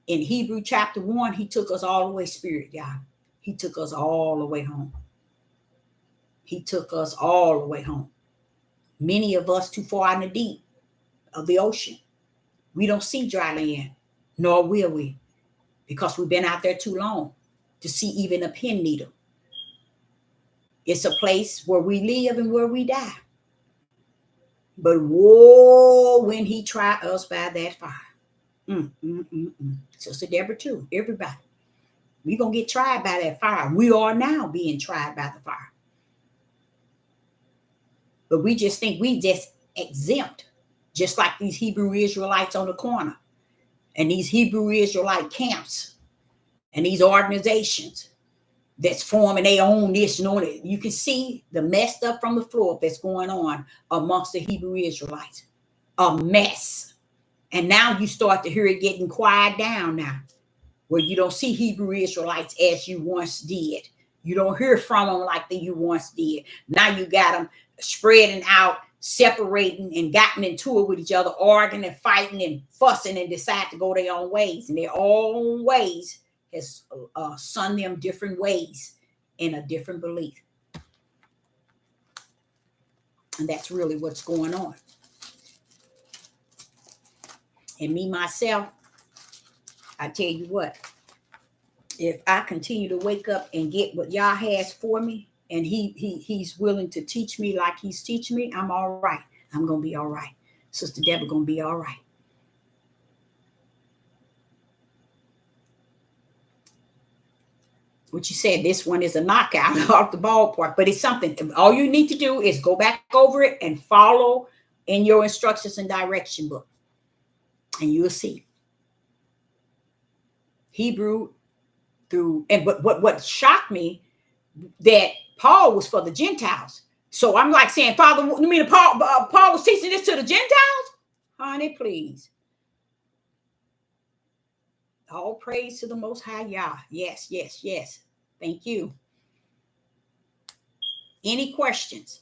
in Hebrew chapter 1, he took us all the way spirit, y'all. He took us all the way home. He took us all the way home. Many of us too far in the deep of the ocean. We don't see dry land, nor will we, because we've been out there too long to see even a pin needle. It's a place where we live and where we die. But whoa, when he tried us by that fire. Sister Deborah too, everybody. We're going to get tried by that fire. We are now being tried by the fire. But we just think we just exempt, just like these Hebrew Israelites on the corner and these Hebrew Israelite camps and these organizations that's forming their own this and that. You can see the messed up from the floor that's going on amongst the Hebrew Israelites. A mess. And now you start to hear it getting quiet down now. where you don't see Hebrew Israelites as you once did. You don't hear from them like you once did. Now you got them spreading out, separating, and gotten into it with each other, arguing and fighting and fussing, and decide to go their own ways. And their own ways has son them different ways in a different belief. And that's really what's going on. And me, myself, I tell you what, if I continue to wake up and get what Yah has for me, and he's willing to teach me like he's teaching me, I'm all right. I'm going to be all right. Sister Deborah going to be all right. What you said, this one is a knockout off the ballpark, but it's something. All you need to do is go back over it and follow in your instructions and direction book, and you'll see. Hebrew through, and but what shocked me, that Paul was for the Gentiles. So I'm like saying, Father, you mean Paul was teaching this to the Gentiles? Honey, please. All praise to the Most High Yah. Yes, yes, yes. Thank you. Any questions?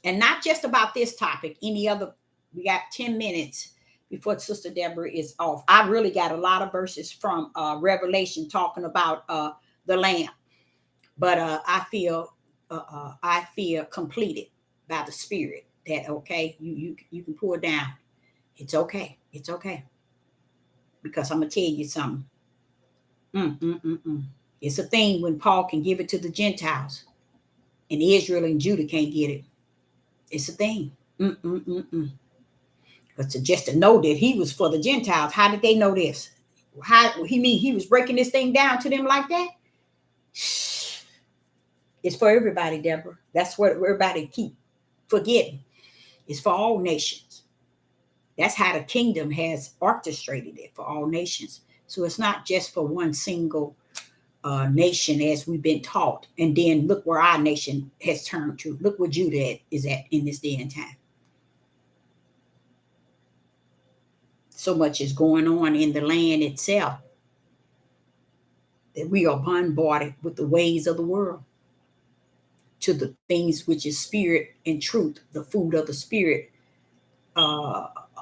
And not just about this topic, any other. We got 10 minutes before Sister Deborah is off. I really got a lot of verses from Revelation talking about the Lamb. But I feel completed by the Spirit that, okay, you can pour down. It's okay. It's okay. Because I'm going to tell you something. It's a thing when Paul can give it to the Gentiles and Israel and Judah can't get it. It's a thing. Because just to know that he was for the Gentiles, how did they know this? How he was breaking this thing down to them like that? It's for everybody, Deborah. That's what everybody keep forgetting. It's for all nations. That's how the kingdom has orchestrated it, for all nations. So it's not just for one single nation as we've been taught. And then look where our nation has turned to. Look where Judah is at in this day and time. So much is going on in the land itself that we are bombarded with the ways of the world, to the things which is spirit and truth, the food of the spirit.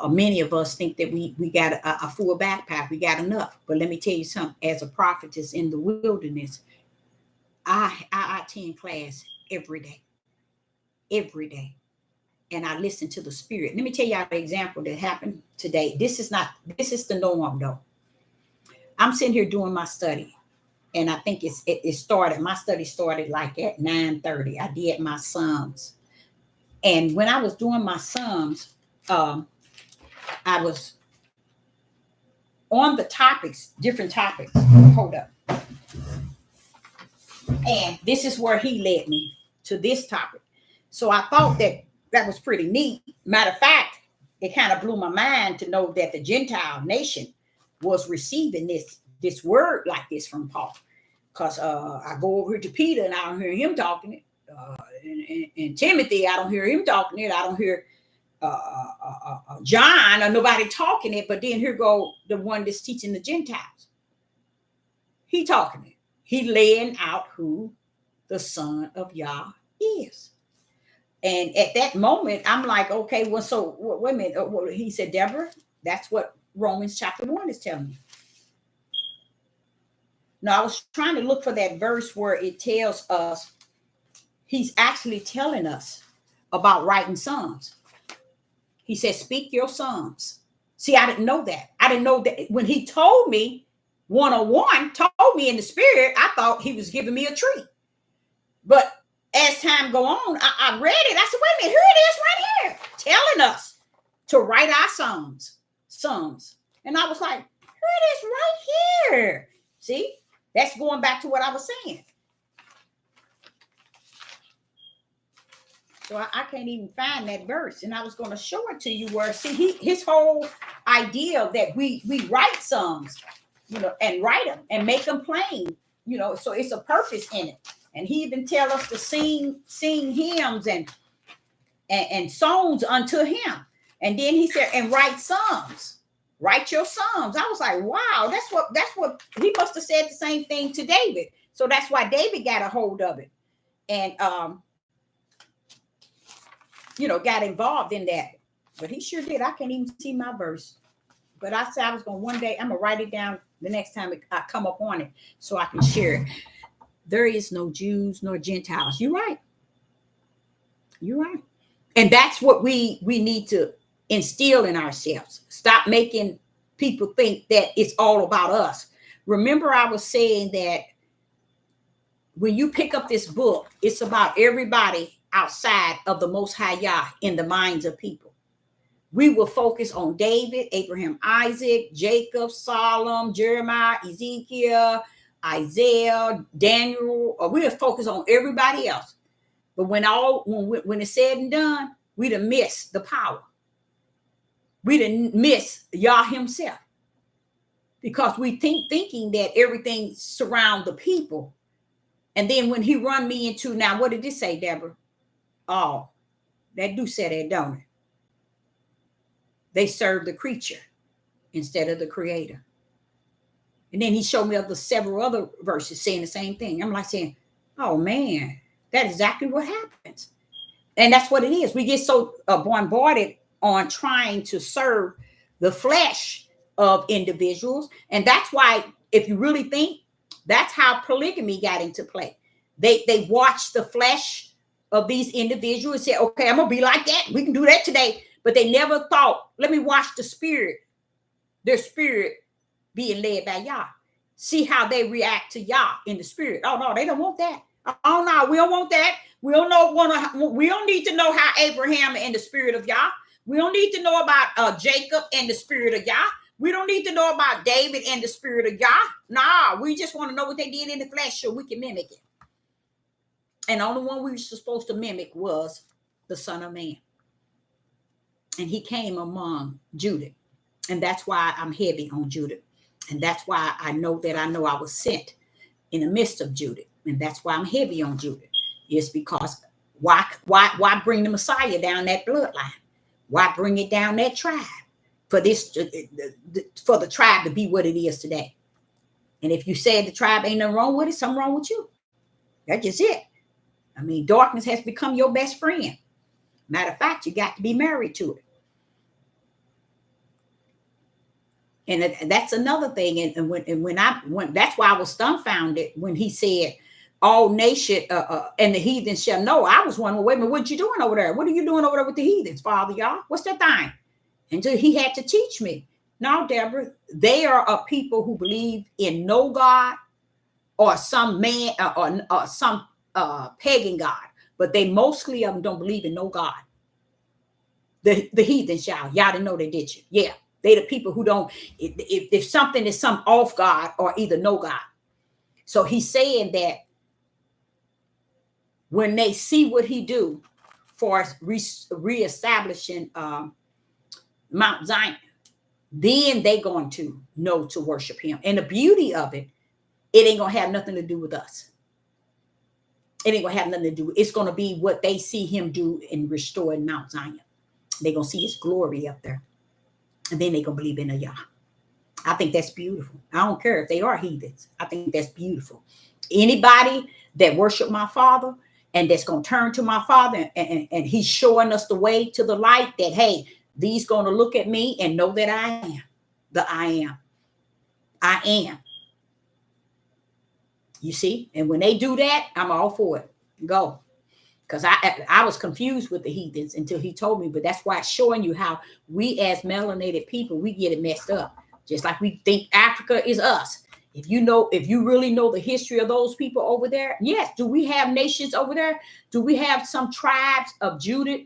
Many of us think that we got a full backpack, we got enough. But let me tell you something, as a prophetess in the wilderness, I attend class every day. And I listen to the Spirit. Let me tell y'all an example that happened today. This is the norm though. I'm sitting here doing my study. And I think my study started like at 9:30. I did my Psalms. And when I was doing my Psalms, I was on the topics, different topics. Hold up. And this is where he led me to this topic. So I thought that was pretty neat. Matter of fact, it kind of blew my mind to know that the Gentile nation was receiving this word like this from Paul. Because I go over to Peter and I don't hear him talking it. And Timothy, I don't hear him talking it. I don't hear John or nobody talking it. But then here go the one that's teaching the Gentiles. He talking it. He laying out who the Son of Yah is. And at that moment, I'm like, okay, well, so wait a minute. He said, Deborah, that's what Romans chapter 1 is telling me. Now, I was trying to look for that verse where it tells us, he's actually telling us about writing Psalms. He said, speak your Psalms. See, I didn't know that. I didn't know that when he told me 101, told me in the Spirit, I thought he was giving me a treat. But as time go on, I read it. I said, wait a minute, here it is right here, telling us to write our Psalms. And I was like, here it is right here. See, that's going back to what I was saying. So I can't even find that verse. And I was going to show it to you where, see, his whole idea that we write Psalms, and write them and make them plain, so it's a purpose in it. And he even tell us to sing hymns and songs unto him. And then he said, and write Psalms. write your Psalms. I was like, wow, that's what he must have said the same thing to David. So that's why David got a hold of it and got involved in that. But he sure did. I can't even see my verse. But I said I was going one day, I'm gonna write it down the next time I come up on it so I can share it. There is no Jews nor Gentiles. You're right. You're right. And that's what we need to instill in ourselves. Stop making people think that it's all about us. Remember, I was saying that when you pick up this book, it's about everybody outside of the Most High Yah in the minds of people. We will focus on David, Abraham, Isaac, Jacob, Solomon, Jeremiah, Ezekiel, Isaiah, Daniel, or we'll focus on everybody else. But when it's said and done, we done miss the power. We done miss Yah himself. Because we thinking that everything surrounds the people. And then when he run me into, now what did this say, Deborah? Oh, that do say that, don't it? They serve the creature instead of the creator. And then he showed me several other verses saying the same thing. I'm like saying, oh man, that's exactly what happens. And that's what it is. We get so bombarded on trying to serve the flesh of individuals. And that's why, if you really think, that's how polygamy got into play. They watch the flesh of these individuals and say, okay, I'm going to be like that. We can do that today. But they never thought, let me watch the spirit, their spirit being led by Yah. See how they react to Yah in the spirit. Oh, no, they don't want that. Oh, no, we don't want that. We don't need to know how Abraham and the spirit of Yah. We don't need to know about Jacob and the spirit of Yah. We don't need to know about David and the spirit of Yah. Nah, we just want to know what they did in the flesh so we can mimic it. And the only one we were supposed to mimic was the Son of Man. And he came among Judah. And that's why I'm heavy on Judah. And that's why I know I was sent in the midst of Judah. And that's why I'm heavy on Judah. It's because why bring the Messiah down that bloodline? Why bring it down that tribe? For the tribe to be what it is today. And if you say the tribe ain't nothing wrong with it, something wrong with you. That's just it. I mean, darkness has become your best friend. Matter of fact, you got to be married to it. And that's another thing. And when that's why I was dumbfounded when he said, all nation and the heathens shall know. I was wondering, wait a minute, what you doing over there? What are you doing over there with the heathens, Father, y'all? What's that thing? Until he had to teach me. Now, Deborah, they are a people who believe in no God or some man or some pagan God, but they mostly of them don't believe in no God. The heathens, y'all didn't know they did you. Yeah, they the people who don't. If something is some off God or either no God. So he's saying that when they see what he do for reestablishing Mount Zion, then they going to know to worship him. And the beauty of it, it ain't gonna have nothing to do with us. It ain't gonna have nothing to do. It's gonna be what they see him do in restoring Mount Zion. They're gonna see his glory up there, and then they're gonna believe in a Yah. I think that's beautiful. I don't care if they are heathens. I think that's beautiful. Anybody that worship my Father and that's gonna turn to my Father, and he's showing us the way to the light, that hey, these gonna look at me and know that I am the I am. I am. You see? And when they do that, I'm all for it. Go. Because I was confused with the heathens until he told me. But that's why it's showing you how we as melanated people, we get it messed up. Just like we think Africa is us. If you really know the history of those people over there, yes. Do we have nations over there? Do we have some tribes of Judah,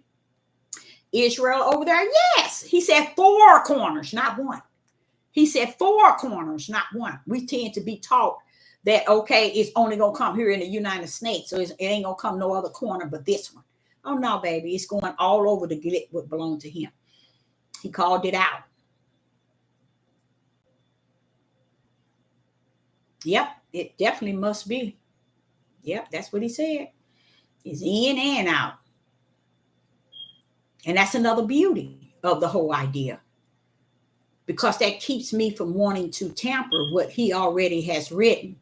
Israel over there? Yes. He said 4 corners, not one. He said 4 corners, not one. We tend to be taught that, okay, it's only going to come here in the United States. So it ain't going to come no other corner but this one. Oh, no, baby. It's going all over to get what belonged to him. He called it out. Yep, it definitely must be. Yep, that's what he said. It's in and out. And that's another beauty of the whole idea. because that keeps me from wanting to tamper what he already has written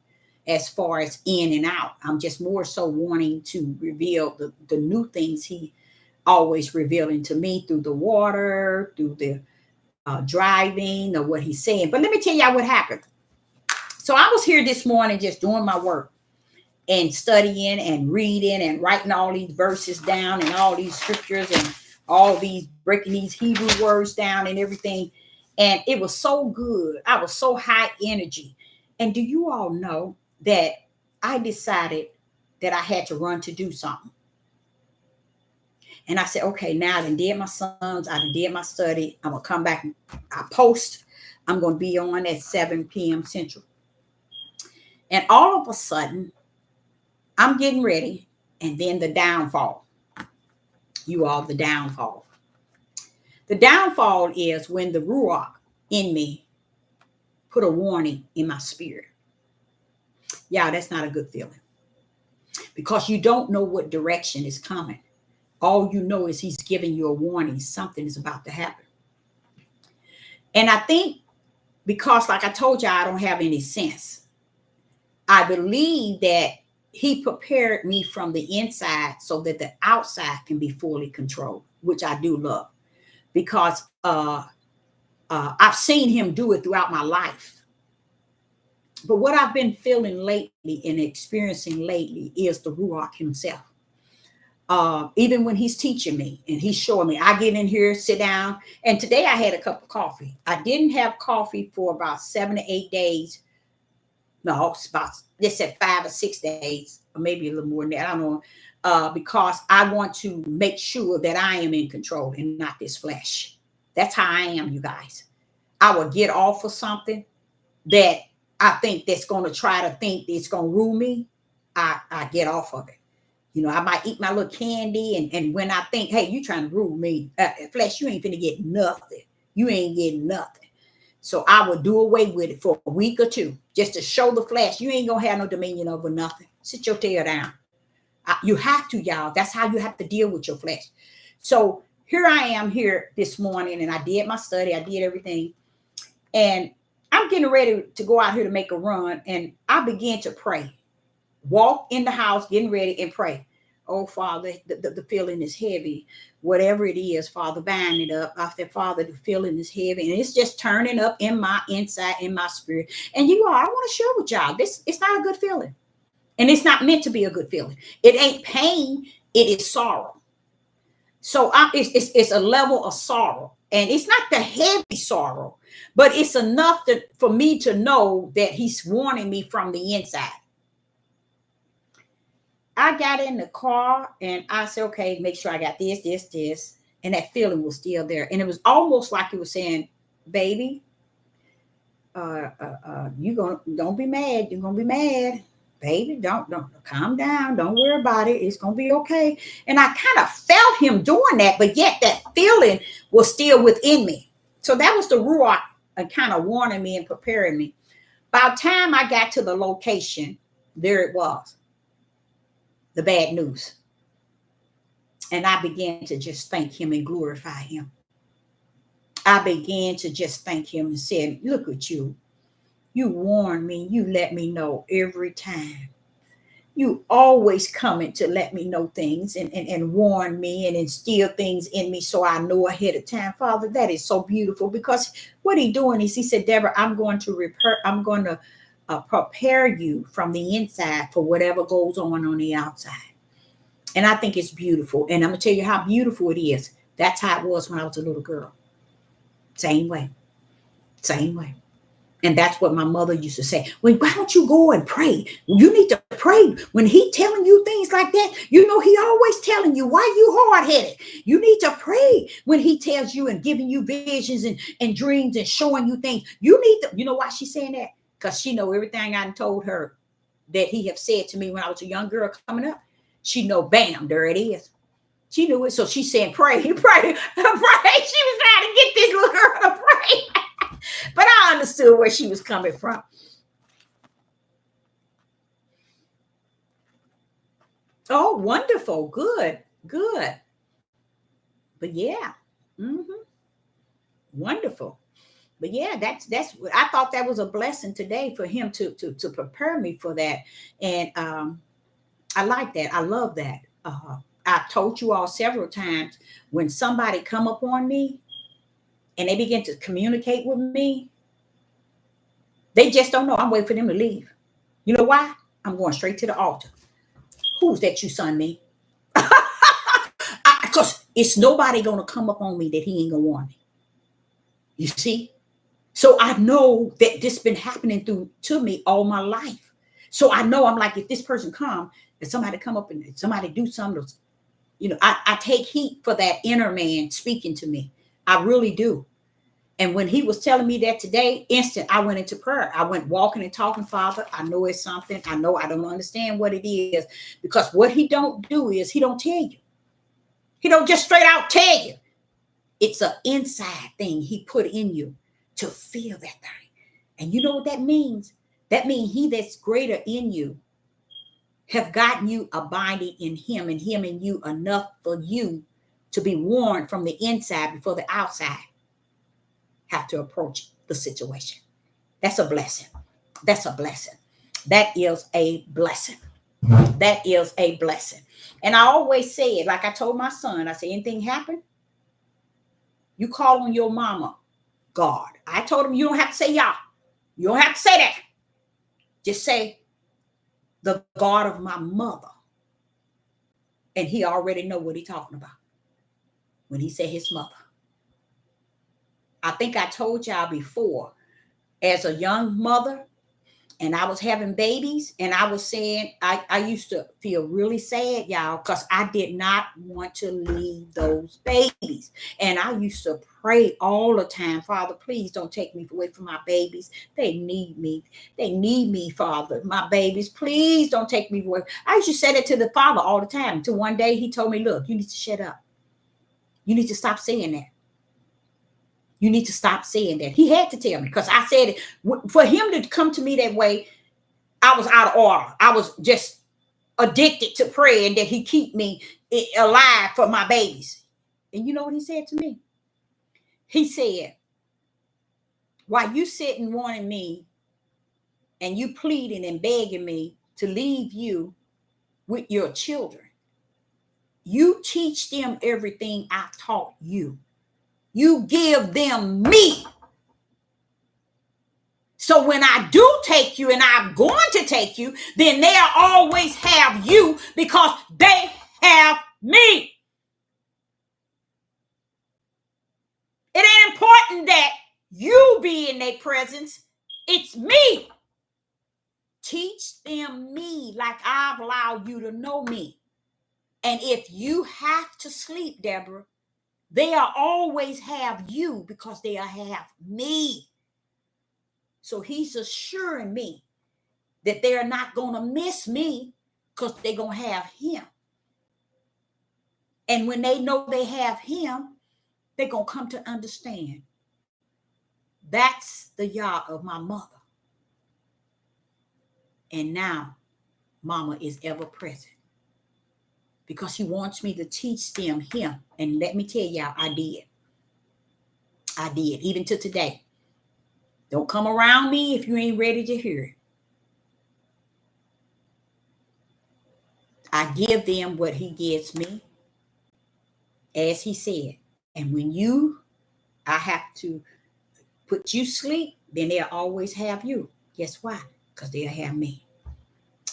as far as in and out. I'm just more so wanting to reveal the new things he always revealing to me through the water, through the driving, or what he's saying. But let me tell y'all what happened. So I was here this morning just doing my work and studying and reading and writing all these verses down and all these scriptures and all these breaking these Hebrew words down and everything. And it was so good. I was so high energy. And do you all know that I decided that I had to run to do something? And I said, okay, now I done did my sons. I done did my study. I'm going to come back. I post. I'm going to be on at 7 p.m. Central. And all of a sudden, I'm getting ready. And then the downfall. You all, the downfall. The downfall is when the Ruach in me put a warning in my spirit. Yeah, that's not a good feeling. Because you don't know what direction is coming. All you know is he's giving you a warning. Something is about to happen. And I think because, like I told you, I don't have any sense. I believe that he prepared me from the inside so that the outside can be fully controlled, which I do love. Because I've seen him do it throughout my life. But what I've been feeling lately and experiencing lately is the Ruach himself. Even when he's teaching me and he's showing me, I get in here, sit down. And today I had a cup of coffee. I didn't have coffee for about 7 to 8 days. No, it's about, they said 5 or 6 days, or maybe a little more than that. I don't know. Because I want to make sure that I am in control and not this flesh. That's how I am, you guys. I will get off of something that I think that's going to try to think it's going to rule me. I get off of it. You know, I might eat my little candy. And when I think, hey, you trying to rule me, flesh, you ain't finna get nothing. You ain't getting nothing. So I will do away with it for a week or two, just to show the flesh, you ain't going to have no dominion over nothing. Sit your tail down. You have to, y'all. That's how you have to deal with your flesh. So here I am here this morning, and I did my study. I did everything. And I'm getting ready to go out here to make a run. And I began to pray. Walk in the house, getting ready, and pray. Oh, Father, the feeling is heavy. Whatever it is, Father, bind it up. I said, Father, the feeling is heavy. And it's just turning up in my inside, in my spirit. And you all, I want to share with y'all, it's not a good feeling. And it's not meant to be a good feeling. It ain't pain. It is sorrow. So it's a level of sorrow. And it's not the heavy sorrow, but it's enough for me to know that he's warning me from the inside. I got in the car and I said, okay, make sure I got this. And that feeling was still there. And it was almost like it was saying, baby, don't be mad. You're going to be mad. Baby, don't calm down. Don't worry about it. It's going to be okay. And I kind of felt him doing that, but yet that feeling was still within me. So that was the Ruach kind of warning me and preparing me. By the time I got to the location, there it was. The bad news. And I began to just thank him and glorify him. I began to just thank him and said, look at you. You warn me. You let me know every time. You always coming to let me know things and warn me and instill things in me so I know ahead of time. Father, that is so beautiful, because what he doing is he said, Deborah, I'm going to prepare you from the inside for whatever goes on the outside. And I think it's beautiful. And I'm going to tell you how beautiful it is. That's how it was when I was a little girl. Same way. And that's what my mother used to say. Well, why don't you go and pray? You need to pray. When he telling you things like that, you know, he always telling you, why you hard-headed? You need to pray when he tells you and giving you visions and dreams and showing you things. You need to, you know why she's saying that? Because she know everything I told her that he have said to me when I was a young girl coming up. She know, bam, there it is. She knew it. So she's saying, pray. She was trying to get this little girl to pray. But I understood where she was coming from. Oh, wonderful. Good. But yeah. Wonderful. But yeah, that's I thought that was a blessing today for him to prepare me for that. And I like that. I love that. I've told you all several times, when somebody come up on me and they begin to communicate with me, they just don't know. I'm waiting for them to leave. You know why? I'm going straight to the altar. Who's that you son me? Because it's nobody going to come up on me that he ain't going to warn me. You see? So I know that this been happening to me all my life. So I know, I'm like, if this person come and somebody come up and somebody do something, you know, I take heat for that inner man speaking to me. I really do. And when he was telling me that today, instant, I went into prayer. I went walking and talking, Father, I know it's something. I know I don't understand what it is, because what he don't do is he don't tell you. He don't just straight out tell you. It's an inside thing he put in you to feel that thing. And you know what that means? That means he that's greater in you have gotten you abiding in him and him in you enough for you to be warned from the inside before the outside have to approach the situation. That's a blessing. That's a blessing. That is a blessing. That is a blessing. And I always say it, like I told my son, I said, anything happen, you call on your mama, God. I told him, you don't have to say y'all. You don't have to say that. Just say the God of my mother. And he already know what he's talking about when he said his mother. I think I told y'all before, as a young mother, and I was having babies, and I was saying, I used to feel really sad, y'all, because I did not want to leave those babies. And I used to pray all the time, Father, please don't take me away from my babies. They need me. They need me, Father. My babies, please don't take me away. I used to say that to the Father all the time, until one day he told me, look, you need to shut up. You need to stop saying that. You need to stop saying that. He had to tell me, because I said it. For him to come to me that way, I was out of order. I was just addicted to praying that he keep me alive for my babies. And you know what he said to me? He said, while you sitting wanting me and you pleading and begging me to leave you with your children, you teach them everything I taught you. You give them me. So when I do take you, and I'm going to take you, then they'll always have you, because they have me. It ain't important that you be in their presence. It's me. Teach them me like I've allowed you to know me. And if you have to sleep, Deborah, they'll always have you, because they'll have me. So he's assuring me that they're not going to miss me, because they're going to have him. And when they know they have him, they're going to come to understand that's the Yah of my mother. And now mama is ever present, because he wants me to teach them him. And let me tell y'all, I did. Even to today. Don't come around me if you ain't ready to hear it. I give them what he gives me, as he said. And when I have to put you sleep, then they'll always have you. Guess why? Because they'll have me.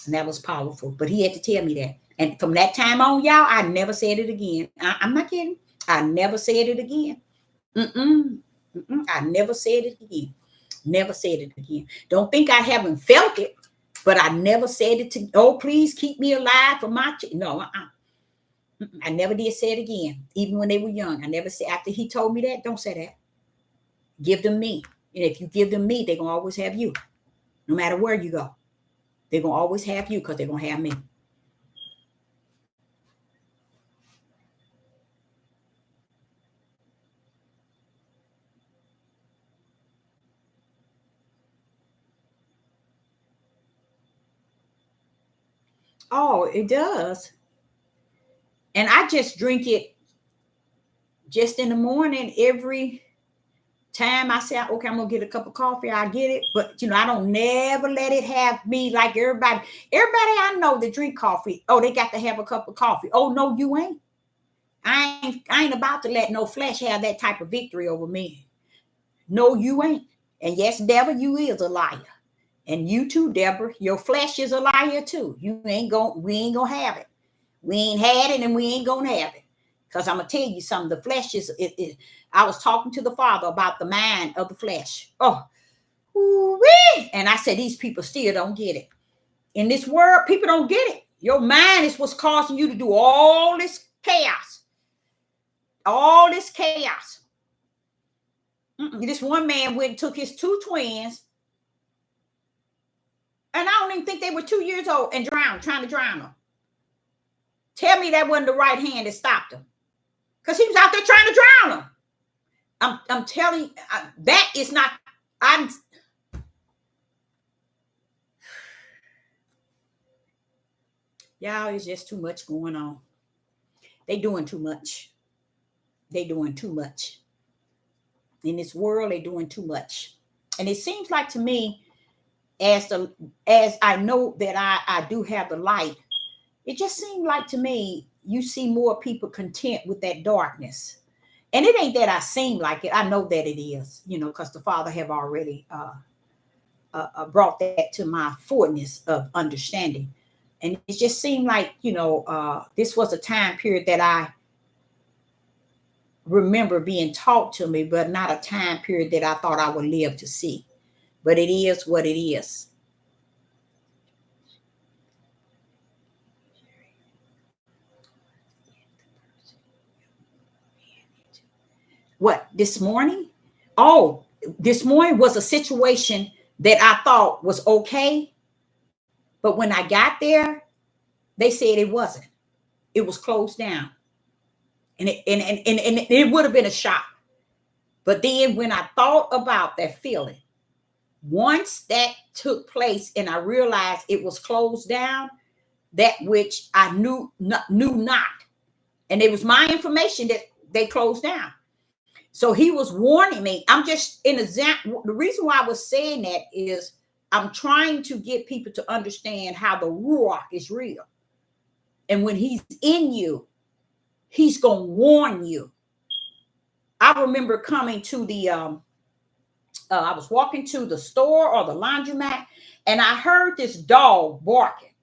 And that was powerful. But he had to tell me that. And from that time on, y'all, I never said it again. I'm not kidding. I never said it again. I never said it again. Never said it again. Don't think I haven't felt it, but I never said it to, oh, please keep me alive for my no, I never did say it again. Even when they were young, I never said, after he told me that, don't say that. Give them me. And if you give them me, they're going to always have you. No matter where you go, they're going to always have you, because they're going to have me. Oh, it does. And I just drink it just in the morning every time I say, okay, I'm gonna get a cup of coffee, I get it. But I don't never let it have me like everybody. Everybody I know that drink coffee, oh, they got to have a cup of coffee. Oh, no, you ain't. I ain't about to let no flesh have that type of victory over me. No, you ain't. And yes, devil, you is a liar. And you too, Deborah, your flesh is a liar too. We ain't gonna have it. We ain't had it and we ain't gonna have it. Because I'm gonna tell you something, the flesh is I was talking to the Father about the mind of the flesh. Oh, woo-wee. And I said, these people still don't get it. In this world, people don't get it. Your mind is what's causing you to do all this chaos. All this chaos. This one man went and took his 2 twins, and I don't even think they were 2 years old, and drowned, trying to drown them. Tell me that wasn't the right hand that stopped him, because he was out there trying to drown them. I'm telling you, that is not. Y'all, it's just too much going on. They doing too much. They doing too much. In this world, they doing too much. And it seems like to me, as I know that I do have the light, it just seemed like to me, you see more people content with that darkness. And it ain't that I seem like it. I know that it is, because the Father have already brought that to my fullness of understanding. And it just seemed like, this was a time period that I remember being taught to me, but not a time period that I thought I would live to see. But it is what it is. What, this morning? Oh, this morning was a situation that I thought was okay. But when I got there, they said it wasn't. It was closed down. And it would have been a shock. But then when I thought about that feeling, once that took place and I realized it was closed down, that which I knew not. And it was my information that they closed down. So he was warning me. I'm just an example. The reason why I was saying that is I'm trying to get people to understand how the Ruach is real. And when he's in you, he's going to warn you. I remember coming to the, I was walking to the store or the laundromat, and I heard this dog barking.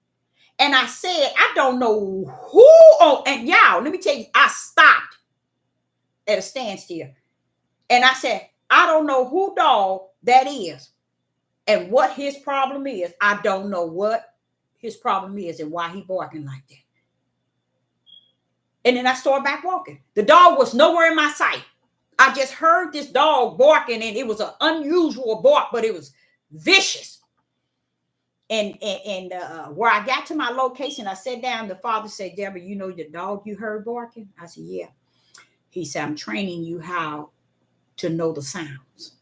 And I said, I don't know who. Oh, and y'all, let me tell you, I stopped at a standstill. And I said, I don't know who dog that is and what his problem is. I don't know what his problem is and why he barking like that. And then I started back walking. The dog was nowhere in my sight. I just heard this dog barking, and it was an unusual bark, but it was vicious. And where I got to my location, I sat down. The Father said, Deborah, you know the dog you heard barking? I said, yeah. He said, I'm training you how to know the sounds.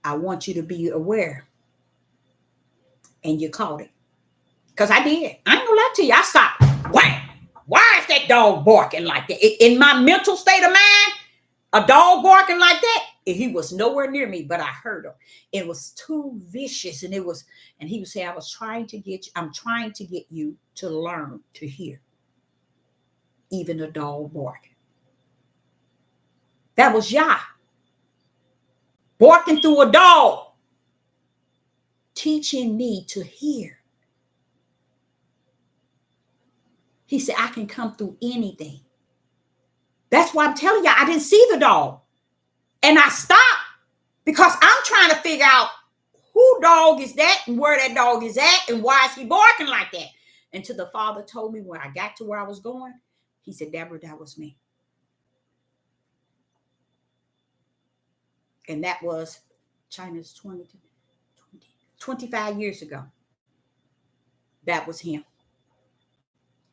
I want you to be aware. And you caught it. Because I did. I ain't gonna lie to you. I stopped. Why is that dog barking like that? In my mental state of mind, a dog barking like that, he was nowhere near me, but I heard him. It was too vicious. And he would say, I'm trying to get you to learn to hear. Even a dog barking. That was Yah. Barking through a dog. Teaching me to hear. He said, I can come through anything. That's why I'm telling you, I didn't see the dog. And I stopped because I'm trying to figure out who dog is that and where that dog is at and why is he barking like that. Until the Father told me when I got to where I was going, he said, Deborah, that was me. And that was China's 25 years ago. That was him.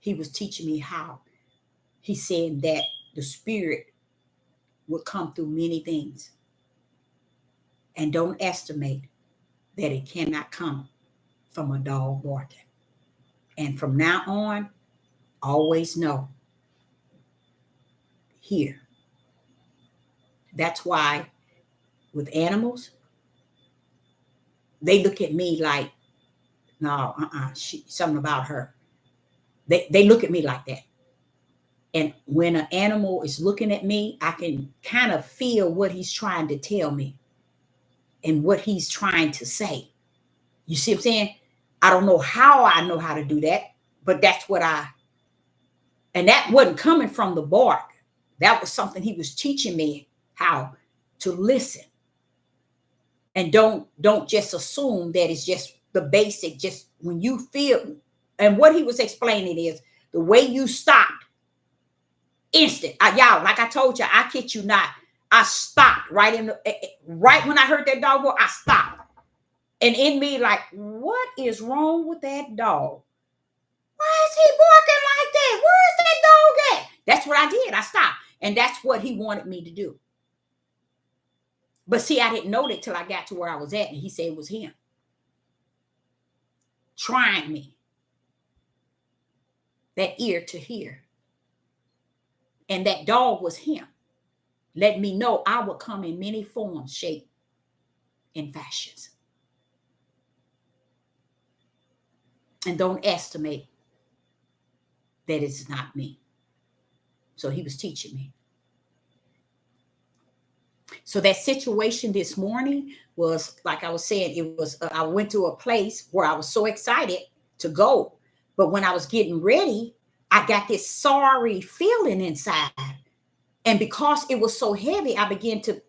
He was teaching me how. He said that the Spirit would come through many things. And don't estimate that it cannot come from a dog barking. And from now on, always know, hear. That's why with animals, they look at me like, no, something about her. They look at me like that. And when an animal is looking at me, I can kind of feel what he's trying to tell me and what he's trying to say. You see what I'm saying? I don't know how I know how to do that, but that's what and that wasn't coming from the bark. That was something he was teaching me, how to listen. And don't just assume that it's just the basic, just when you feel. And what he was explaining is the way you stopped, instant. Y'all, like I told you, I kid you not, I stopped right when I heard that dog go, I stopped. And in me, like, what is wrong with that dog? Why is he barking like that? Where's that dog at? That's what I did. I stopped. And that's what he wanted me to do. But see, I didn't know that till I got to where I was at. And he said it was him trying me. That ear to hear. And that dog was him. Let me know I will come in many forms, shape, and fashions. And don't estimate that it's not me. So he was teaching me. So that situation this morning was, like I was saying, it was, I went to a place where I was so excited to go. But when I was getting ready, I got this sorry feeling inside. And because it was so heavy, I began to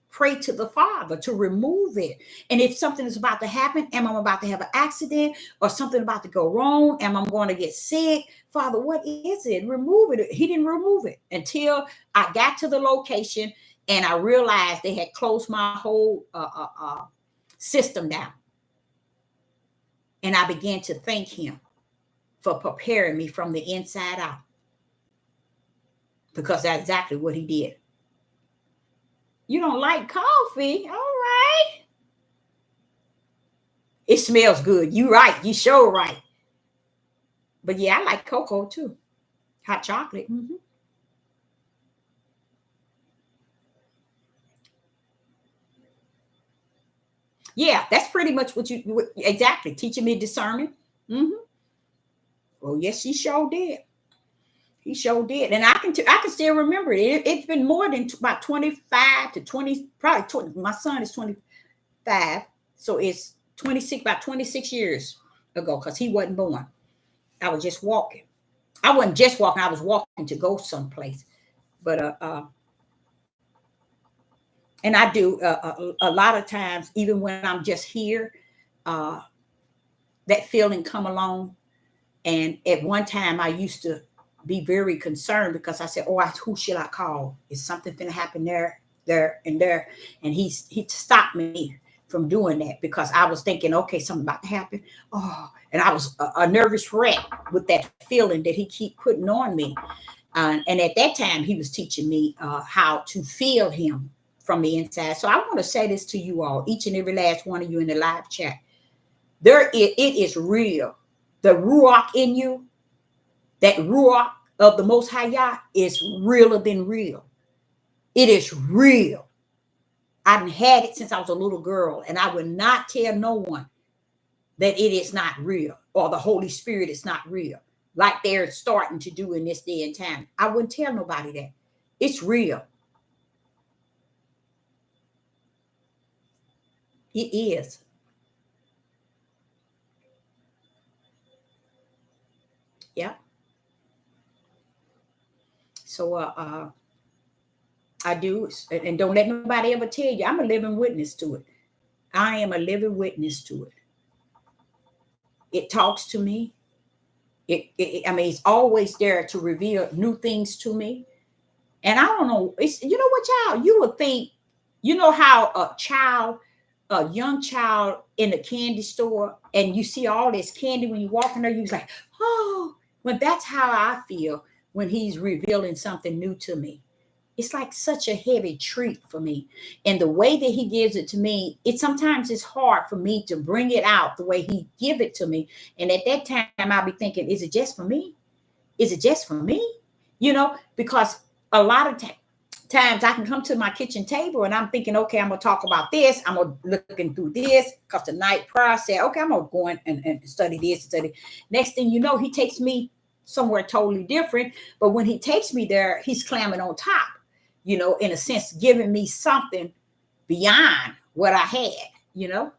pray to the Father to remove it. And if something is about to happen, am I about to have an accident or something about to go wrong? Am I going to get sick? Father, what is it? Remove it. He didn't remove it until I got to the location and I realized they had closed my whole system down. And I began to thank him for preparing me from the inside out. Because that's exactly what he did. You don't like coffee? All right. It smells good. You right. You sure right. But yeah, I like cocoa too. Hot chocolate. Mm-hmm. Yeah, that's pretty much what you exactly teaching me discernment. Mm-hmm. Oh yes, he sure did. He sure did, and I can still remember it. It's been more than about 25 to 20, probably 20. My son is 25, so it's 26, about 26 years ago, because he wasn't born. I was just walking. I wasn't just walking. I was walking to go someplace, but and I do a lot of times, even when I'm just here, that feeling come along. And at one time, I used to be very concerned because I said, "Oh, who should I call? Is something going to happen there, and there?" And he stopped me from doing that because I was thinking, "Okay, something about to happen." Oh, and I was a nervous wreck with that feeling that he keep putting on me. And at that time, he was teaching me how to feel him from the inside. So I want to say this to you all, each and every last one of you in the live chat. It is real. The ruach in you, that ruach of the Most High Yah, is realer than real. It is real. I've had it since I was a little girl, and I would not tell no one that it is not real or the Holy Spirit is not real, like they're starting to do in this day and time. I wouldn't tell nobody that. It's real. It is. Yeah. So I do, and don't let nobody ever tell you. I'm a living witness to it. I am a living witness to it. It talks to me. I mean, it's always there to reveal new things to me. And I don't know. It's, you know what, y'all? You would think, you know how a young child in a candy store, and you see all this candy when you walk in there, you're like, oh, well, that's how I feel when he's revealing something new to me. It's like such a heavy treat for me. And the way that he gives it to me, sometimes it's hard for me to bring it out the way he give it to me. And at that time, I'll be thinking, is it just for me? Is it just for me? You know, because a lot of times, times I can come to my kitchen table and I'm thinking, okay, I'm going to talk about this. I'm going to looking through this because the night prior I said, okay, I'm going to go in and study this, study. Next thing you know, he takes me somewhere totally different. But when he takes me there, he's clamming on top, you know, in a sense, giving me something beyond what I had, you know.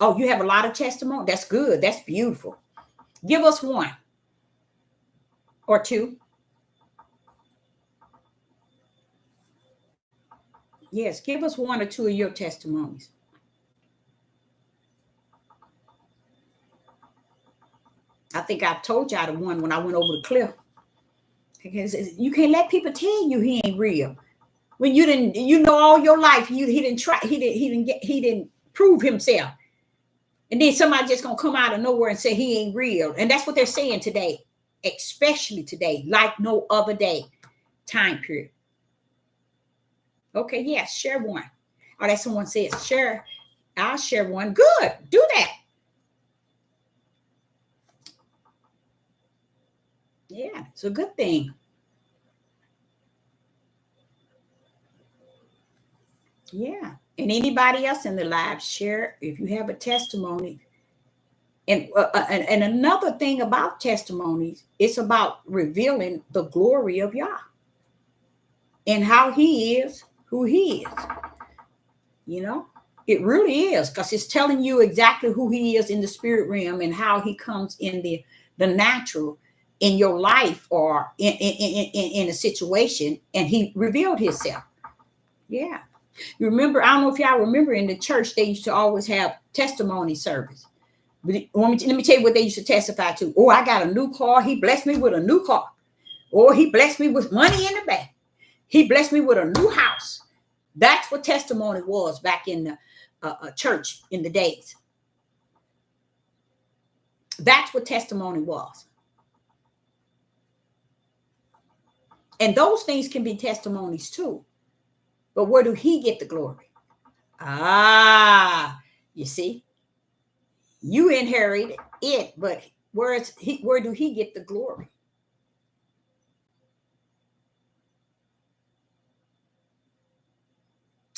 Oh, you have a lot of testimony. That's good. That's beautiful. Give us one or two. Yes, give us one or two of your testimonies. I think I told y'all the one when I went over the cliff. Because you can't let people tell you he ain't real. When you didn't, you know, all your life, he didn't try, he didn't prove himself. And then somebody just gonna come out of nowhere and say he ain't real. And that's what they're saying today, especially today, like no other day, time period. Okay, yes, share one. Oh, that someone says, share. I'll share one. Good, do that. Yeah, it's a good thing. Yeah. And anybody else in the live, share if you have a testimony. And another thing about testimonies, it's about revealing the glory of Yah and how he is, who he is. You know, it really is, because it's telling you exactly who he is in the spirit realm and how he comes in the natural in your life or in a situation, and he revealed himself. Yeah. You remember, I don't know if y'all remember, in the church, they used to always have testimony service. But let me tell you what they used to testify to. Oh, I got a new car. He blessed me with a new car. Or he blessed me with money in the bank. He blessed me with a new house. That's what testimony was back in the church in the days. That's what testimony was. And those things can be testimonies too. But where do he get the glory? Ah, you see, you inherited it, but where do he get the glory?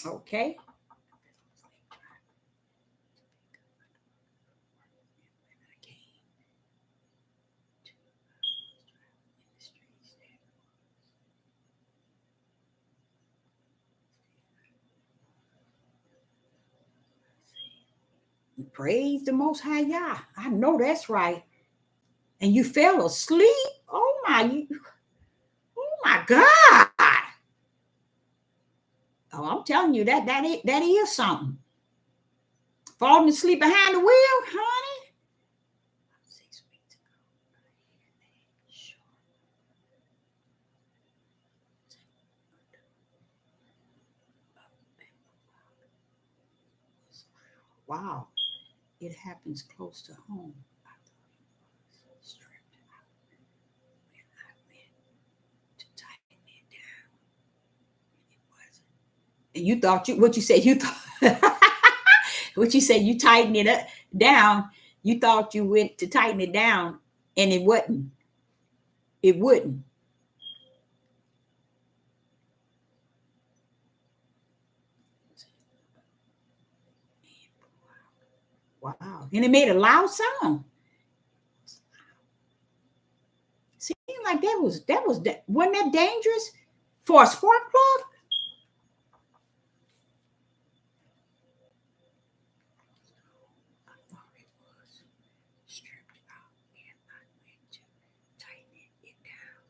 Okay. Praise the Most High Yah. I know that's right. And you fell asleep? Oh my God. Oh, I'm telling you, that is something. Falling asleep behind the wheel, honey. 6 weeks ago. Wow. It happens close to home. I thought it was stripped out. When I went to tighten it down, it wasn't. And you thought what you said, you thought what you said, you tighten it up down. You thought you went to tighten it down, and it wasn't. It wouldn't. Wow. And it made a loud sound. Seemed like wasn't that dangerous for a spark plug? I thought it was stripped out, and I went to tighten it down,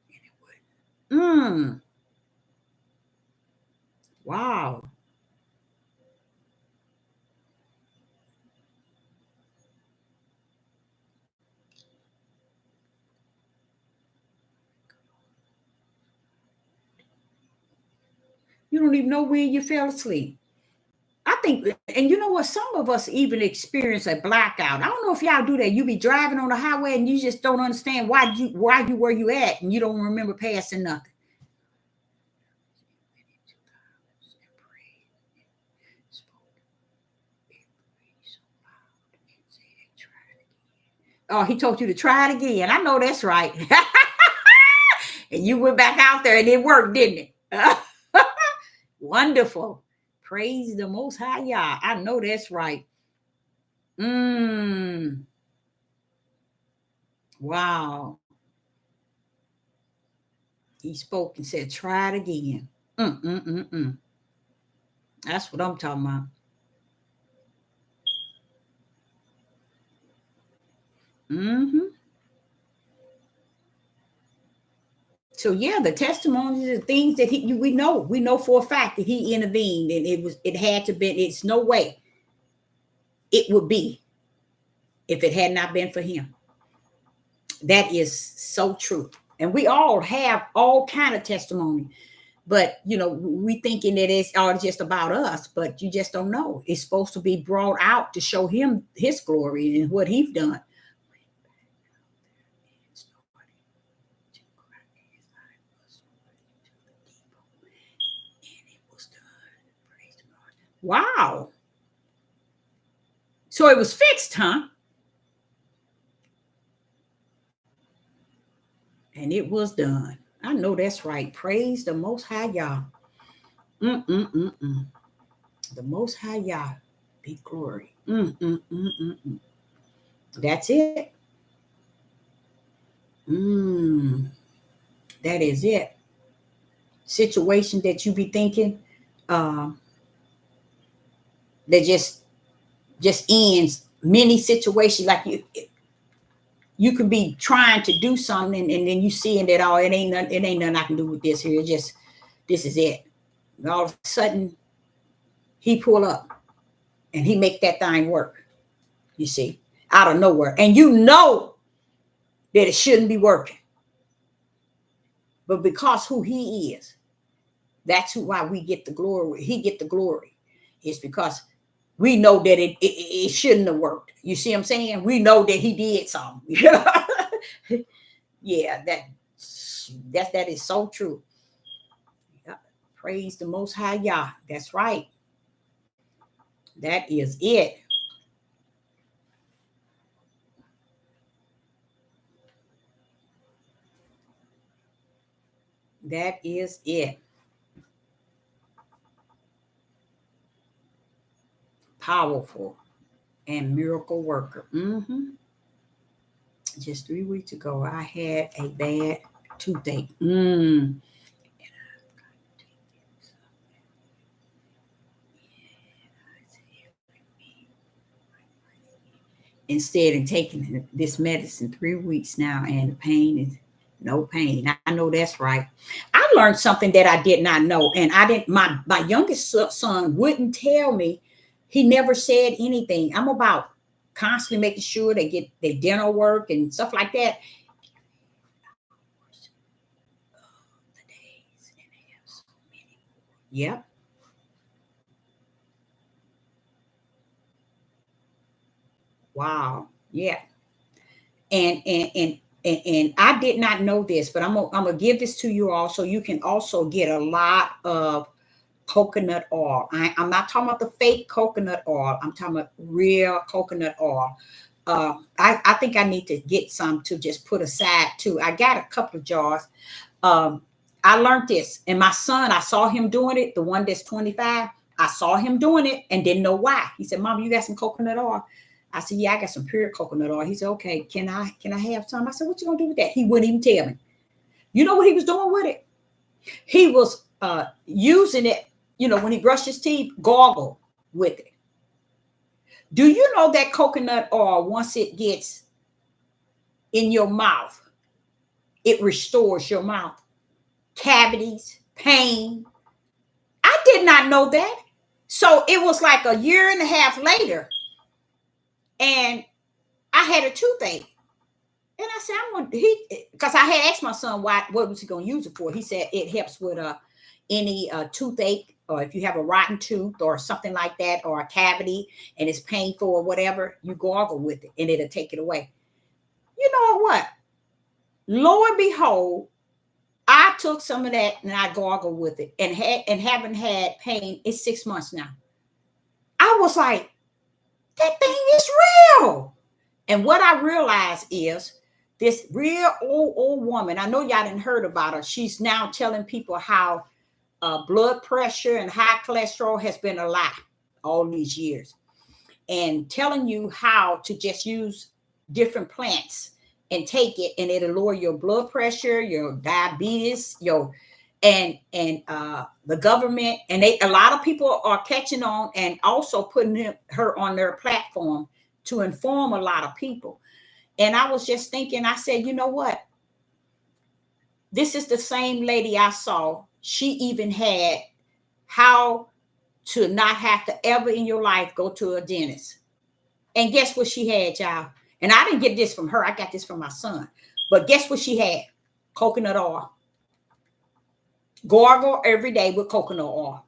and it wouldn't. Wow. You don't even know when you fell asleep. I think, and you know what? Some of us even experience a blackout. I don't know if y'all do that. You be driving on the highway and you just don't understand why you where you at, and you don't remember passing nothing. Oh, he told you to try it again. I know that's right. And you went back out there and it worked, didn't it? Wonderful. Praise the Most High Yah. I know that's right. Wow. He spoke and said, try it again. That's what I'm talking about. So yeah, the testimonies are things that we know for a fact that he intervened, and it had to be. It's no way it would be if it had not been for him. That is so true. And we all have all kind of testimony, but we thinking that it's all just about us, but you just don't know. It's supposed to be brought out to show him his glory and what he's done. Wow. So it was fixed, huh? And it was done. I know that's right. Praise the Most High Yah. The Most High Yah be glory. That's it. That is it. Situation that you be thinking that just ends. Many situations, like you could be trying to do something and then you seeing that, oh, it ain't nothing I can do with this here. This is it. And all of a sudden he pull up and he make that thing work. You see, out of nowhere. And you know that it shouldn't be working. But because who he is, that's why we get the glory. He get the glory. It's because we know that it shouldn't have worked. You see what I'm saying? We know that he did something. Yeah, that is so true. Yeah. Praise the Most High Yah. That's right. That is it. That is it. Powerful and miracle worker. Just 3 weeks ago, I had a bad toothache. Instead of taking this medicine 3 weeks now, and the pain is no pain. I know that's right. I learned something that I did not know, and I didn't. My youngest son wouldn't tell me. He never said anything. I'm about constantly making sure they get their dental work and stuff like that. Yep. Wow. Yeah. And I did not know this, but I'm gonna give this to you all so you can also get a lot of coconut oil. I'm not talking about the fake coconut oil. I'm talking about real coconut oil. I think I need to get some to just put aside too. I got a couple of jars. I learned this, and my son, I saw him doing it. The one that's 25, I saw him doing it and didn't know why. He said, "Mom, you got some coconut oil?" I said, "Yeah, I got some pure coconut oil." He said, "Okay, can I have some?" I said, "What you gonna do with that?" He wouldn't even tell me. You know what he was doing with it? He was using it, when he brushed his teeth, gargle with it. Do you know that coconut oil, once it gets in your mouth, it restores your mouth? Cavities, pain. I did not know that. So it was like a year and a half later, and I had a toothache. And I said, because I had asked my son what was he going to use it for. He said it helps with any toothache, or if you have a rotten tooth or something like that, or a cavity and it's painful or whatever, you gargle with it and it'll take it away. You know what? Lo and behold, I took some of that and I gargled with it and haven't had pain. It's 6 months now. I was like, that thing is real. And what I realized is This real old woman, I know y'all didn't heard about her. She's now telling people how blood pressure and high cholesterol has been a lie all these years, and telling you how to just use different plants and take it, and it'll lower your blood pressure, your diabetes, your and the government, and a lot of people are catching on and also putting her on their platform to inform a lot of people. And I was just thinking, I said, you know what? This is the same lady I saw. She even had how to not have to ever in your life go to a dentist. And guess what she had, y'all? And I didn't get this from her. I got this from my son. But guess what she had? Coconut oil. Gargle every day with coconut oil.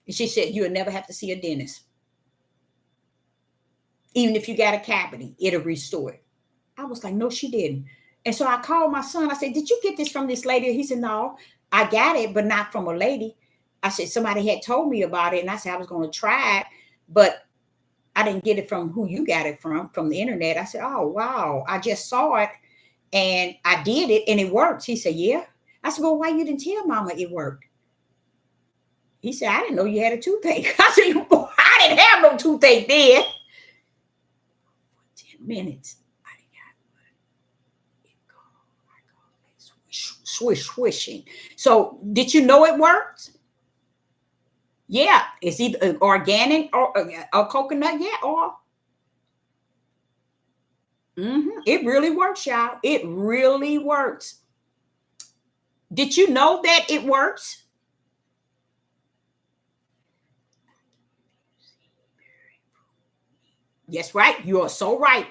And she said, you'll never have to see a dentist. Even if you got a cavity, it'll restore it. I was like, no, she didn't. And so I called my son. I said, did you get this from this lady? He said, no, I got it, but not from a lady. I said, somebody had told me about it. And I said, I was going to try it, but I didn't get it from who you got it from the internet. I said, oh, wow. I just saw it and I did it and it works. He said, yeah. I said, well, why you didn't tell mama it worked? He said, I didn't know you had a toothache. I said, well, I didn't have no toothache then. 10 minutes. Swishing. So did you know it works? Yeah, it's either organic or a coconut, yeah, or it really works, y'all. It really works. Did you know that it works? Yes, right. You are so right.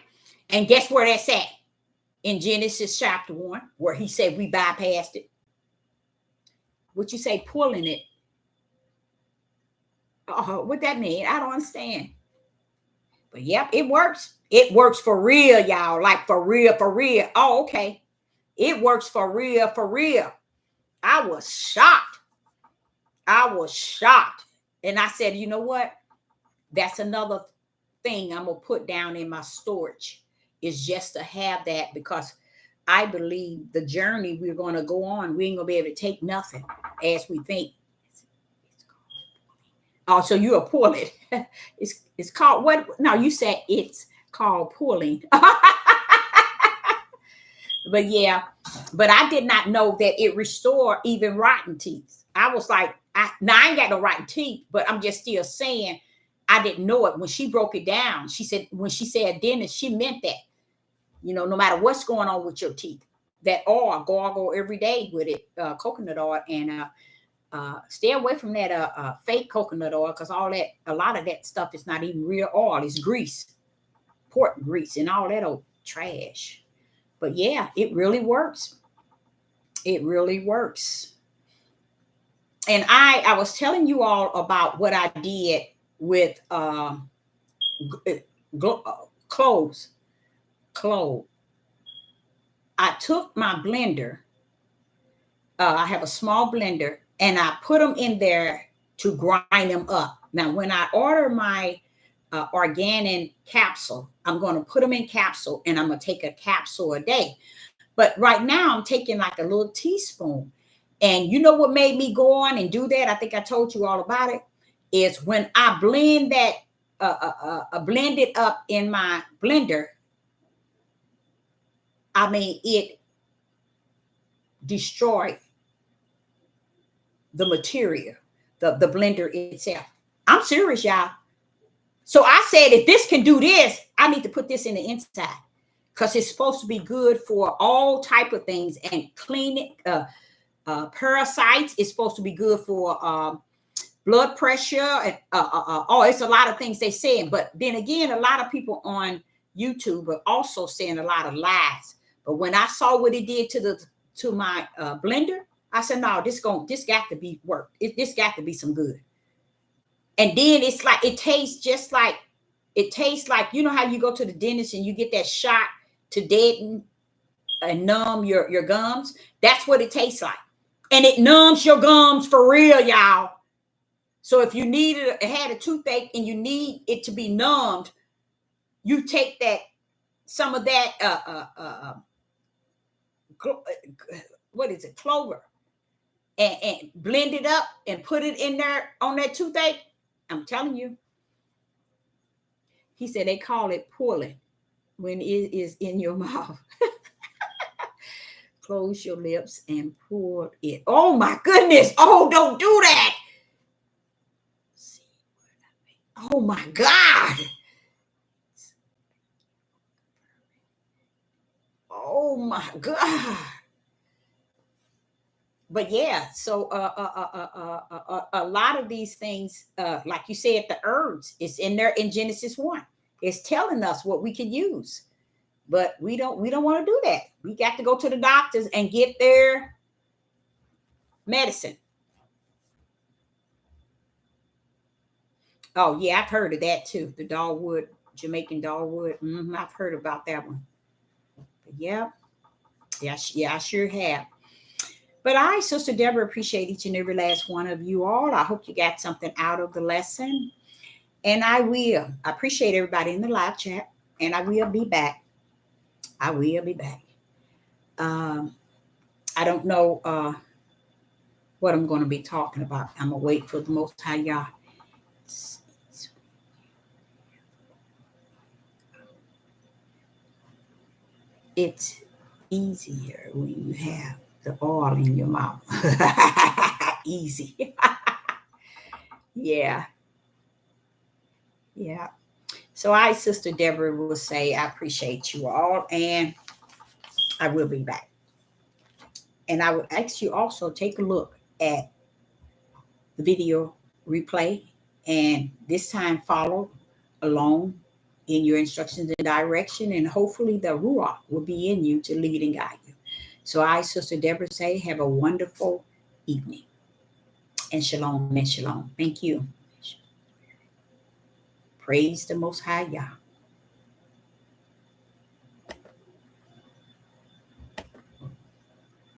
And guess where that's at? In Genesis chapter 1, where he said we bypassed it. What you say, pulling it? What that mean? I don't understand. But yep, it works. It works for real, y'all. Like for real, for real. Oh, okay. It works for real, for real. I was shocked. I was shocked. And I said, you know what? That's another thing I'm going to put down in my storage, is just to have that, because I believe the journey we're going to go on, we ain't going to be able to take nothing as we think. Oh, so you are pulling. It's called what? No, you said it's called pulling. But yeah, but I did not know that it restored even rotten teeth. I was like, I ain't got no rotten teeth, but I'm just still saying I didn't know it. When she broke it down, she said, when she said dentist, she meant that, you know, no matter what's going on with your teeth, that oil, gargle every day with it, coconut oil, and stay away from that fake coconut oil, because all that, a lot of that stuff is not even real oil. It's grease, pork grease, and all that old trash. But yeah, it really works. It really works. And I was telling you all about what I did with cloves. I took my blender. I have a small blender, and I put them in there to grind them up. Now, when I order my organic capsule, I'm going to put them in capsule, and I'm going to take a capsule a day. But right now I'm taking like a little teaspoon. And you know what made me go on and do that? I think I told you all about it. Is when I blend that, blend it up in my blender. I mean, it destroyed the material, the blender itself. I'm serious, y'all. So I said, if this can do this, I need to put this in the inside, because it's supposed to be good for all type of things and clean it. Parasites. It's supposed to be good for blood pressure. And, it's a lot of things they saying. But then again, a lot of people on YouTube are also saying a lot of lies. But when I saw what it did to my blender, I said, no, this got to be work. This got to be some good. And then it's like, it tastes like, you know how you go to the dentist and you get that shot to deaden and numb your gums? That's what it tastes like. And it numbs your gums for real, y'all. So if you had a toothache and you need it to be numbed, you take some of that what is it, clover, and blend it up and put it in there on that toothache. I'm telling you. He said they call it pulling when it is in your mouth. Close your lips and pour it. Oh my goodness. Oh, don't do that. Oh my God. Oh my God. But yeah, so a lot of these things, like you said, the herbs, it's in there in Genesis 1. It's telling us what we can use. But we don't want to do that. We got to go to the doctors and get their medicine. Oh yeah, I've heard of that too. The dogwood, Jamaican dogwood. I've heard about that one. But yeah, I sure have. But I, Sister Deborah, appreciate each and every last one of you all. I hope you got something out of the lesson. And I appreciate everybody in the live chat. And I will be back. I will be back. I don't know what I'm going to be talking about. I'm going to wait for the Most High Yah. It's easier when you have the oil in your mouth. Easy. Yeah. Yeah. So I, Sister Deborah, will say I appreciate you all, and I will be back. And I would ask you also take a look at the video replay, and this time follow along in your instructions and direction, and hopefully the Ruach will be in you to lead and guide you. So I, Sister Deborah, say have a wonderful evening. And shalom and shalom. Thank you. Praise the Most High Yah.